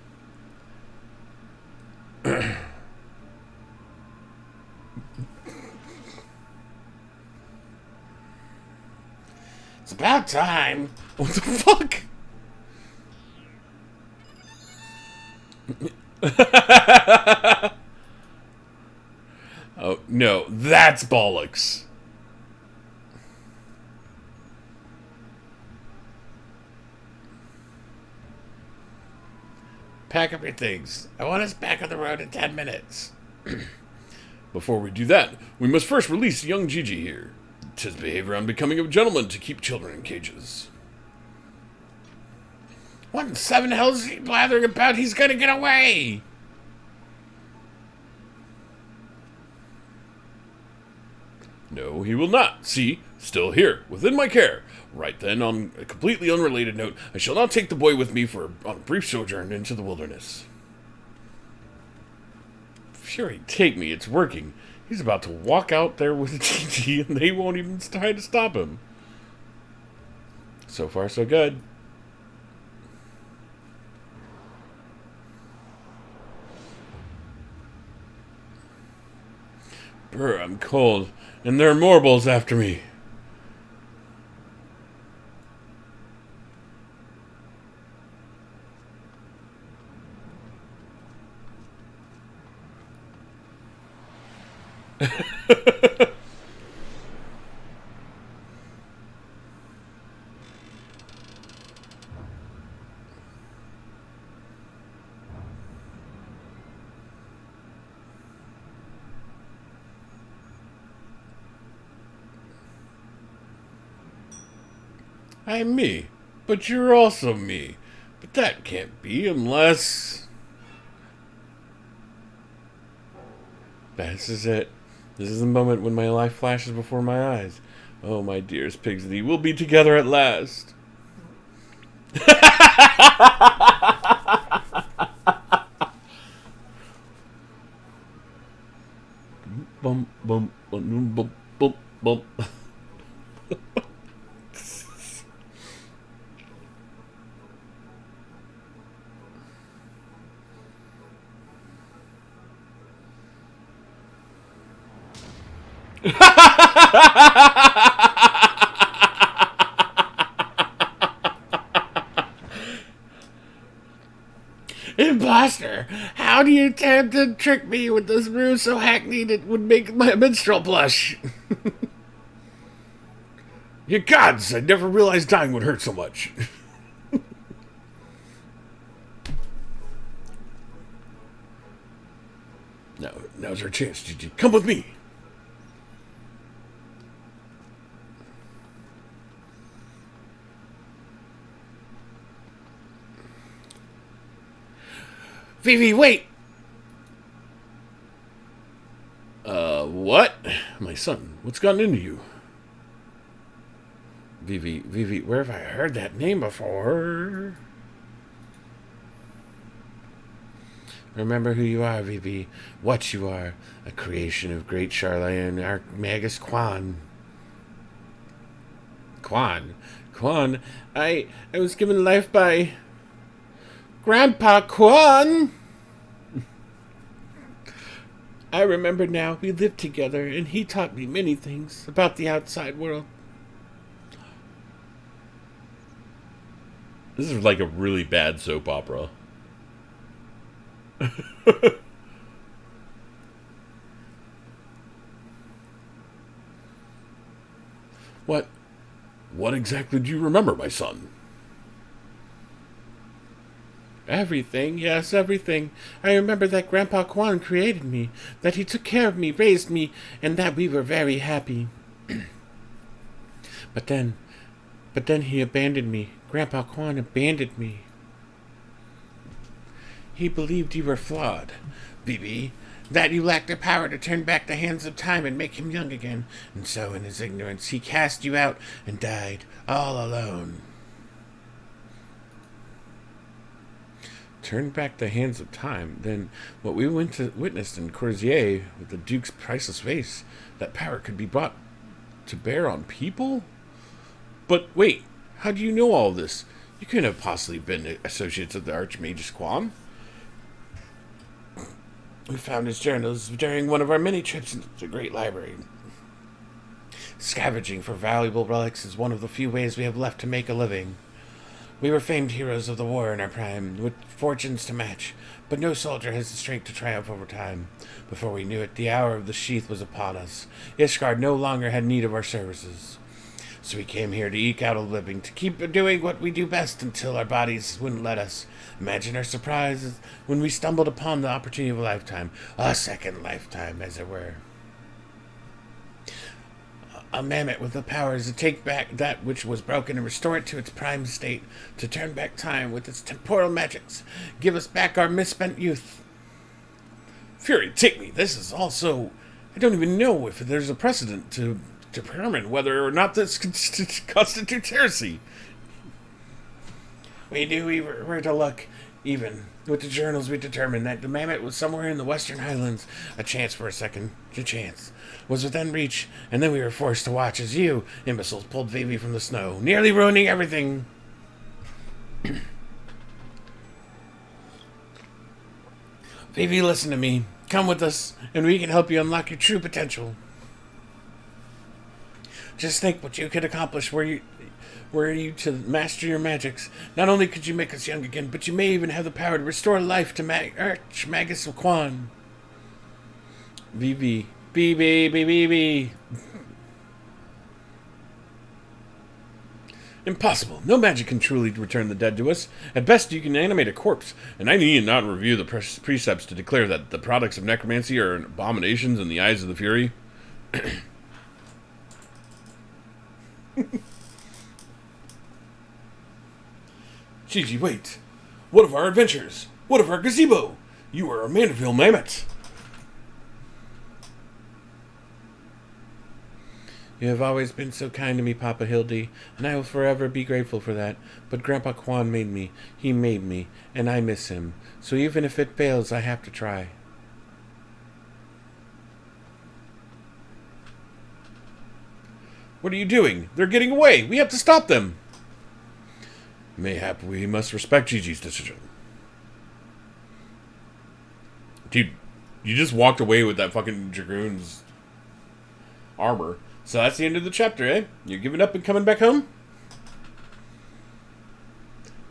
Speaker 5: It's about time. What the fuck? Oh, no. That's bollocks. Pack up your things. I want us back on the road in 10 minutes. Before we do that, we must first release young Gigi here. 'Tis behavior unbecoming of a gentleman to keep children in cages. What in 7 hells is he blathering about? He's gonna get away! No, he will not. See, still here, within my care. Right then, on a completely unrelated note, I shall not take the boy with me on a brief sojourn into the wilderness. Fury, take me, it's working. He's about to walk out there with a TT and they won't even try to stop him. So far, so good. Brr, I'm cold, and there are more bulls after me. I'm me, but you're also me. But that can't be unless... This is it. This is the moment when my life flashes before my eyes. Oh, my dearest Pigsley, we'll be together at last. Bum, bum, bum, bum, bum, bum. Imposter! How do you attempt to trick me with this ruse so hackneyed it would make my minstrel blush? Ye gods! I never realized dying would hurt so much. Now's our chance, Gigi. Come with me! Vivi, wait! What? My son, what's gotten into you? Vivi, where have I heard that name before? Remember who you are, Vivi. What you are. A creation of great Charlatan Archmagus Quan. Quan? I was given life by... Grandpa Quan! I remember now, we lived together, and he taught me many things about the outside world. This is like a really bad soap opera. What exactly do you remember, my son? Everything, yes, everything. I remember that Grandpa Quan created me, that he took care of me, raised me, and that we were very happy. But then he abandoned me. Grandpa Quan abandoned me. He believed you were flawed, Bibi, that you lacked the power to turn back the hands of time and make him young again, and so in his ignorance he cast you out and died all alone. Turn back the hands of time, then what we witnessed in Corsier with the Duke's priceless vase, that power could be brought to bear on people? But wait, how do you know all this? You couldn't have possibly been associates of the Archmagus Quan. We found his journals during one of our many trips into the great library. Scavenging for valuable relics is one of the few ways we have left to make a living. We were famed heroes of the war in our prime, with fortunes to match, but no soldier has the strength to triumph over time. Before we knew it, the hour of the sheath was upon us. Ishgard no longer had need of our services. So we came here to eke out a living, to keep doing what we do best until our bodies wouldn't let us. Imagine our surprise when we stumbled upon the opportunity of a lifetime, a second lifetime, as it were. A mammoth with the powers to take back that which was broken and restore it to its prime state, to turn back time with its temporal magics, give us back our misspent youth. Fury, take me. This is also I don't even know if there's a precedent to determine whether or not this constitutes heresy. We were to look. Even with the journals, we determined that the mammoth was somewhere in the Western Highlands. A chance was within reach, and then we were forced to watch as you, imbeciles, pulled Vivi from the snow, nearly ruining everything. Vivi, listen to me. Come with us, and we can help you unlock your true potential. Just think what you could accomplish were you to master your magics. Not only could you make us young again, but you may even have the power to restore life to Archmagus Quan. Vivi. Vivi. Impossible. No magic can truly return the dead to us. At best, you can animate a corpse, and I need not review the precepts to declare that the products of necromancy are abominations in the eyes of the Fury. Gigi, wait. What of our adventures? What of our gazebo? You are a Manderville Mammoth. You have always been so kind to me, Papa Hildy, and I will forever be grateful for that. But Grandpa Quan made me. He made me, and I miss him. So even if it fails, I have to try. What are you doing? They're getting away. We have to stop them. Mayhap we must respect Gigi's decision. Dude, you just walked away with that fucking dragoon's armor. So that's the end of the chapter, eh? You're giving up and coming back home?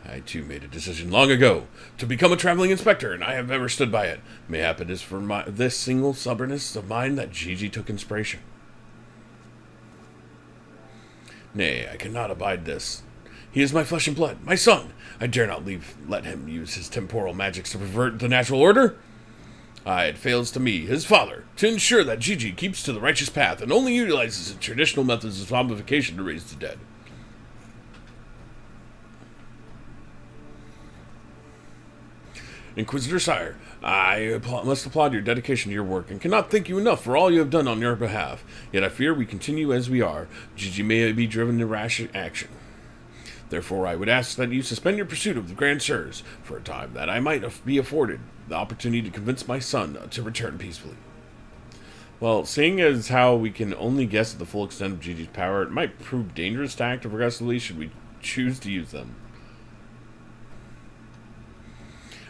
Speaker 5: I too made a decision long ago to become a traveling inspector, and I have ever stood by it. Mayhap it is for this single stubbornness of mine that Gigi took inspiration. Nay, I cannot abide this. He is my flesh and blood, my son. I dare not let him use his temporal magics to pervert the natural order. It fails to me, his father, to ensure that Gigi keeps to the righteous path and only utilizes the traditional methods of zombification to raise the dead. Inquisitor Sire, I must applaud your dedication to your work and cannot thank you enough for all you have done on your behalf. Yet I fear we continue as we are. Gigi may be driven to rash action. Therefore, I would ask that you suspend your pursuit of the Grand Sirs for a time, that I might be afforded the opportunity to convince my son to return peacefully. Well, seeing as how we can only guess at the full extent of Gigi's power, it might prove dangerous to act progressively should we choose to use them.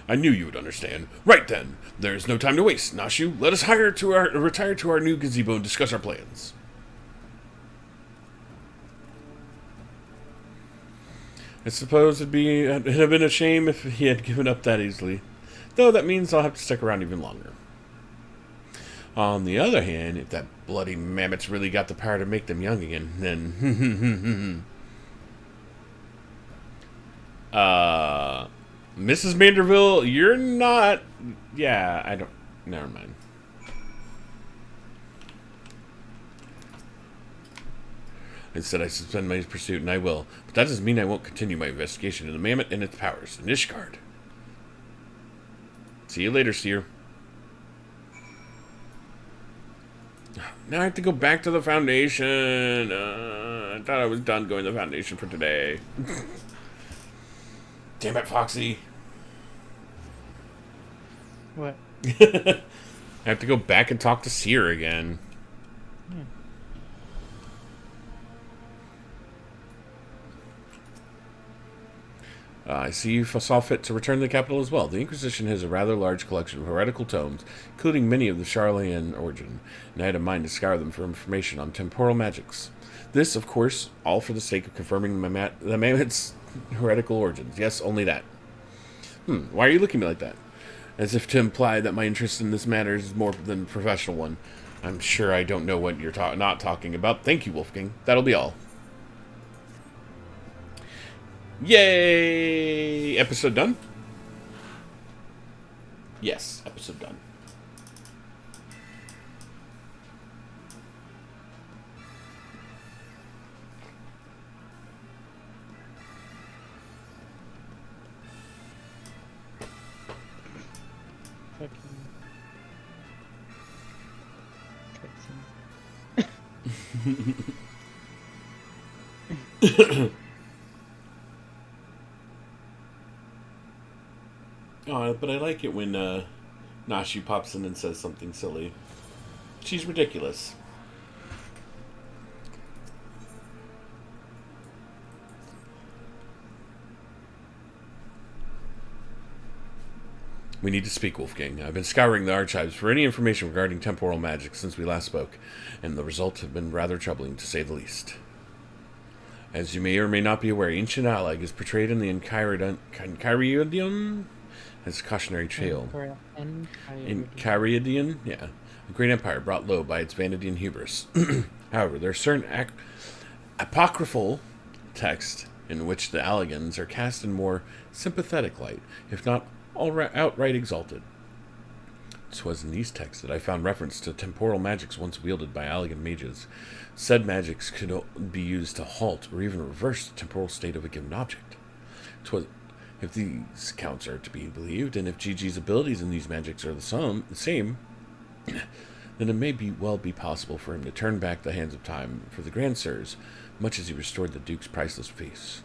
Speaker 5: I knew you would understand. Right then, there is no time to waste. Nashu, let us retire to our new gazebo and discuss our plans. I suppose it'd have been a shame if he had given up that easily. Though that means I'll have to stick around even longer. On the other hand, if that bloody mammoth's really got the power to make them young again, then... Mrs. Manderville, you're not... Yeah, I don't... Never mind. Instead, I suspend my pursuit, and I will. But that doesn't mean I won't continue my investigation of the mammoth and its powers. Nishgard. See you later, Seer. Now I have to go back to the Foundation. I thought I was done going to the Foundation for today. Damn it, Foxy.
Speaker 6: What?
Speaker 5: I have to go back and talk to Seer again. I see you saw fit to return to the capital as well. The Inquisition has a rather large collection of heretical tomes, including many of the Charlatan origin, and I had a mind to scour them for information on temporal magics. This, of course, all for the sake of confirming the mammoth's heretical origins. Yes, only that. Why are you looking at me like that? As if to imply that my interest in this matter is more than a professional one. I'm sure I don't know what you're not talking about. Thank you, Wolfgang. That'll be all. Yay! Episode done? Yes, episode done.
Speaker 6: cutscene.
Speaker 5: Oh, but I like it when Nashi pops in and says something silly. She's ridiculous. We need to speak, Wolfgang. I've been scouring the archives for any information regarding temporal magic since we last spoke, and the results have been rather troubling, to say the least. As you may or may not be aware, ancient Allag is portrayed in the Enchiridion as a cautionary tale. Enchiridion? Yeah. A great empire brought low by its vanity and hubris. However, there are certain apocryphal texts in which the Allagans are cast in more sympathetic light, if not outright exalted. It was in these texts that I found reference to temporal magics once wielded by Allagan mages. Said magics could be used to halt or even reverse the temporal state of a given object. If these accounts are to be believed, and if Gigi's abilities in these magics are the same, then it may well be possible for him to turn back the hands of time for the Grand Sirs, much as he restored the Duke's priceless face.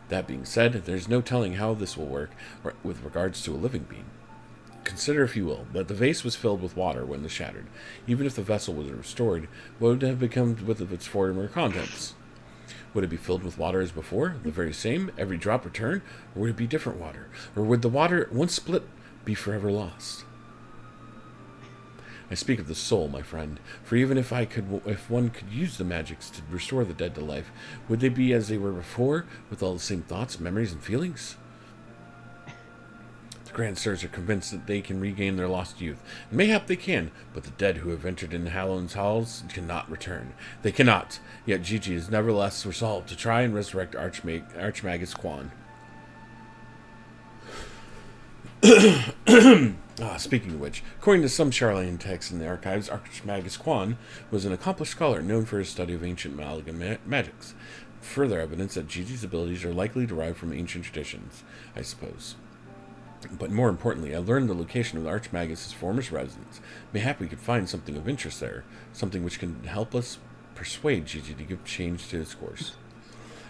Speaker 5: That being said, there's no telling how this will work with regards to a living being. Consider, if you will, that the vase was filled with water when it was shattered. Even if the vessel was restored, what would it have become with its former contents? Would it be filled with water as before, the very same, every drop returned, or would it be different water? Or would the water, once split, be forever lost? I speak of the soul, my friend, for even if one could use the magics to restore the dead to life, would they be as they were before, with all the same thoughts, memories, and feelings? The Grand Sirs are convinced that they can regain their lost youth, and mayhap they can, but the dead who have entered in Halloween's halls cannot return. They cannot, yet Gigi is nevertheless resolved to try and resurrect Archmagus Quan. Speaking of which, according to some Charlatan texts in the archives, Archmagus Quan was an accomplished scholar known for his study of ancient Malagan magics. Further evidence that Gigi's abilities are likely derived from ancient traditions, I suppose. But more importantly, I learned the location of the Archmagus' former residence. Mayhap we could find something of interest there, something which can help us persuade Gigi to give change to his course.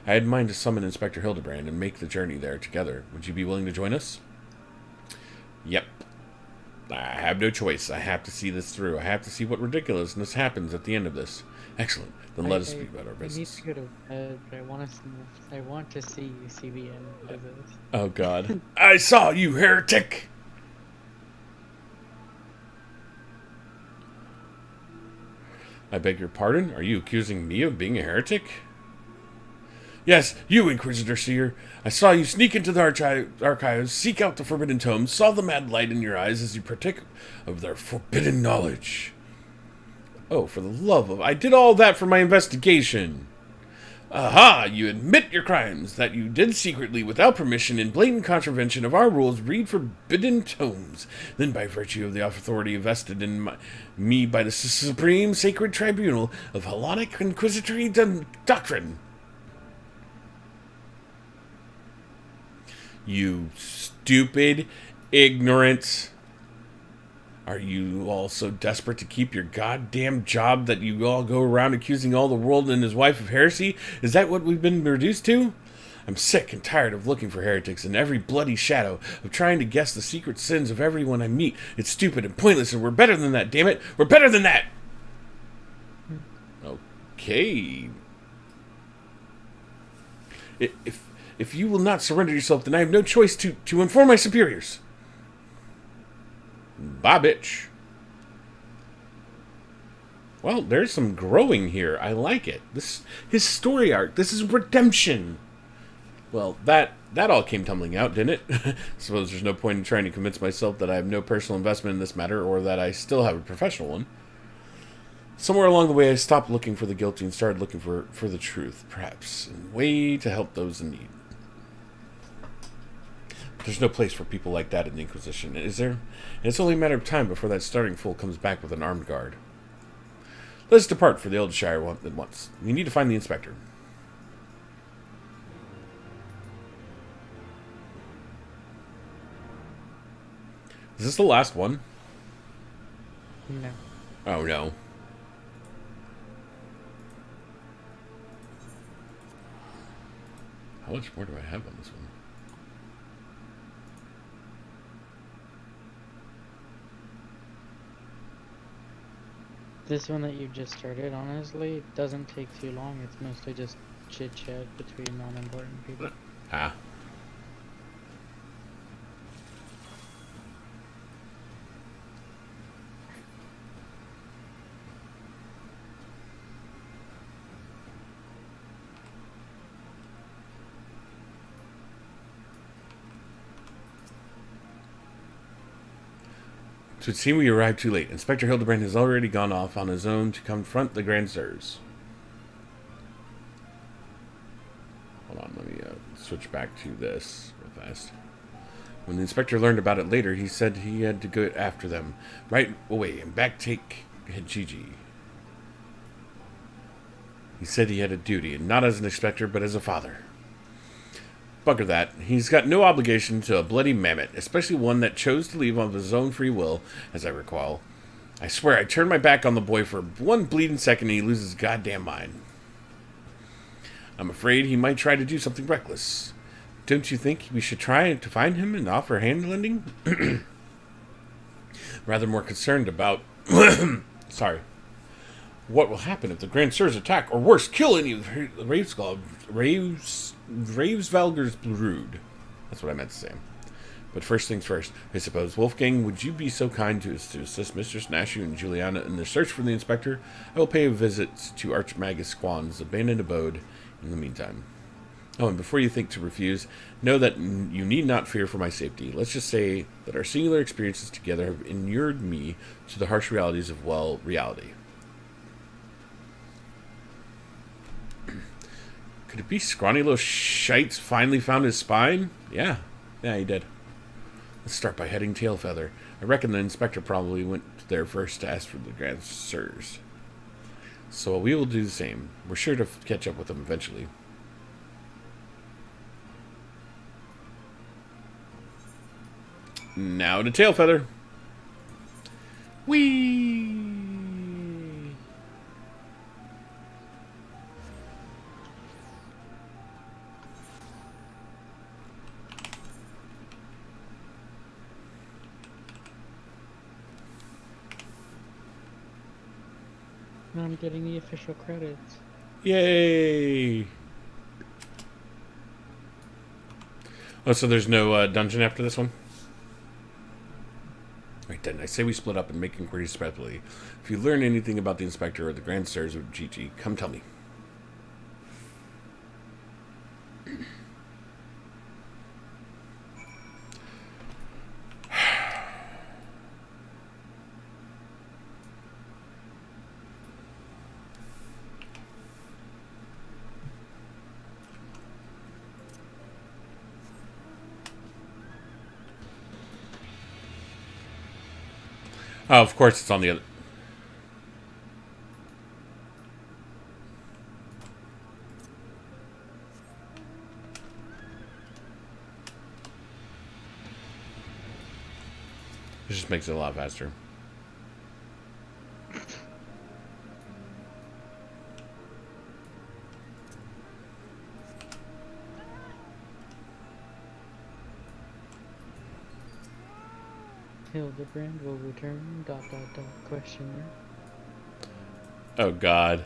Speaker 5: I had in mind to summon Inspector Hildebrand and make the journey there together. Would you be willing to join us? Yep. I have no choice. I have to see this through. I have to see what ridiculousness happens at the end of this. Excellent. Then let us speak about our business.
Speaker 6: I need to go to bed, but I want to see you see the end of this.
Speaker 5: Oh, God. I saw you, heretic! I beg your pardon? Are you accusing me of being a heretic? Yes, you, Inquisitor Seer. I saw you sneak into the archives, seek out the forbidden tomes, saw the mad light in your eyes as you partake of their forbidden knowledge. Oh, for the love of... I did all that for my investigation. Aha! You admit your crimes, that you did secretly, without permission, in blatant contravention of our rules, read forbidden tomes. Then, by virtue of the authority vested in me by the Supreme Sacred Tribunal of Hellenic Inquisitory Doctrine. You stupid, ignorant... Are you all so desperate to keep your goddamn job that you all go around accusing all the world and his wife of heresy? Is that what we've been reduced to? I'm sick and tired of looking for heretics in every bloody shadow, of trying to guess the secret sins of everyone I meet. It's stupid and pointless, and we're better than that, damn it! We're better than that! Okay. If you will not surrender yourself, then I have no choice to inform my superiors. Bye, bitch. Well, there's some growing here. I like it. His story arc. This is redemption. Well, that all came tumbling out, didn't it? Suppose there's no point in trying to convince myself that I have no personal investment in this matter, or that I still have a professional one. Somewhere along the way, I stopped looking for the guilty and started looking for the truth, perhaps, a way to help those in need. There's no place for people like that in the Inquisition, is there? And it's only a matter of time before that starting fool comes back with an armed guard. Let's depart for the Old Shire at once. We need to find the inspector. Is this the last one?
Speaker 6: No.
Speaker 5: Oh, no. How much more do I have on this one?
Speaker 6: This one that you just started, honestly, doesn't take too long. It's mostly just chit chat between non-important people.
Speaker 5: Ah. So it seemed we arrived too late. Inspector Hildebrand has already gone off on his own to confront the Grand Sirs. Hold on, let me switch back to this real fast. When the inspector learned about it later, he said he had to go after them right away and backtake Gigi. He said he had a duty, and not as an inspector, but as a father. Bugger that. He's got no obligation to a bloody mammoth, especially one that chose to leave of his own free will, as I recall. I swear, I turned my back on the boy for one bleeding second and he loses his goddamn mind. I'm afraid he might try to do something reckless. Don't you think we should try to find him and offer hand-lending? Rather more concerned about... Sorry. What will happen if the Grand Sirs attack, or worse, kill any of the Ravesvalger's brood? That's what I meant to say. But first things first, I suppose. Wolfgang, would you be so kind to assist Mistress Nashu and Juliana in their search for the inspector? I will pay a visit to Archmagus Squan's abandoned abode in the meantime. Oh, and before you think to refuse, know that you need not fear for my safety. Let's just say that our singular experiences together have inured me to the harsh realities of, well, reality. Could it be scrawny little shites finally found his spine? Yeah, he did. Let's start by heading Tailfeather. I reckon the inspector probably went there first to ask for the Grand Sirs. So we will do the same. We're sure to catch up with them eventually. Now to Tailfeather. Whee!
Speaker 6: Now I'm getting the official credits.
Speaker 5: Yay! Oh, so there's no dungeon after this one? Right then, I say we split up and make inquiries separately. If you learn anything about the inspector or the Grand Sirs of Gigi, come tell me. Oh, of course it's on the other... It just makes it a lot faster.
Speaker 6: Hildebrand will return, ... question mark.
Speaker 5: Oh, God.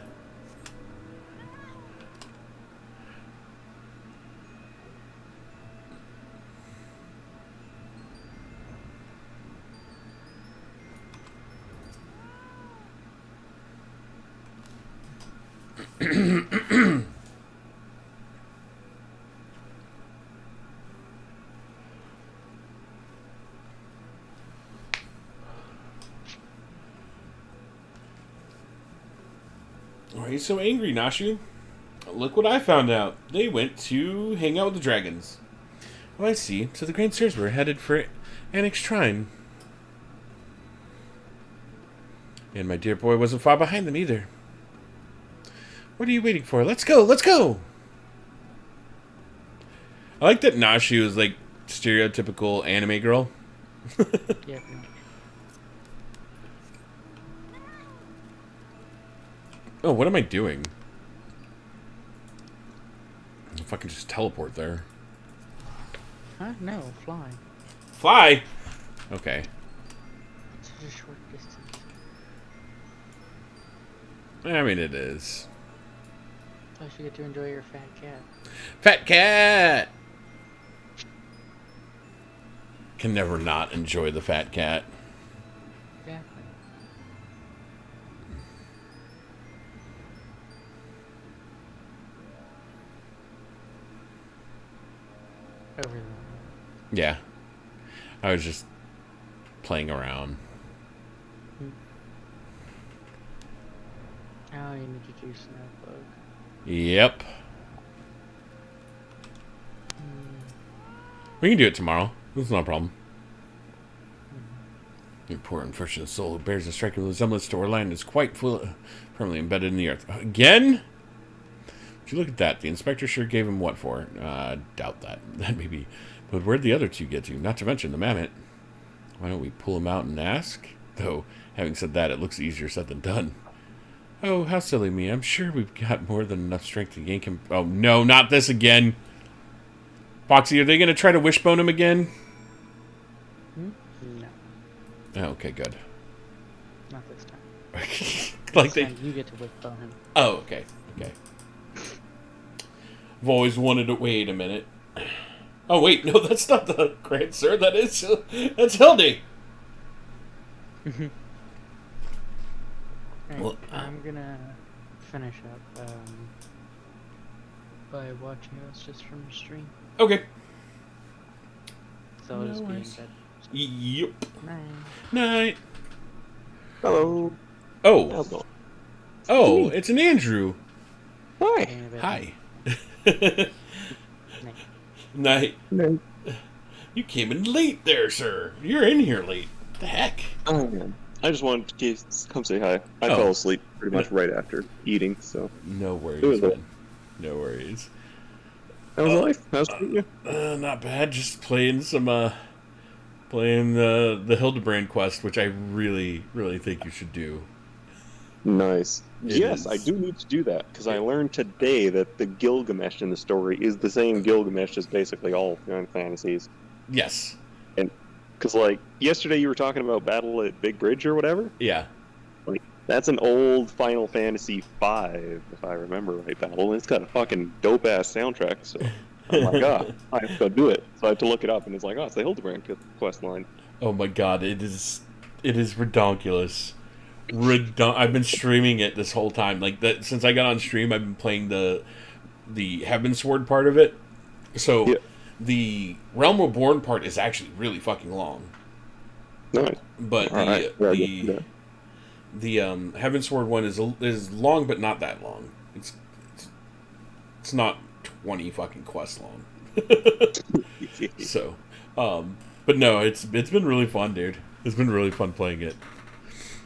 Speaker 5: Why are you so angry, Nashu? Look what I found out. They went to hang out with the dragons. Oh, I see. So the Grand Sirs were headed for Annex Shrine. And my dear boy wasn't far behind them either. What are you waiting for? Let's go! Let's go! I like that Nashu is like stereotypical anime girl.
Speaker 6: Yeah.
Speaker 5: Oh, what am I doing? I'm fucking can just teleport there.
Speaker 6: Huh? No, fly.
Speaker 5: Fly? Okay.
Speaker 6: It's such a short distance.
Speaker 5: I mean, it is.
Speaker 6: Plus, you get to enjoy your fat cat.
Speaker 5: Fat cat! Can never not enjoy the fat cat.
Speaker 6: Exactly. Over there.
Speaker 5: Yeah. I was just playing around.
Speaker 6: Oh, you need to do Snowbug.
Speaker 5: Yep. We can do it tomorrow. That's not a problem. Your poor unfortunate soul who bears a striking resemblance to our land is quite firmly embedded in the earth. Again? Would you look at that? The inspector sure gave him what for? Doubt that. That may be. But where'd the other two get to? Not to mention the mammoth. Why don't we pull him out and ask? Though, having said that, it looks easier said than done. Oh, how silly me. I'm sure we've got more than enough strength to yank him. Oh, no, not this again. Foxy, are they going to try to wishbone him again?
Speaker 6: No,
Speaker 5: Oh, okay, good.
Speaker 6: not this time.
Speaker 5: Like
Speaker 6: This
Speaker 5: they...
Speaker 6: time you get to wishbone him.
Speaker 5: Oh, okay, okay. I've always wanted to... Wait a minute. Oh, wait, no, that's not the Grand Sir. That's Hildy.
Speaker 6: Alright,
Speaker 5: Well,
Speaker 6: I'm gonna finish up by watching us just from the stream.
Speaker 5: Okay.
Speaker 6: So I'll just be in
Speaker 5: worries.
Speaker 6: bed.
Speaker 5: Yep.
Speaker 6: Night.
Speaker 5: Night.
Speaker 7: Hello.
Speaker 5: Oh.
Speaker 7: How's it going?
Speaker 5: Oh, it's an Andrew.
Speaker 7: Hi.
Speaker 6: In bed.
Speaker 5: Hi.
Speaker 6: Night.
Speaker 5: Night. You came in late there, sir. You're in here late. The heck?
Speaker 7: Oh, man. I just wanted to come say hi. I
Speaker 5: Oh.
Speaker 7: fell asleep pretty much right after eating, so.
Speaker 5: No worries,
Speaker 7: Who is it?
Speaker 5: man. No worries.
Speaker 7: How's life? How's it treating you?
Speaker 5: Not bad. Just playing some, playing the Hildebrand quest, which I really, really think you should do.
Speaker 7: Nice.
Speaker 5: It
Speaker 7: Yes,
Speaker 5: is.
Speaker 7: I do need to do that, because I learned today that the Gilgamesh in the story is the same Gilgamesh as basically all Final Fantasies.
Speaker 5: Yes.
Speaker 7: Because, like, yesterday you were talking about Battle at Big Bridge or whatever.
Speaker 5: Yeah.
Speaker 7: Like, that's an old Final Fantasy V, if I remember right, battle, and it's got a fucking dope-ass soundtrack, so I'm like, I have to go do it. So I have to look it up, and it's like, it's the Hildebrand quest line.
Speaker 5: Oh my god, it is redonkulous. I've been streaming it this whole time. Like that since I got on stream, I've been playing the Heavensward part of it. So
Speaker 7: Yeah.
Speaker 5: the Realm Reborn part is actually really fucking long.
Speaker 7: Nice.
Speaker 5: But
Speaker 7: Alright, yeah, yeah.
Speaker 5: the Heavensward one is long, but not that long. It's not 20 fucking quests long. So, but no, it's been really fun, dude. It's been really fun playing it.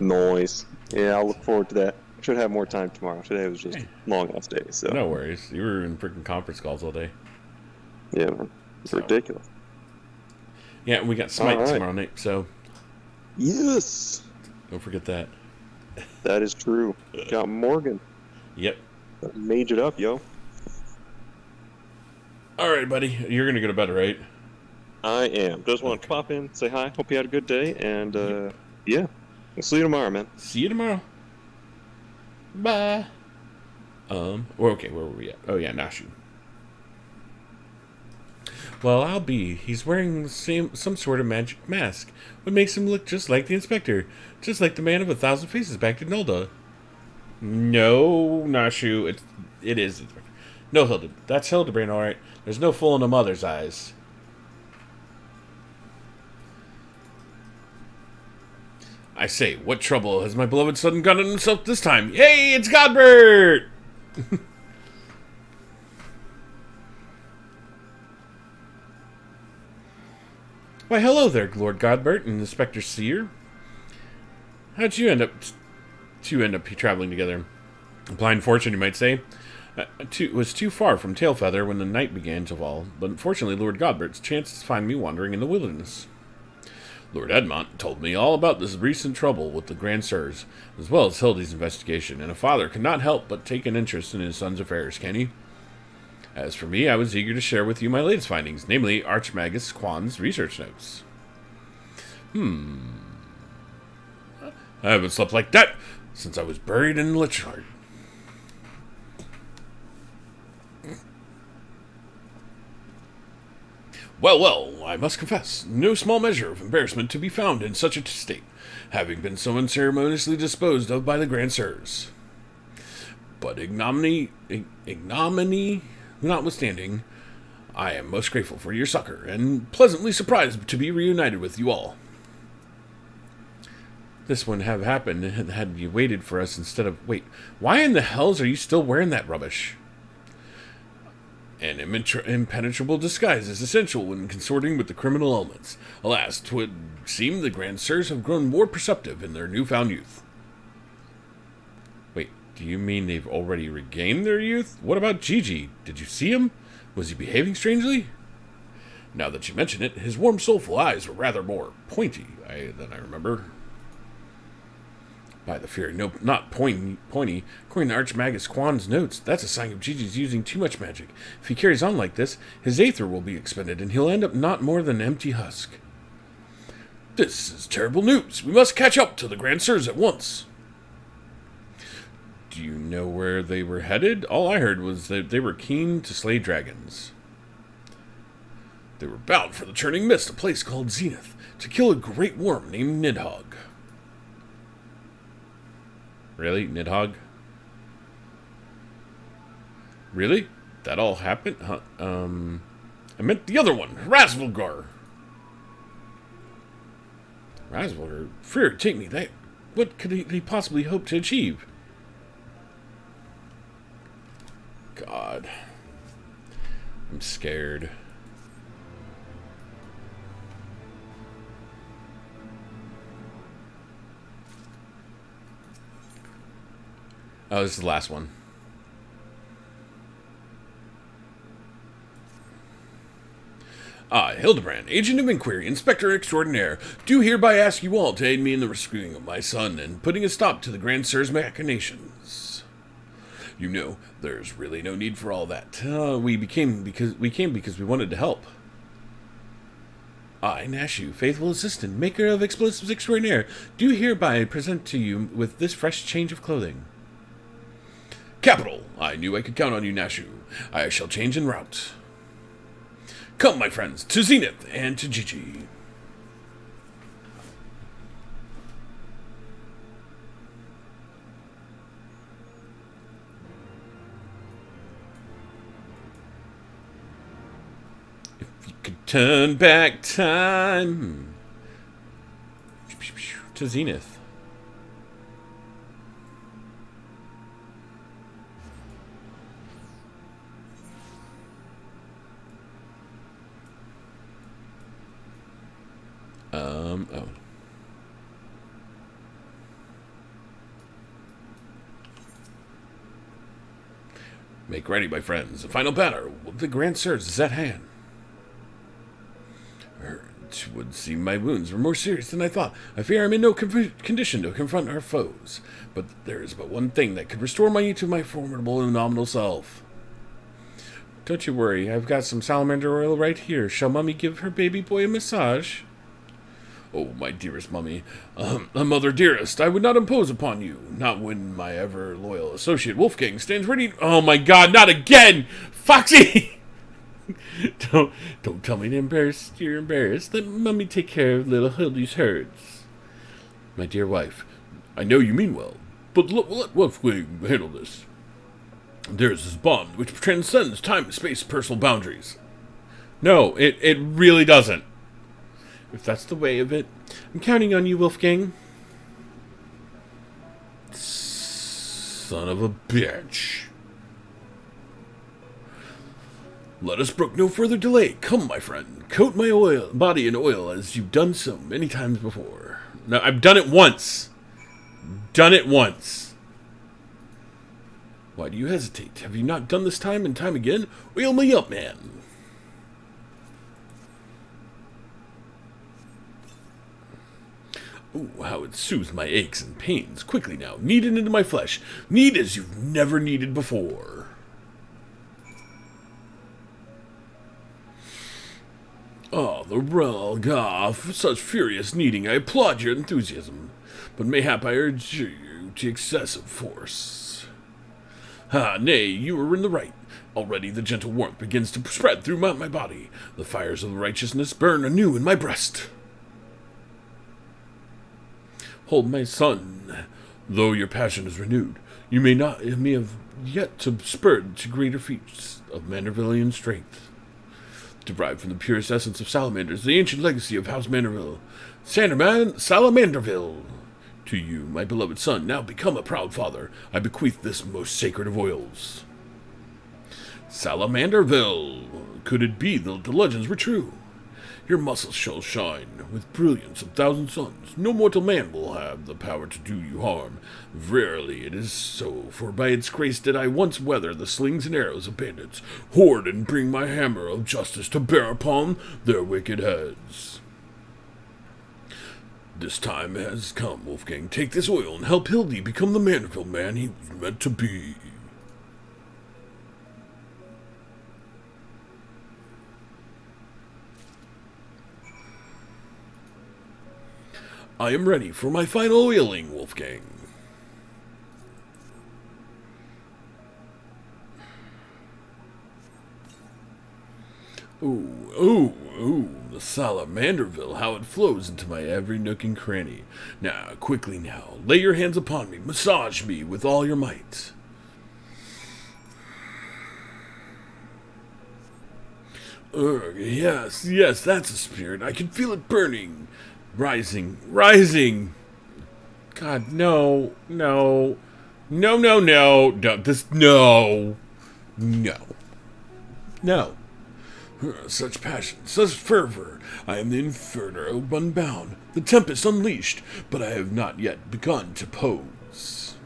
Speaker 7: Noise. Yeah, I'll look forward to that. Should have more time tomorrow. Today was just
Speaker 5: Hey.
Speaker 7: long ass day, so.
Speaker 5: No worries. You were in freaking conference calls all day.
Speaker 7: Yeah, man. It's
Speaker 5: So.
Speaker 7: ridiculous.
Speaker 5: Yeah, and we got Smite
Speaker 7: Alright.
Speaker 5: tomorrow night, so
Speaker 7: Yes!
Speaker 5: don't forget that.
Speaker 7: That is true. Got Morgan.
Speaker 5: Yep.
Speaker 7: Mage it up, yo.
Speaker 5: Alright, buddy. You're gonna go to bed, right?
Speaker 7: I am. Just want to pop in, say hi. Hope you had a good day, and, yeah. We'll see you tomorrow, man.
Speaker 5: See you tomorrow. Bye. Well, okay, where were we at? Oh, yeah, Nashu. Well, I'll be. He's wearing some sort of magic mask. What makes him look just like the inspector? Just like the man of 1,000 faces back to Nolda. No, Nashu. It is. No, Hilda. That's Hildebrand, all right. There's no fooling a mother's eyes. I say, what trouble has my beloved son gotten himself this time? Hey, it's Godbert! Why, hello there, Lord Godbert and Inspector Seer. How'd you end up traveling together? Blind fortune, you might say. Was too far from Tailfeather when the night began to fall, but unfortunately Lord Godbert's chanced to find me wandering in the wilderness. Lord Edmont told me all about this recent trouble with the Grand Sirs, as well as Hildy's investigation, and a father cannot help but take an interest in his son's affairs, can he? As for me, I was eager to share with you my latest findings, namely Archmagus Quan's research notes. I haven't slept like that since I was buried in the Lichard. Well, I must confess, no small measure of embarrassment to be found in such a state, having been so unceremoniously disposed of by the Grand Sirs. But ignominy notwithstanding, I am most grateful for your succor, and pleasantly surprised to be reunited with you all. This wouldn't have happened had you waited for us instead of... Wait, why in the hells are you still wearing that rubbish? An impenetrable disguise is essential when consorting with the criminal elements. Alas, 'twould seem the Grand Sirs have grown more perceptive in their newfound youth. Wait, do you mean they've already regained their youth? What about Gigi? Did you see him? Was he behaving strangely? Now that you mention it, his warm, soulful eyes were rather more pointy than I remember. By the fury, no, not pointy. According to Archmagus Quan's notes, that's a sign of Gigi's using too much magic. If he carries on like this, his aether will be expended, and he'll end up not more than an empty husk. This is terrible news. We must catch up to the Grand Sirs at once. Do you know where they were headed? All I heard was that they were keen to slay dragons. They were bound for the Churning Mist, a place called Zenith, to kill a great worm named Nidhogg. Really? Nidhogg? Really? That all happened? Huh? I meant the other one, Rasvulgar. Rasvulgar? Fear, take me. What could he possibly hope to achieve? God. I'm scared. Oh, this is the last one. Hildebrand, Agent of Inquiry, Inspector Extraordinaire, do hereby ask you all to aid me in the rescuing of my son and putting a stop to the Grand Sir's machinations. You know, there's really no need for all that. We came because we wanted to help. I, Nashu, faithful assistant, maker of explosives extraordinaire, do hereby present to you with this fresh change of clothing. Capital! I knew I could count on you, Nashu. I shall change en route. Come, my friends, to Zenith and to Gigi. If you could turn back time to Zenith. Oh. Make ready, my friends. The final battle with the Grand Sirs is at hand. It would seem my wounds were more serious than I thought. I fear I'm in no condition to confront our foes. But there is but one thing that could restore me to my formidable and nominal self. Don't you worry. I've got some salamander oil right here. Shall Mummy give her baby boy a massage? Oh, my dearest Mummy, Mother dearest, I would not impose upon you, not when my ever-loyal associate Wolfgang stands ready. Oh my God, not again! Foxy! Don't tell me you're embarrassed. Let Mummy take care of little Hildy's hurts. My dear wife, I know you mean well, but let Wolfgang handle this. There's this bond which transcends time and space personal boundaries. No, it really doesn't. If that's the way of it, I'm counting on you, Wolfgang. Son of a bitch. Let us brook no further delay. Come, my friend, coat my body in oil as you've done so many times before. Now, I've done it once. Done it once. Why do you hesitate? Have you not done this time and time again? Oil me up, man. Ooh, how it soothes my aches and pains. Quickly now, knead it into my flesh. Knead as you've never kneaded before. For such furious needing, I applaud your enthusiasm, but mayhap I urge you to excessive force. Nay, you are in the right. Already the gentle warmth begins to spread throughout my body. The fires of righteousness burn anew in my breast. Hold, my son, though your passion is renewed, you may have yet to spurred to greater feats of Mandervillian strength. Derived from the purest essence of salamanders, the ancient legacy of House Manderville, Salamanderville. To you, my beloved son, now become a proud father, I bequeath this most sacred of oils. Salamanderville! Could it be that the legends were true? Your muscles shall shine with brilliance of thousand suns. No mortal man will have the power to do you harm. Verily it is so, for by its grace did I once weather the slings and arrows of bandits, hoard and bring my hammer of justice to bear upon their wicked heads. This time has come, Wolfgang. Take this oil and help Hildy become the Manderville man he was meant to be. I am ready for my final oiling, Wolfgang. Ooh, the Salamanderville, how it flows into my every nook and cranny. Now, quickly now, lay your hands upon me, massage me with all your might. Yes, that's a spirit. I can feel it burning. Rising. God, no. No. Such passion, such fervor. I am the inferno unbound, the tempest unleashed, but I have not yet begun to pose.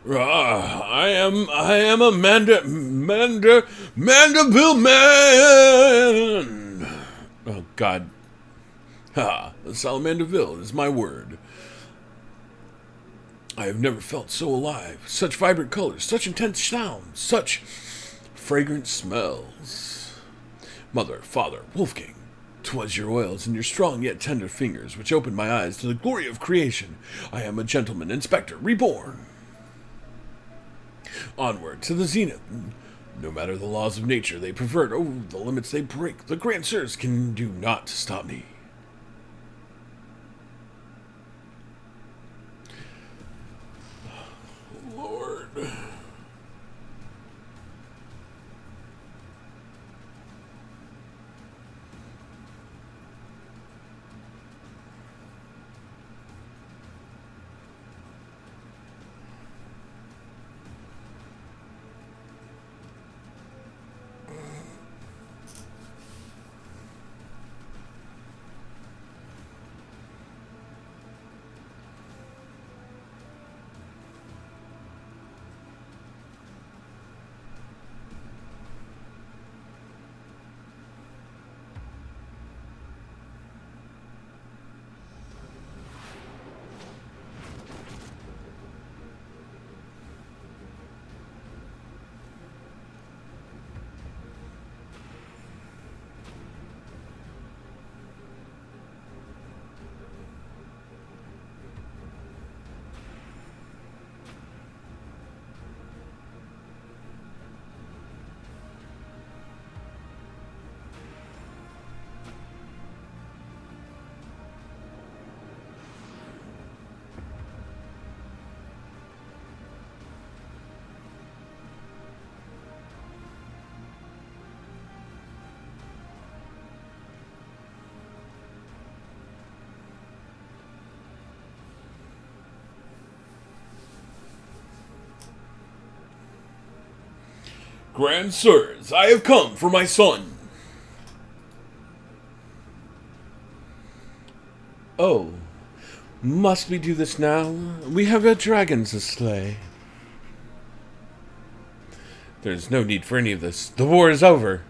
Speaker 5: I am a Manderville Man. Oh God. Salamanderville is my word. I have never felt so alive. Such vibrant colors, such intense sounds, such fragrant smells. Mother, father, Wolfgang, 'twas your oils and your strong yet tender fingers which opened my eyes to the glory of creation. I am a gentleman inspector, reborn. Onward to the zenith. No matter the laws of nature they pervert, the limits they break, the grand sirs can do naught to stop me. Lord. Grand sirs, I have come for my son. Oh, must we do this now? We have a dragon to slay. There's no need for any of this. The war is over.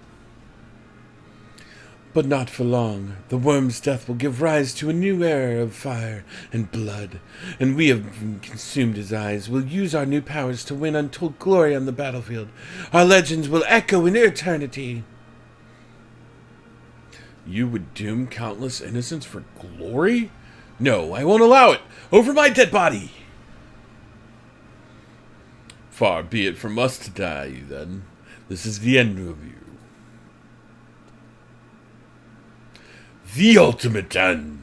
Speaker 5: But not for long. The worm's death will give rise to a new era of fire and blood, and we have consumed his eyes. We'll use our new powers to win untold glory on the battlefield. Our legends will echo in eternity. You would doom countless innocents for glory? No, I won't allow it. Over my dead body. Far be it from us to die, then. This is the end of you. The ultimate end.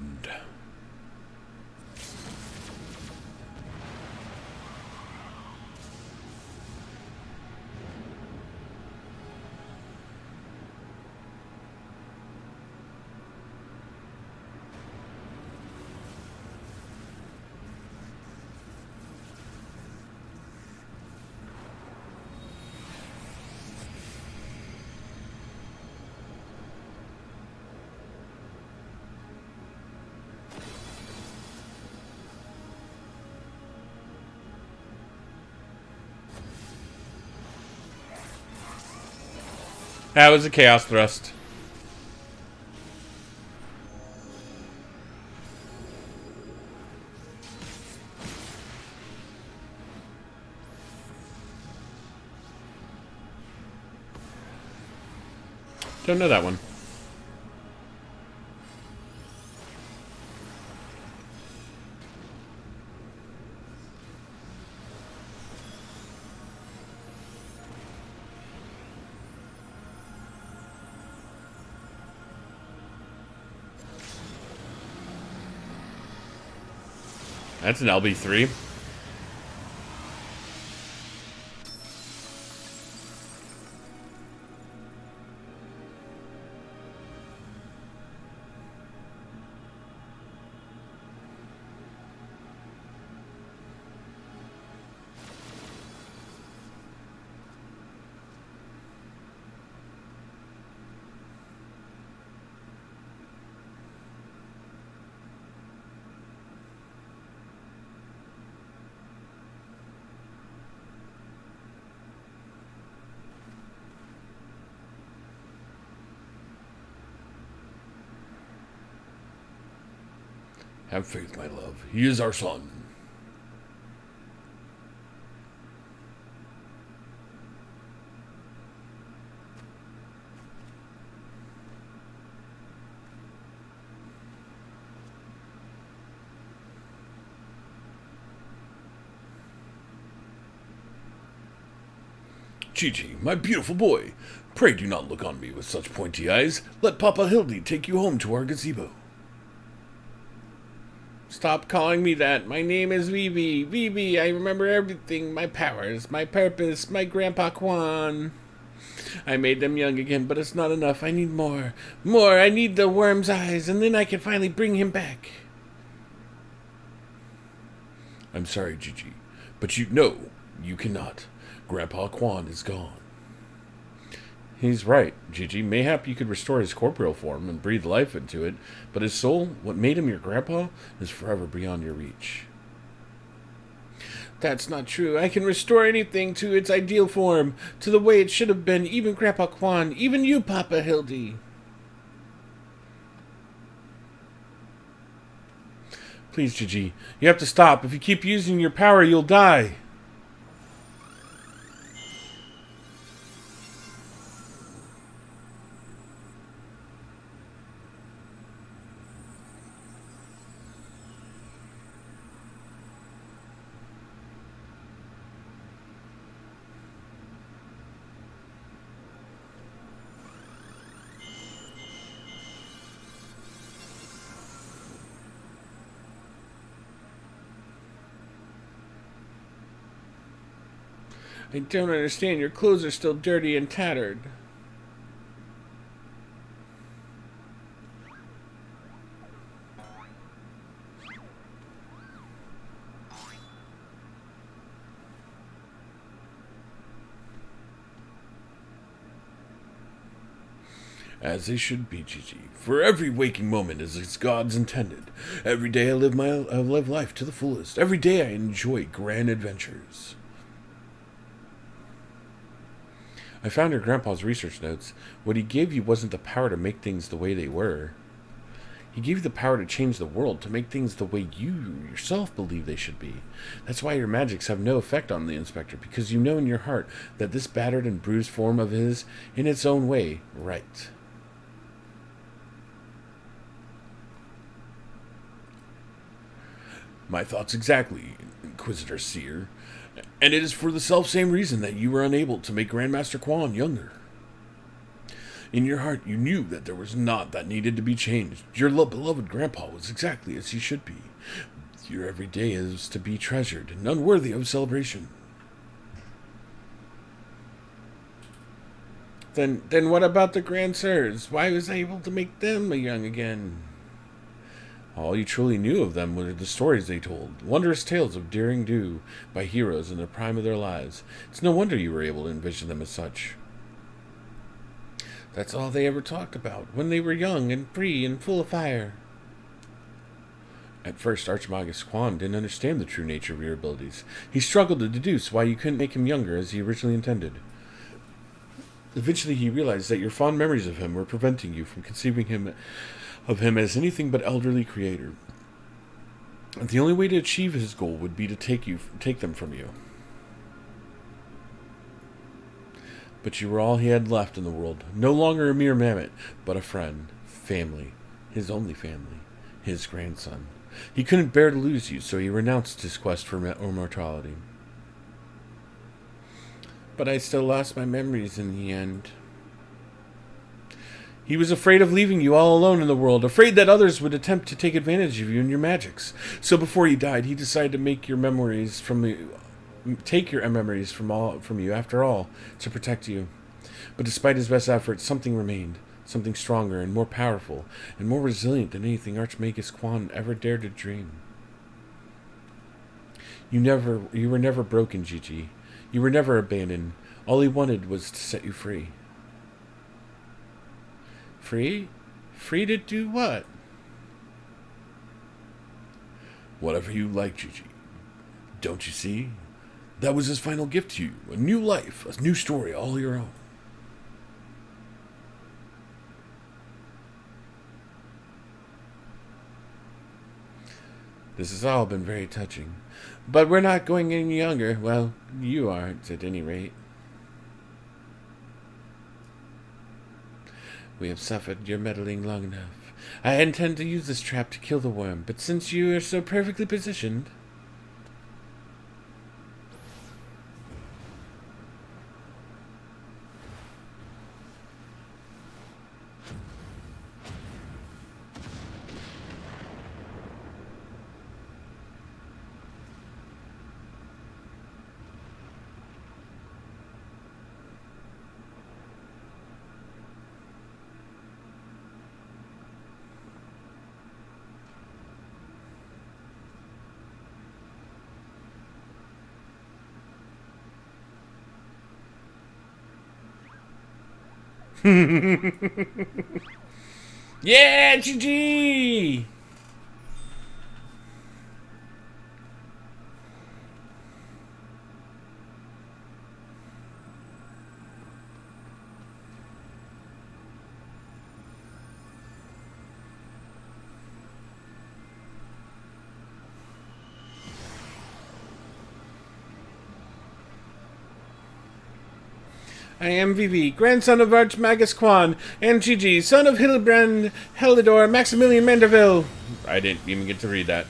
Speaker 5: That was a chaos thrust. Don't know that one. That's an LB3. Have faith, my love. He is our son. Gigi, my beautiful boy, pray do not look on me with such pointy eyes. Let Papa Hildy take you home to our gazebo. Stop calling me that. My name is Vivi. Vivi, I remember everything. My powers, my purpose, my Grandpa Quan. I made them young again, but it's not enough. I need more. More. I need the worm's eyes, and then I can finally bring him back. I'm sorry, Gigi, but you cannot. Grandpa Quan is gone. He's right, Gigi. Mayhap you could restore his corporeal form and breathe life into it, but his soul, what made him your grandpa, is forever beyond your reach. That's not true. I can restore anything to its ideal form, to the way it should have been, even Grandpa Quan, even you, Papa Hildy. Please, Gigi, you have to stop. If you keep using your power, you'll die. I don't understand. Your clothes are still dirty and tattered. As they should be, Gigi. For every waking moment is as God's intended. Every day I live life to the fullest. Every day I enjoy grand adventures. I found your grandpa's research notes. What he gave you wasn't the power to make things the way they were. He gave you the power to change the world, to make things the way you yourself believe they should be. That's why your magics have no effect on the Inspector, because you know in your heart that this battered and bruised form of his, in its own way, right. My thoughts exactly, Inquisitor Seer. And it is for the self-same reason that you were unable to make Grandmaster Quan younger. In your heart, you knew that there was naught that needed to be changed. Your beloved grandpa was exactly as he should be. Your every day is to be treasured and unworthy of celebration. Then what about the Grand Sirs? Why was I able to make them young again? All you truly knew of them were the stories they told, wondrous tales of daring do by heroes in the prime of their lives. It's no wonder you were able to envision them as such. That's all they ever talked about, when they were young and free and full of fire. At first, Archmagus Quan didn't understand the true nature of your abilities. He struggled to deduce why you couldn't make him younger as he originally intended. Eventually, he realized that your fond memories of him were preventing you from conceiving of him as anything but elderly creator. And the only way to achieve his goal would be to take them from you. But you were all he had left in the world, no longer a mere mammoth, but a friend, family, his only family, his grandson. He couldn't bear to lose you, so he renounced his quest for immortality. But I still lost my memories in the end. He was afraid of leaving you all alone in the world, afraid that others would attempt to take advantage of you and your magics. So before he died, he decided to take your memories from you after all, to protect you. But despite his best efforts, something remained, something stronger and more powerful and more resilient than anything Archmagus Quan ever dared to dream. You were never broken, Gigi. You were never abandoned. All he wanted was to set you free. Free? Free to do what? Whatever you like, Gigi. Don't you see? That was his final gift to you. A new life, a new story, all your own. This has all been very touching. But we're not going any younger. Well, you aren't, at any rate. We have suffered your meddling long enough. I intend to use this trap to kill the worm, but since you are so perfectly positioned... Yeah, GG! I am Vivi, grandson of Archmagus Quan, and Gigi, son of Hildebrand Heldor Maximilian Manderville. I didn't even get to read that.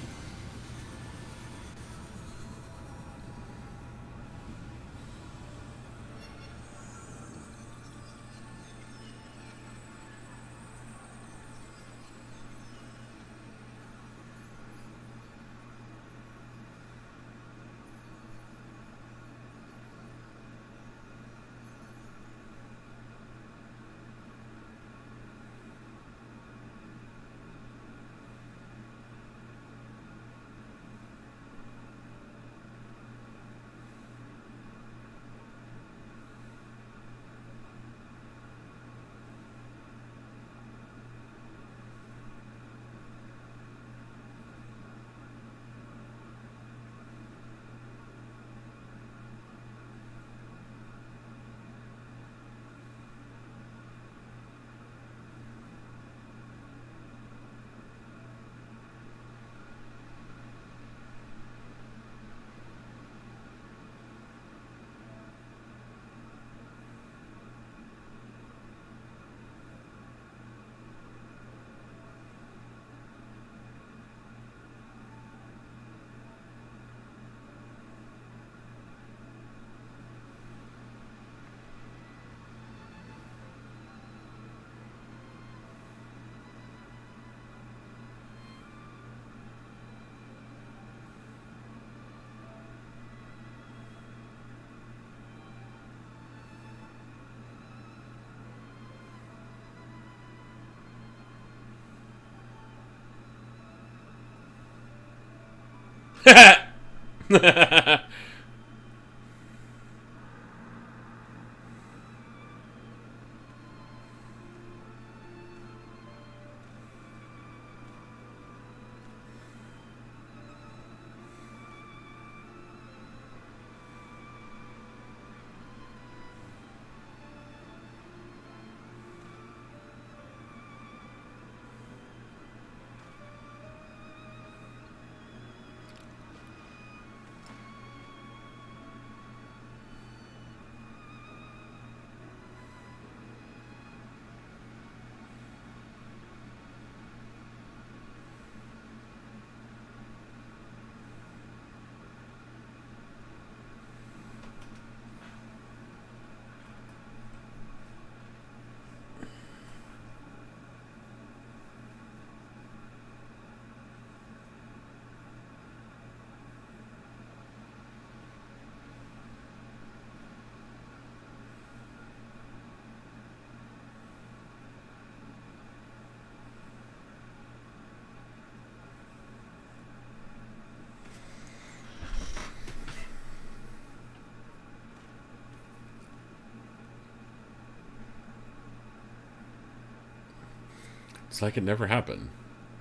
Speaker 5: It's like it never happened.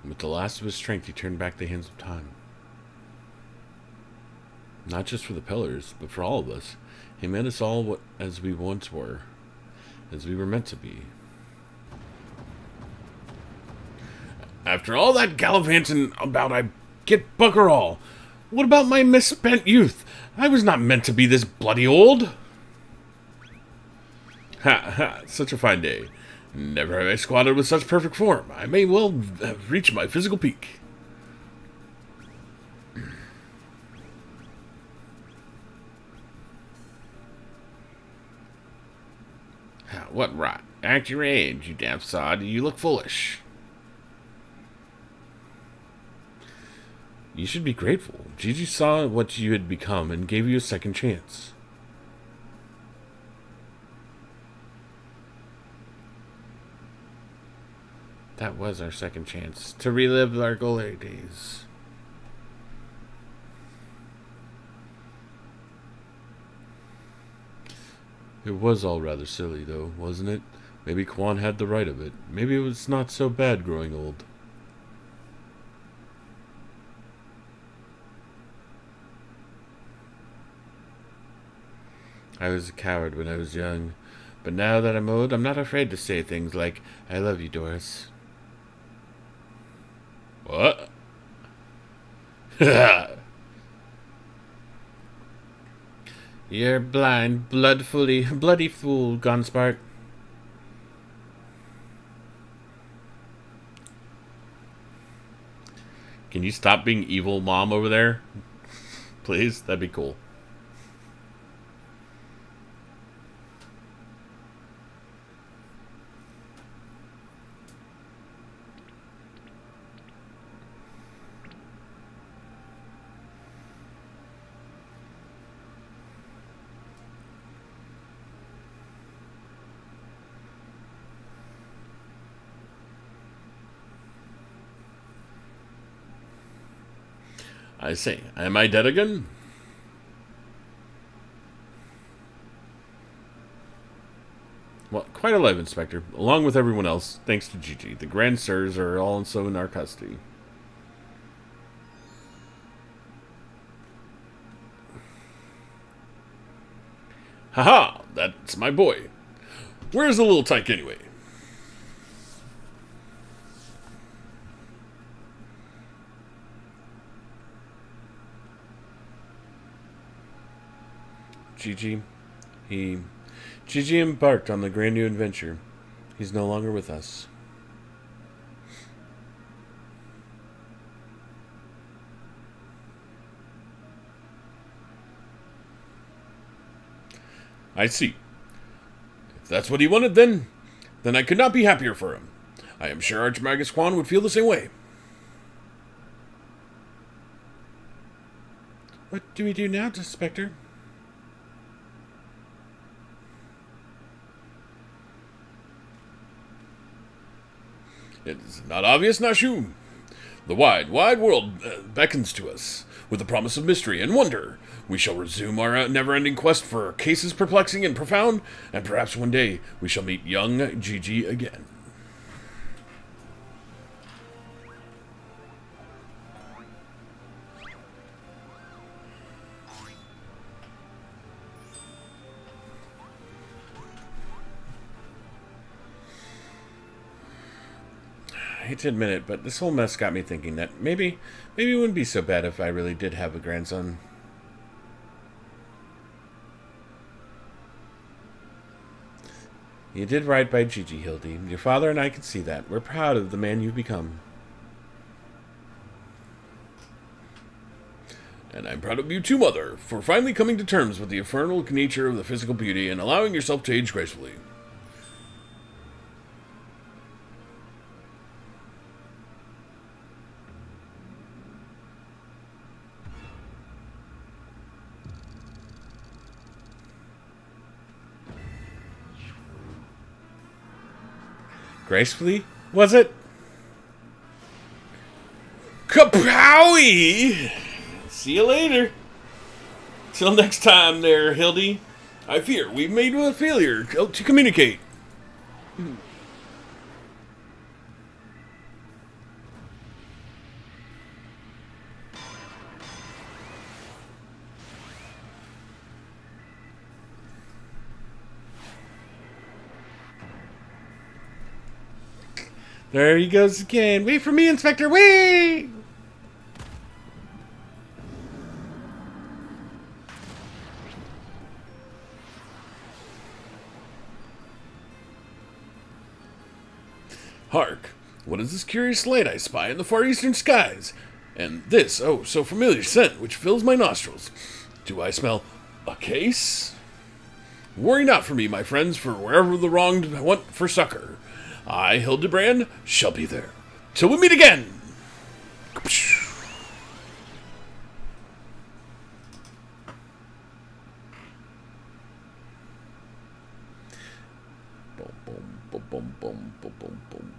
Speaker 5: With the last of his strength, he turned back the hands of time. Not just for the pillars, but for all of us. He made us all as we once were. As we were meant to be. After all that gallivanting about I get bugger all. What about my misspent youth? I was not meant to be this bloody old. Ha ha, such a fine day. Never have I squatted with such perfect form. I may well have reached my physical peak. What rot? Act your age, you damn sod. You look foolish. You should be grateful. Gigi saw what you had become and gave you a second chance. That was our second chance to relive our glory days. It was all rather silly, though, wasn't it? Maybe Quan had the right of it. Maybe it was not so bad growing old. I was a coward when I was young, but now that I'm old, I'm not afraid to say things like, I love you, Doris. What? You're blind, bloody fool, Gunspark. Can you stop being evil, Mom, over there? Please? That'd be cool. I say, am I dead again? Well, quite alive, Inspector. Along with everyone else, thanks to Gigi. The Grand Sirs are also in our custody. Haha! That's my boy. Where's the little tyke anyway? Gigi embarked on the grand new adventure. He's no longer with us. I see. If that's what he wanted, then I could not be happier for him. I am sure Archmagus Quan would feel the same way. What do we do now, Inspector? It's not obvious, Nashu. The wide, wide world beckons to us. with the promise of mystery and wonder. We shall resume our never-ending quest for cases perplexing and profound, and perhaps one day we shall meet young Gigi again. I hate to admit it, but this whole mess got me thinking that maybe it wouldn't be so bad if I really did have a grandson. You did right by Gigi, Hildy. Your father and I can see that. We're proud of the man you've become. And I'm proud of you too, Mother, for finally coming to terms with the infernal nature of the physical beauty and allowing yourself to age gracefully. Gracefully? Was it? Kapowie! See you later. Till next time there, Hildy. I fear we've made a failure to communicate. There he goes again. Wait for me, Inspector. Wait! Hark! What is this curious light I spy in the far eastern skies? And this, oh, so familiar scent which fills my nostrils. Do I smell a case? Worry not for me, my friends, for wherever the wronged want for succor, I, Hildebrand, shall be there. Till we meet again! Boom, boom, boom, boom, boom, boom, boom, boom, boom.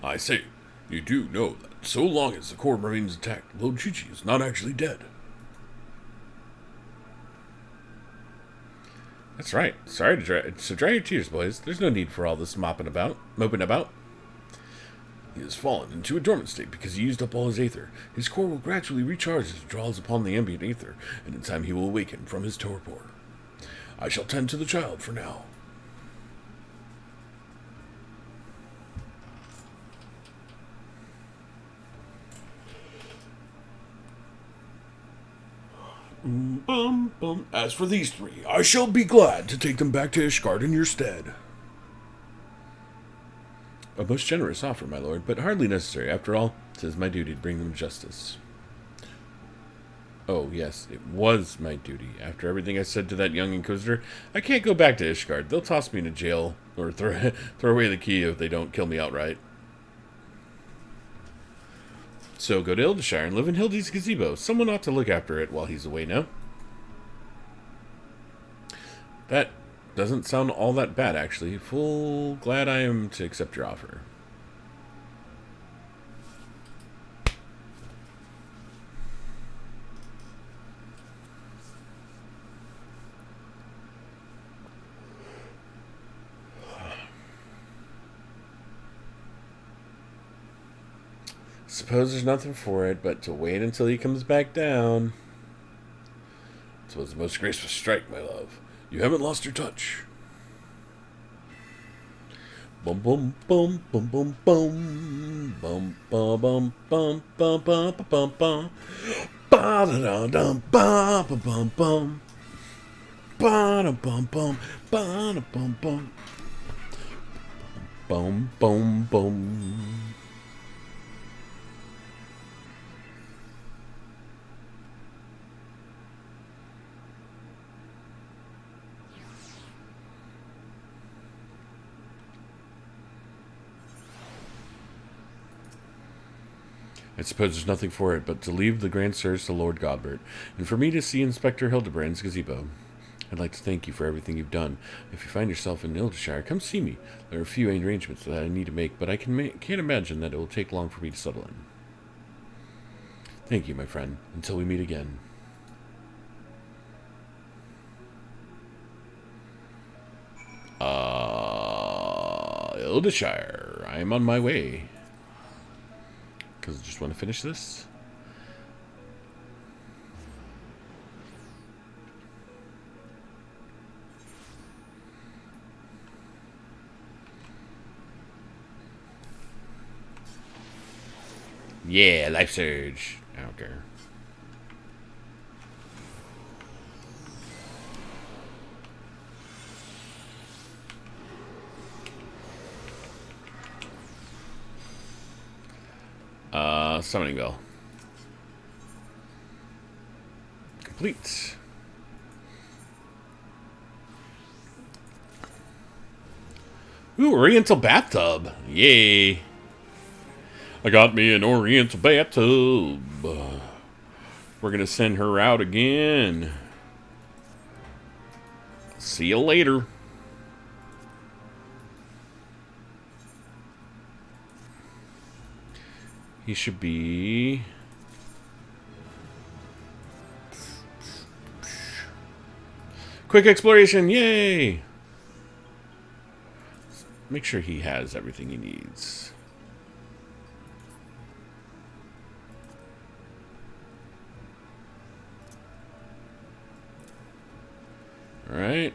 Speaker 5: I say, you do know that so long as the core remains intact, Lord Gigi is not actually dead. That's right. Sorry to dry your tears, boys. There's no need for all this moping about. He has fallen into a dormant state because he used up all his aether. His core will gradually recharge as he draws upon the ambient aether, and in time he will awaken from his torpor. I shall tend to the child for now. As for these three, I shall be glad to take them back to Ishgard in your stead. A most generous offer, my lord, but hardly necessary. After all, 'tis my duty to bring them justice. Oh, yes, it was my duty. After everything I said to that young Inquisitor, I can't go back to Ishgard. They'll toss me into jail, or throw away the key if they don't kill me outright. So go to Ildeshire and live in Hildy's gazebo. Someone ought to look after it while he's away now. That doesn't sound all that bad, actually. Full glad I am to accept your offer. Suppose there's nothing for it but to wait until he comes back down. 'Twas a most graceful strike, my love. You haven't lost your touch. Bum bum bum bum bum bum bum bum bum bum bum bum bum bum ba da da dum ba bum bum bum ba da bum bum ba da bum bum bum bum bum. I suppose there's nothing for it but to leave the grand sirs to Lord Godbert, and for me to see Inspector Hildebrand's gazebo. I'd like to thank you for everything you've done. If you find yourself in Hildeshire, come see me. There are a few arrangements that I need to make, but I can't imagine that it will take long for me to settle in. Thank you, my friend. Until we meet again. Hildeshire. I am on my way. Because I just want to finish this. Yeah, life surge. I don't care. Summoning bell. Complete. Ooh, Oriental bathtub. Yay. I got me an Oriental bathtub. We're going to send her out again. See you later. He should be... Quick exploration, yay! Make sure he has everything he needs. All right.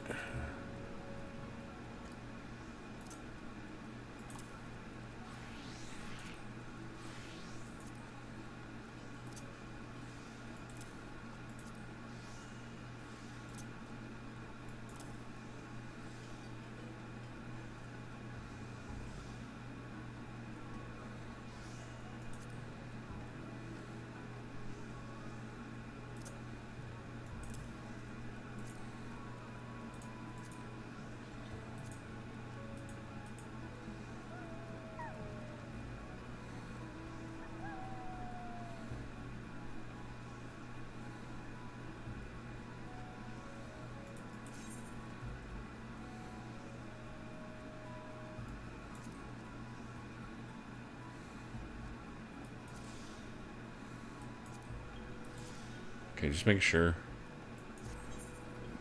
Speaker 5: Okay, just making sure.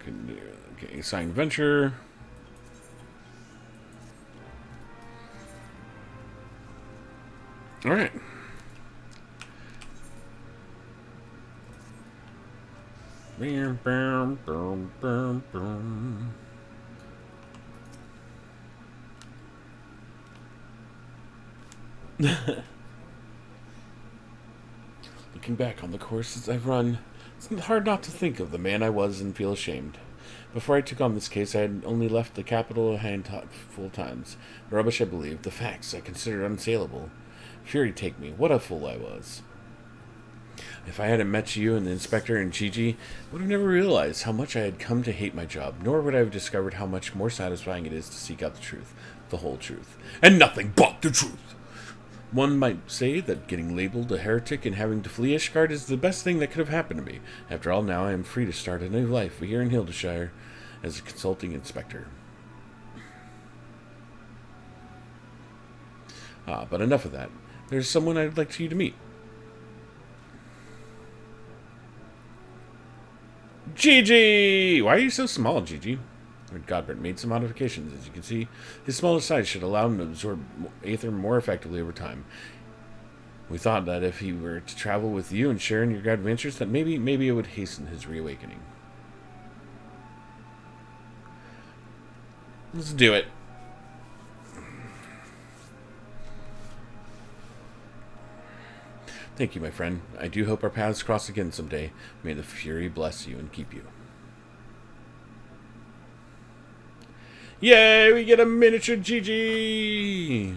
Speaker 5: Okay, assign adventure. All right. Bam, bam, bam, bam, bam. Looking back on the courses I've run, it's hard not to think of the man I was and feel ashamed. Before I took on this case, I had only left the capital a handful times. The rubbish I believed, the facts I considered unsaleable. Fury take me, what a fool I was. If I hadn't met you and the inspector and Gigi, I would have never realized how much I had come to hate my job, nor would I have discovered how much more satisfying it is to seek out the truth, the whole truth, and nothing but the truth. One might say that getting labeled a heretic and having to flee Ishgard is the best thing that could have happened to me. After all, now I am free to start a new life here in Hildeshire as a consulting inspector. But enough of that. There's someone I'd like you to meet. Gigi! Why are you so small, Gigi? Lord Godbert made some modifications, as you can see. His smaller size should allow him to absorb aether more effectively over time. We thought that if he were to travel with you and share in your adventures, that maybe it would hasten his reawakening. Let's do it. Thank you, my friend. I do hope our paths cross again someday. May the Fury bless you and keep you. Yay, we get a miniature Gigi!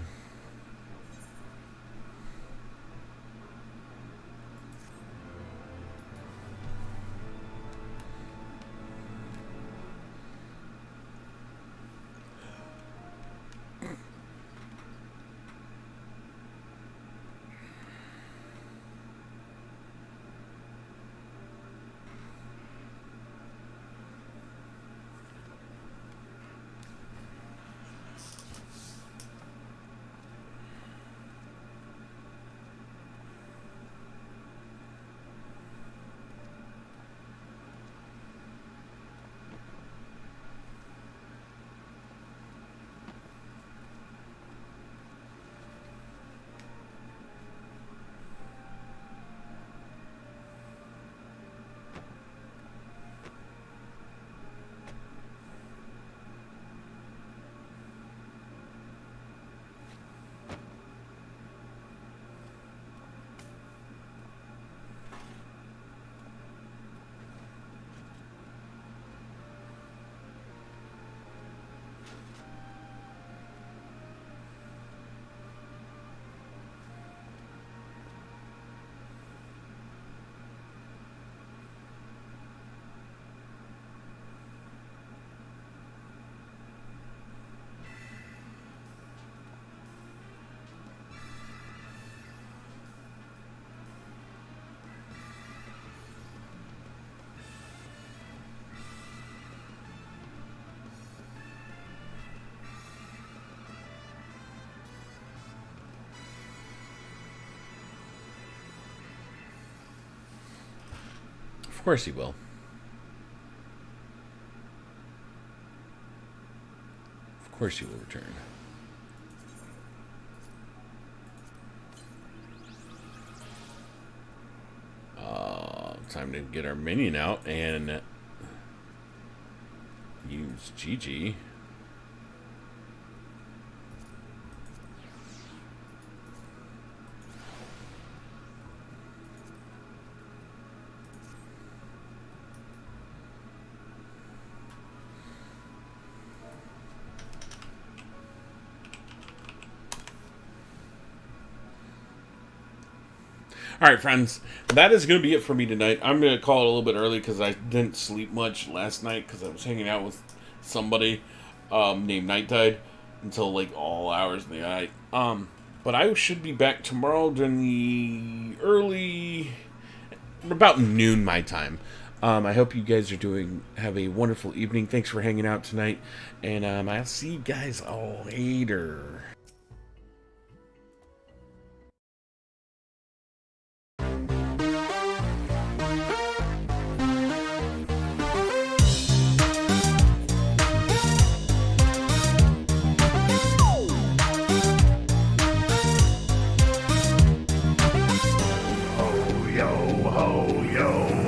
Speaker 5: Of course he will. Of course he will return. Time to get our minion out and use Gigi. All right, friends, that is going to be it for me tonight. I'm going to call it a little bit early because I didn't sleep much last night because I was hanging out with somebody named Night Tide until like all hours of the night. But I should be back tomorrow during the about noon my time. I hope you guys have a wonderful evening. Thanks for hanging out tonight, and I'll see you guys all later.
Speaker 1: Ho, yo, ho, yo.